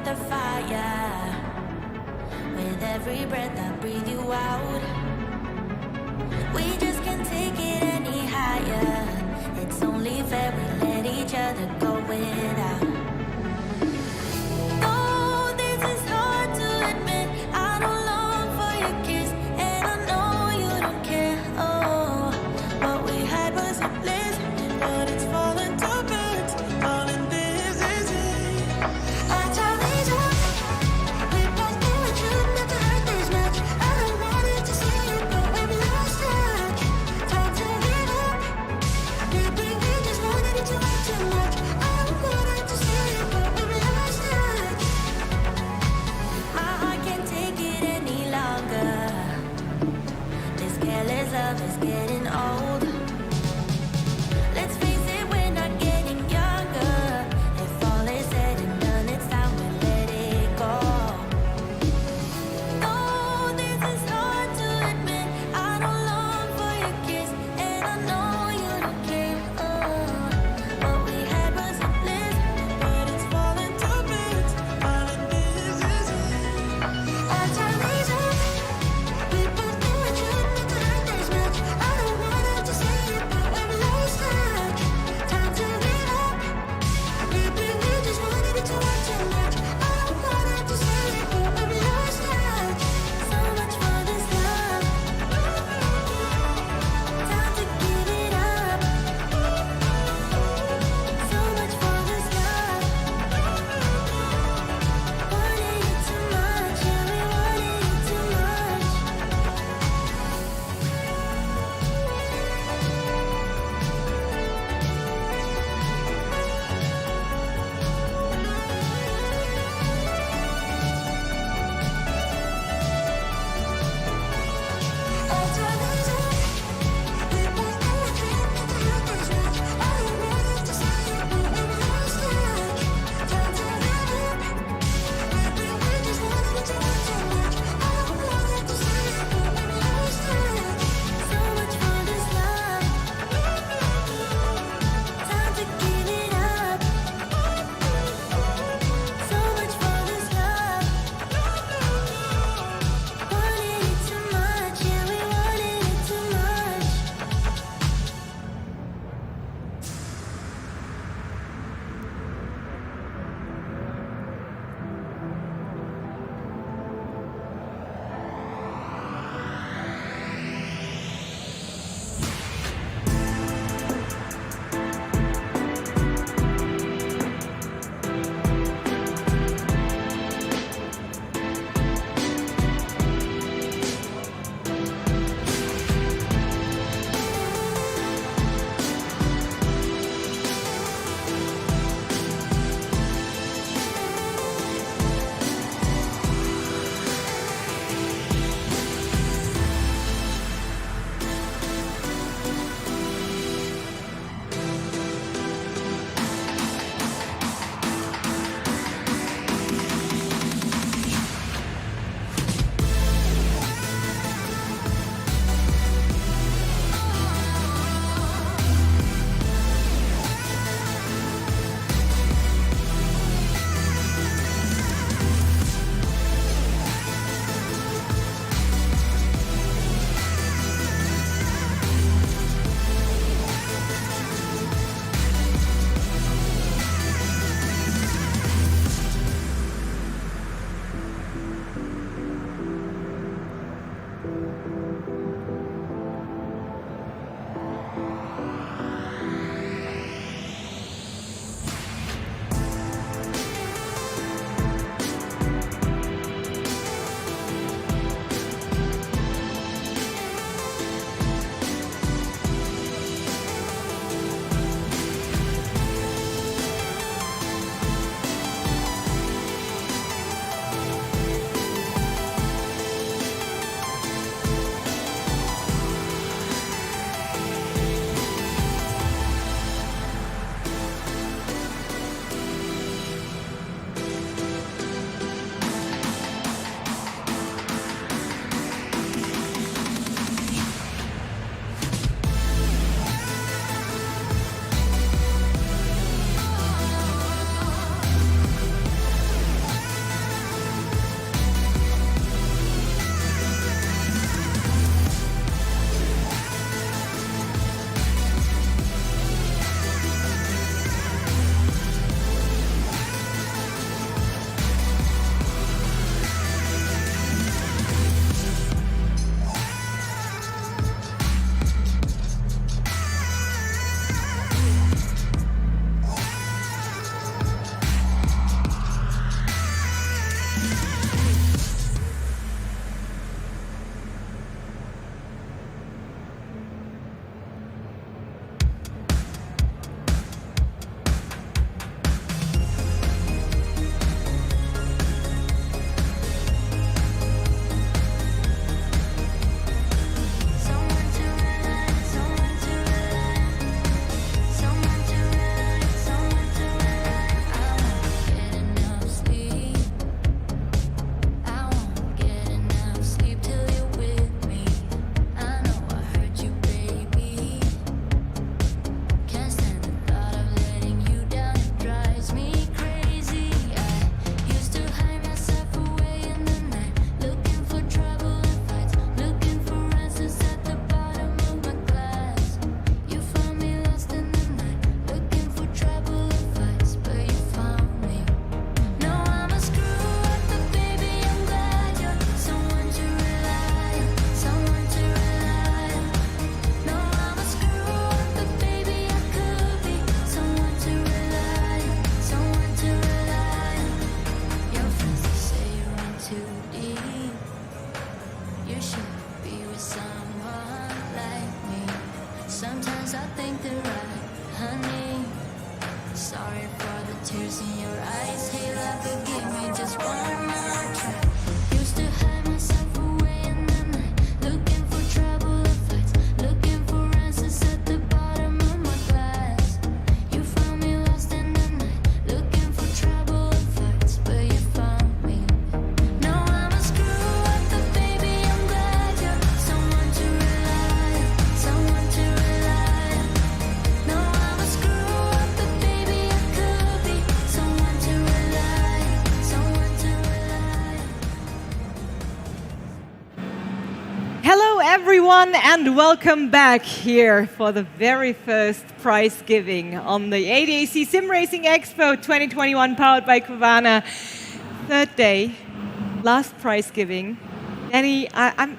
the fire. With every breath I breathe you out. We just can't take it any higher. It's only fair we let each other go without. Oh, this is hard to admit. I don't long for your kiss, and I know you don't care. Oh, what we had was a bliss, but it's falling to bits. All in this is it. Our time is up. We both know it shouldn't have to hurt this much. I don't want it to see it, but we've lost touch. Time to give up. Maybe we just wanted it to hurt too much. I don't want it to see it, but we've lost touch. My heart can't take it any longer. This careless love is getting old. Let's face it, we're not getting younger. If all is said and done, it's time we let it go. Oh, this is hard to admit. I don't long for your kiss, and I know you don't care. Oh, what we had was a bliss, but it's falling to bits. All of this is it. Our time is up. We both know it shouldn't have to hurt this much. I don't you should be with someone like me. Sometimes I think they're right, honey. Sorry for the tears in your eyes. Hey, love, forgive me just one more try. Used to hide myself away in the night, looking for trouble or fights, looking for answers at the bottom of my glass. You found me lost in the night, looking for trouble or fights, but you found me. Now I'm a screw up, but baby, I'm glad you're someone to rely on, someone to rely on. Now I'm a screw up, but baby, I could be someone to rely on, someone to rely on. Hello, everyone, and welcome back here for the very first prize giving on the ADAC SimRacing Expo 2021, powered by Kavana. Third day, last prize giving. Danny, I'm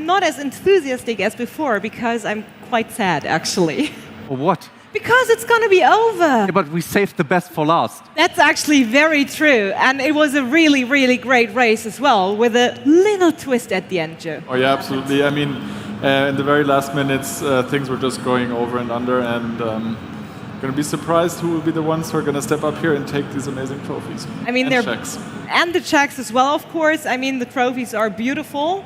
not as enthusiastic as before because I'm quite sad, actually. For what? Because it's going to be over. Yeah, but we saved the best for last. That's actually very true. And it was a really, really great race as well, with a little twist at the end, Joe. Oh yeah, absolutely. I mean, in the very last minutes, things were just going over and under, and going to be surprised who will be the ones who are going to step up here and take these amazing trophies. I mean, and they're checks. and the checks as well, of course. I mean, the trophies are beautiful.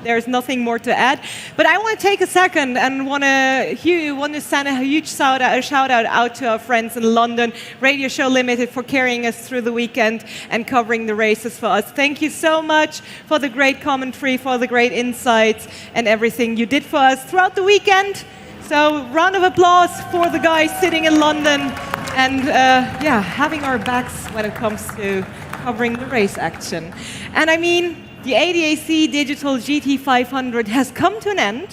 There's nothing more to add. But I want to take a second and want to send a huge shout out to our friends in London, Radio Show Limited, for carrying us through the weekend and covering the races for us. Thank you so much for the great commentary, for the great insights, and everything you did for us throughout the weekend. So, round of applause for the guys sitting in London and having our backs when it comes to covering the race action. And I mean, the ADAC Digital GT500 has come to an end.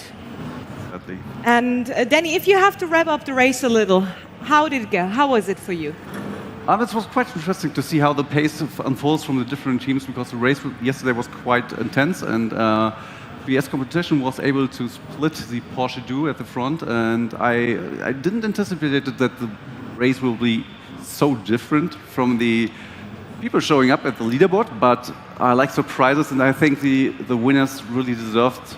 Sadly. And Danny, if you have to wrap up the race a little, how did it go? How was it for you? This was quite interesting to see how the pace unfolds from the different teams, because the race yesterday was quite intense, and BS Competition was able to split the Porsche Duo at the front, and I didn't anticipate that the race will be so different from the people showing up at the leaderboard, but I like surprises, and I think the winners really deserved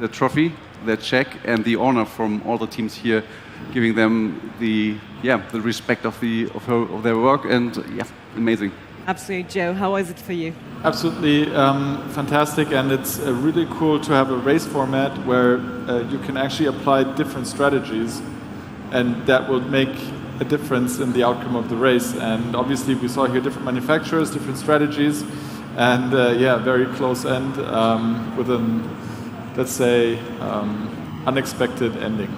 the trophy, the check, and the honor from all the teams here, giving them the respect of their work, and amazing. Absolutely, Joe. How was it for you? Absolutely fantastic, and it's really cool to have a race format where you can actually apply different strategies, and that will make a difference in the outcome of the race. And obviously we saw here different manufacturers, different strategies, and very close end with an, let's say, unexpected ending.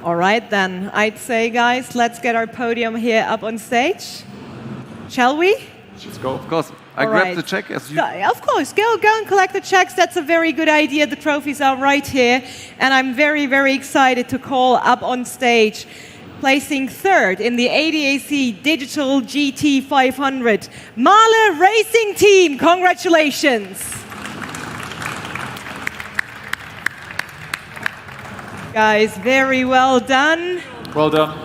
All right, then. I'd say, guys, let's get our podium here up on stage. Shall we? Let's go. Of course, I All grabbed right. the check as you. Of course, go and collect the checks. That's a very good idea. The trophies are right here. And I'm very, very excited to call up on stage, placing third in the ADAC Digital GT500, Mahler Racing Team. Congratulations. Guys, very well done. Well done.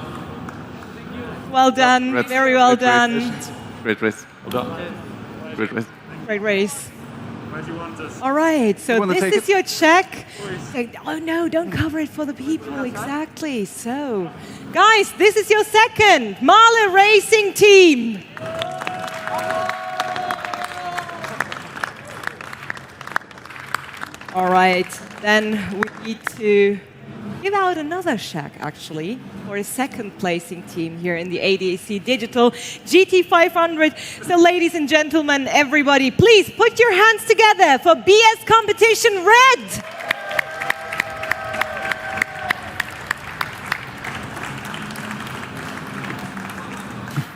Well done. Congrats. Very well Great race. done. Great race. Well done. Great race. Great race. All right, so wanna this take is it? your check. Oh no, don't cover it for the people. Exactly. So, guys, this is your second Mahler Racing Team. All right, then we need to give out another check, actually, for a second placing team here in the ADAC Digital GT500. So, ladies and gentlemen, everybody, please put your hands together for BS Competition Red.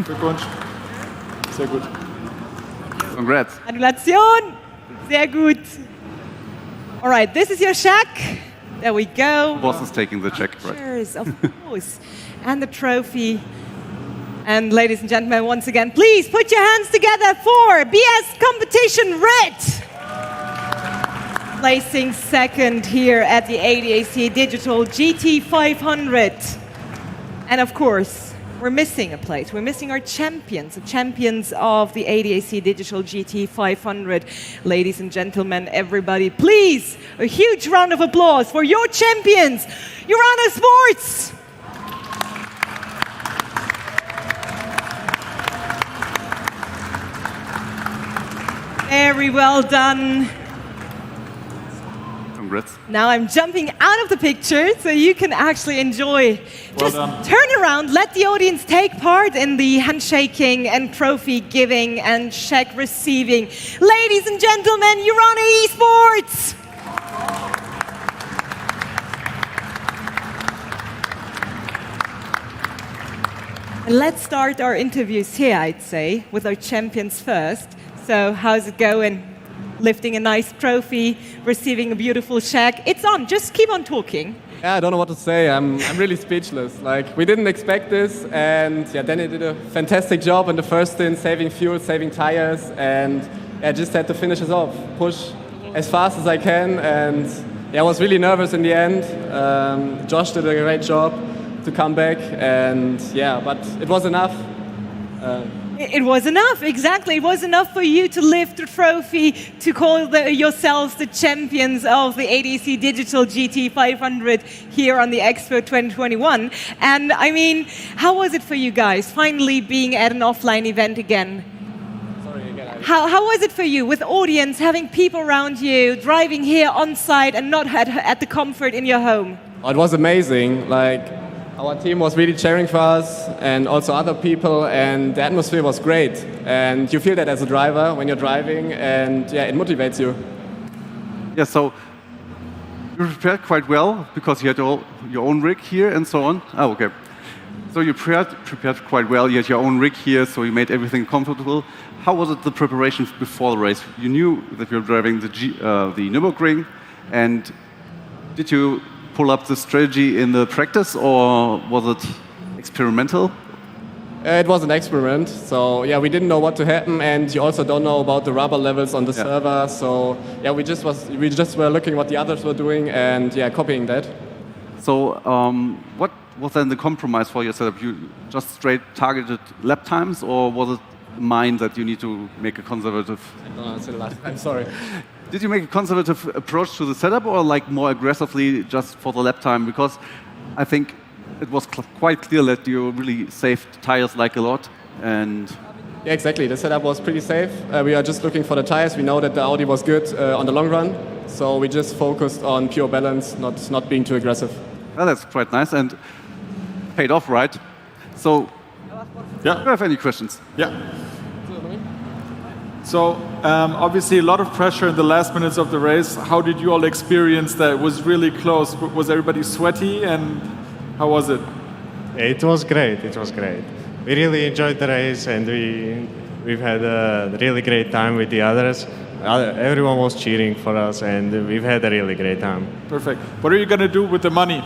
Glückwunsch. Sehr gut. Congrats. Gratulation. Sehr gut. All right, this is your check. There we go. Boss is taking the check, right? Cheers, of course. And the trophy. And ladies and gentlemen, once again, please put your hands together for BS Competition Red. Placing second here at the ADAC Digital GT500. And of course, we're missing a place. We're missing our champions, the champions of the ADAC Digital GT500. Ladies and gentlemen, everybody, please, a huge round of applause for your champions, Urano Sports! Very well done. Congrats. Now I'm jumping out of the picture so you can actually enjoy. Just turn around, let the audience take part in the handshaking and trophy giving and check receiving. Ladies and gentlemen, Urano Esports! And let's start our interviews here, I'd say, with our champions first. So how's it going? Lifting a nice trophy, receiving a beautiful check. It's on, just keep on talking. Yeah, I don't know what to say. I'm really speechless. Like, we didn't expect this, and yeah, Danny did a fantastic job in the first stint, saving fuel, saving tires, and I just had to finish us off, push as fast as I can, and yeah, I was really nervous in the end. Josh did a great job to come back, and yeah, but it was enough. It was enough, exactly. It was enough for you to lift the trophy, to call yourselves the champions of the ADAC Digital GT500 here on the Expo 2021. And I mean, how was it for you guys, finally being at an offline event again? Sorry again. How was it for you, with audience, having people around you, driving here on site and not at the comfort in your home? Oh, it was amazing. Like, our team was really cheering for us, and also other people, and the atmosphere was great. And you feel that as a driver when you're driving, and yeah, it motivates you. Yeah, so you prepared quite well because you had your own rig here and so on. Oh, okay. So you prepared quite well. You had your own rig here, so you made everything comfortable. How was it the preparation before the race? You knew that you were driving the Nürburgring, and did you pull up the strategy in the practice, or was it experimental? It was an experiment, so yeah, we didn't know what to happen, and you also don't know about the rubber levels on the server. So yeah, we just were looking what the others were doing, and yeah, copying that. So what was then the compromise for your setup? You just straight targeted lap times, or was it mind that you need to make a conservative? I don't understand the last. I'm sorry. Did you make a conservative approach to the setup, or like more aggressively just for the lap time? Because I think it was quite clear that you really saved tires like a lot. And yeah, exactly. The setup was pretty safe. We are just looking for the tires. We know that the Audi was good on the long run, so we just focused on pure balance, not being too aggressive. Well, that's quite nice and paid off, right? So, Yeah. do you have any questions? Yeah. So obviously a lot of pressure in the last minutes of the race. How did you all experience that? It was really close. Was everybody sweaty, and how was it? It was great. It was great. We really enjoyed the race, and we've had a really great time with the others. Everyone was cheering for us, and we've had a really great time. Perfect. What are you going to do with the money?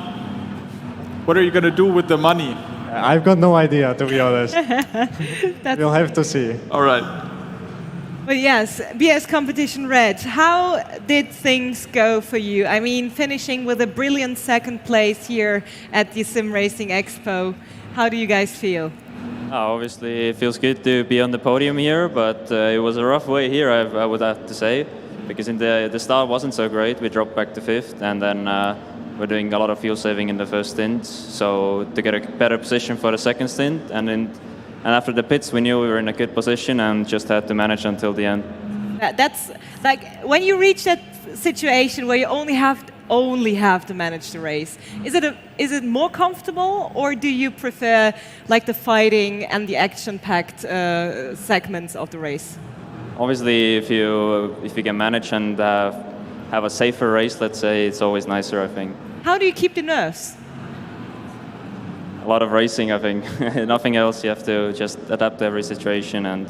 What are you going to do with the money? I've got no idea, to be honest. We'll have to see. All right. But yes, BS Competition Red, how did things go for you? I mean, finishing with a brilliant second place here at the SimRacing Expo. How do you guys feel? Obviously, it feels good to be on the podium here, but it was a rough way here, I would have to say, because in the start wasn't so great. We dropped back to 5th, and then we're doing a lot of fuel saving in the first stint, so to get a better position for the second stint, and after the pits, we knew we were in a good position and just had to manage until the end. That's like when you reach that situation where you only have to manage the race. Is it more comfortable, or do you prefer like the fighting and the action-packed segments of the race? Obviously, if you can manage and have a safer race, let's say, it's always nicer, I think. How do you keep the nerves? A lot of racing, I think. Nothing else. You have to just adapt to every situation and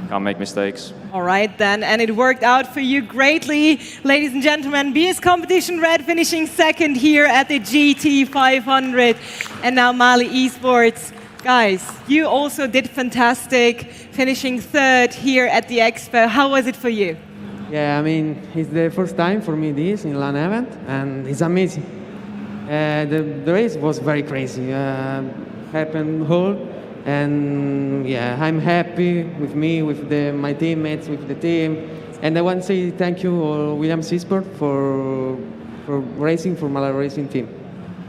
can't make mistakes. All right, then. And it worked out for you greatly. Ladies and gentlemen, BS Competition Red finishing second here at the GT500. And now Mali Esports. Guys, you also did fantastic, finishing third here at the Expo. How was it for you? Yeah, I mean, it's the first time for me this in LAN event, and it's amazing. The race was very crazy. Happened whole And yeah, I'm happy with me, with my teammates, with the team. And I want to say thank you, Williams Esports, for racing for Malaga Racing team.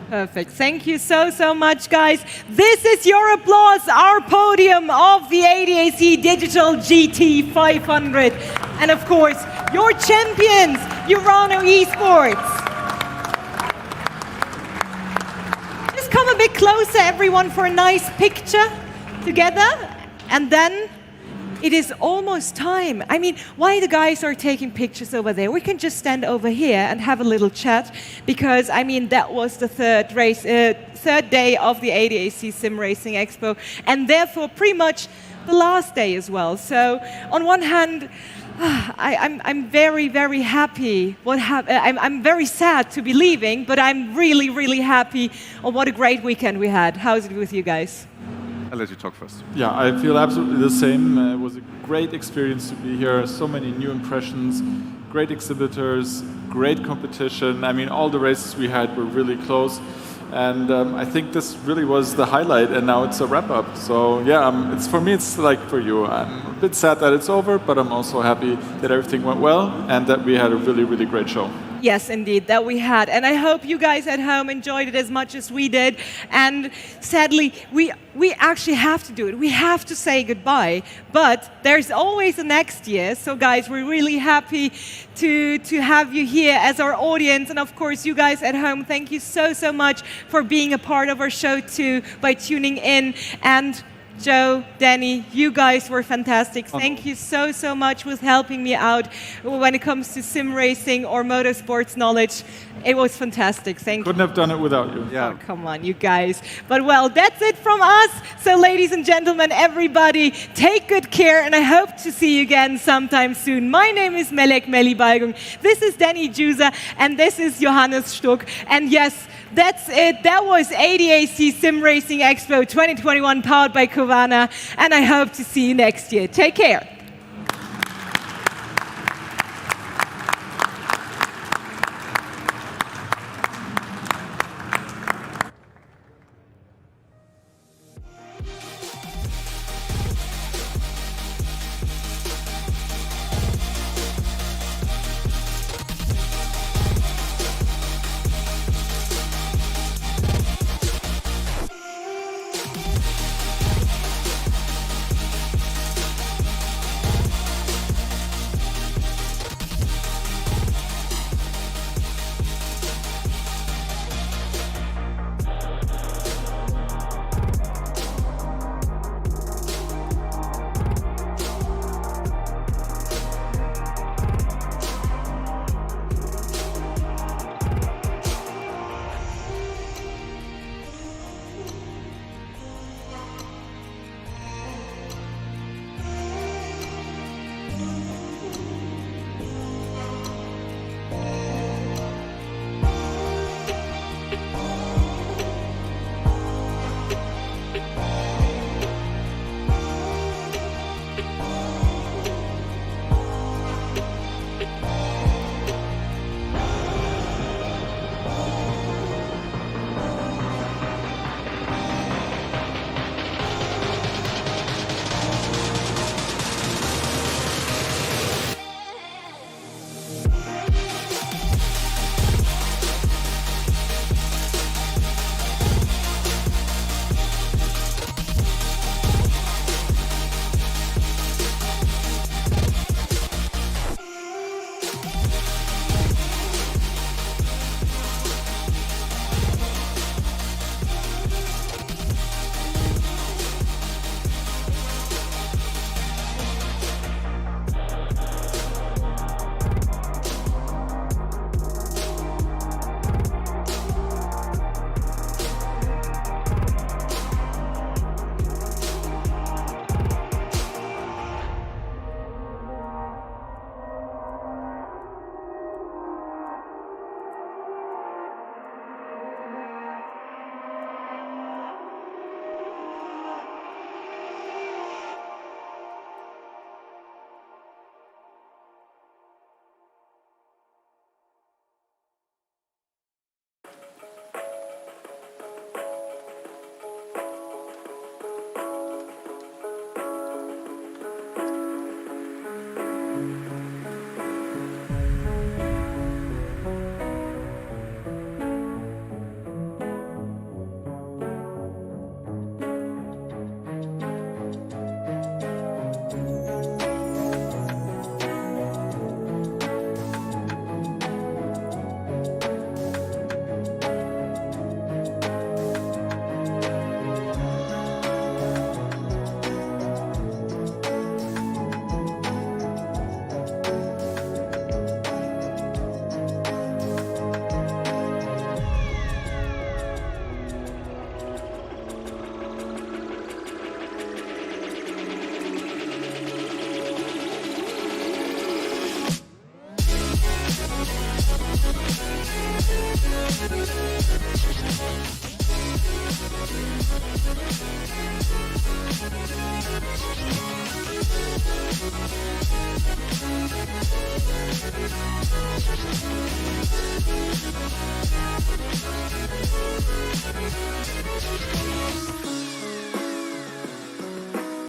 Perfect. Thank you so much, guys. This is your applause, our podium of the ADAC Digital GT500. And of course, your champions, Urano Esports. Just come a bit closer, everyone, for a nice picture together. And then it is almost time. I mean, while the guys are taking pictures over there, we can just stand over here and have a little chat, because I mean that was the third day of the ADAC SimRacing Expo, and therefore pretty much the last day as well. So on one hand, I'm very happy. I'm very sad to be leaving, but I'm really happy on what a great weekend we had. How's it with you guys? I'll let you talk first. Yeah, I feel absolutely the same. It was a great experience to be here. So many new impressions, great exhibitors, great competition. I mean, all the races we had were really close. And I think this really was the highlight, and now it's a wrap-up. So yeah, it's for me, it's like for you. I'm a bit sad that it's over, but I'm also happy that everything went well and that we had a really great show. Yes, indeed, that we had. And I hope you guys at home enjoyed it as much as we did. And sadly, we actually have to do it. We have to say goodbye. But there's always a next year. So guys, we're really happy to have you here as our audience. And of course, you guys at home, thank you so much for being a part of our show too, by tuning in. And Joe, Danny, you guys were fantastic. Thank you so much with helping me out when it comes to sim racing or motorsports knowledge. It was fantastic. Thank you. Couldn't have done it without you. Yeah. Oh, come on, you guys. But well, that's it from us. So ladies and gentlemen, everybody, take good care, and I hope to see you again sometime soon. My name is Melek Melibalgung. This is Danny Juza, and this is Johannes Stuck. And yes, that's it. That was ADAC SimRacing Expo 2021, powered by Covana, and I hope to see you next year. Take care.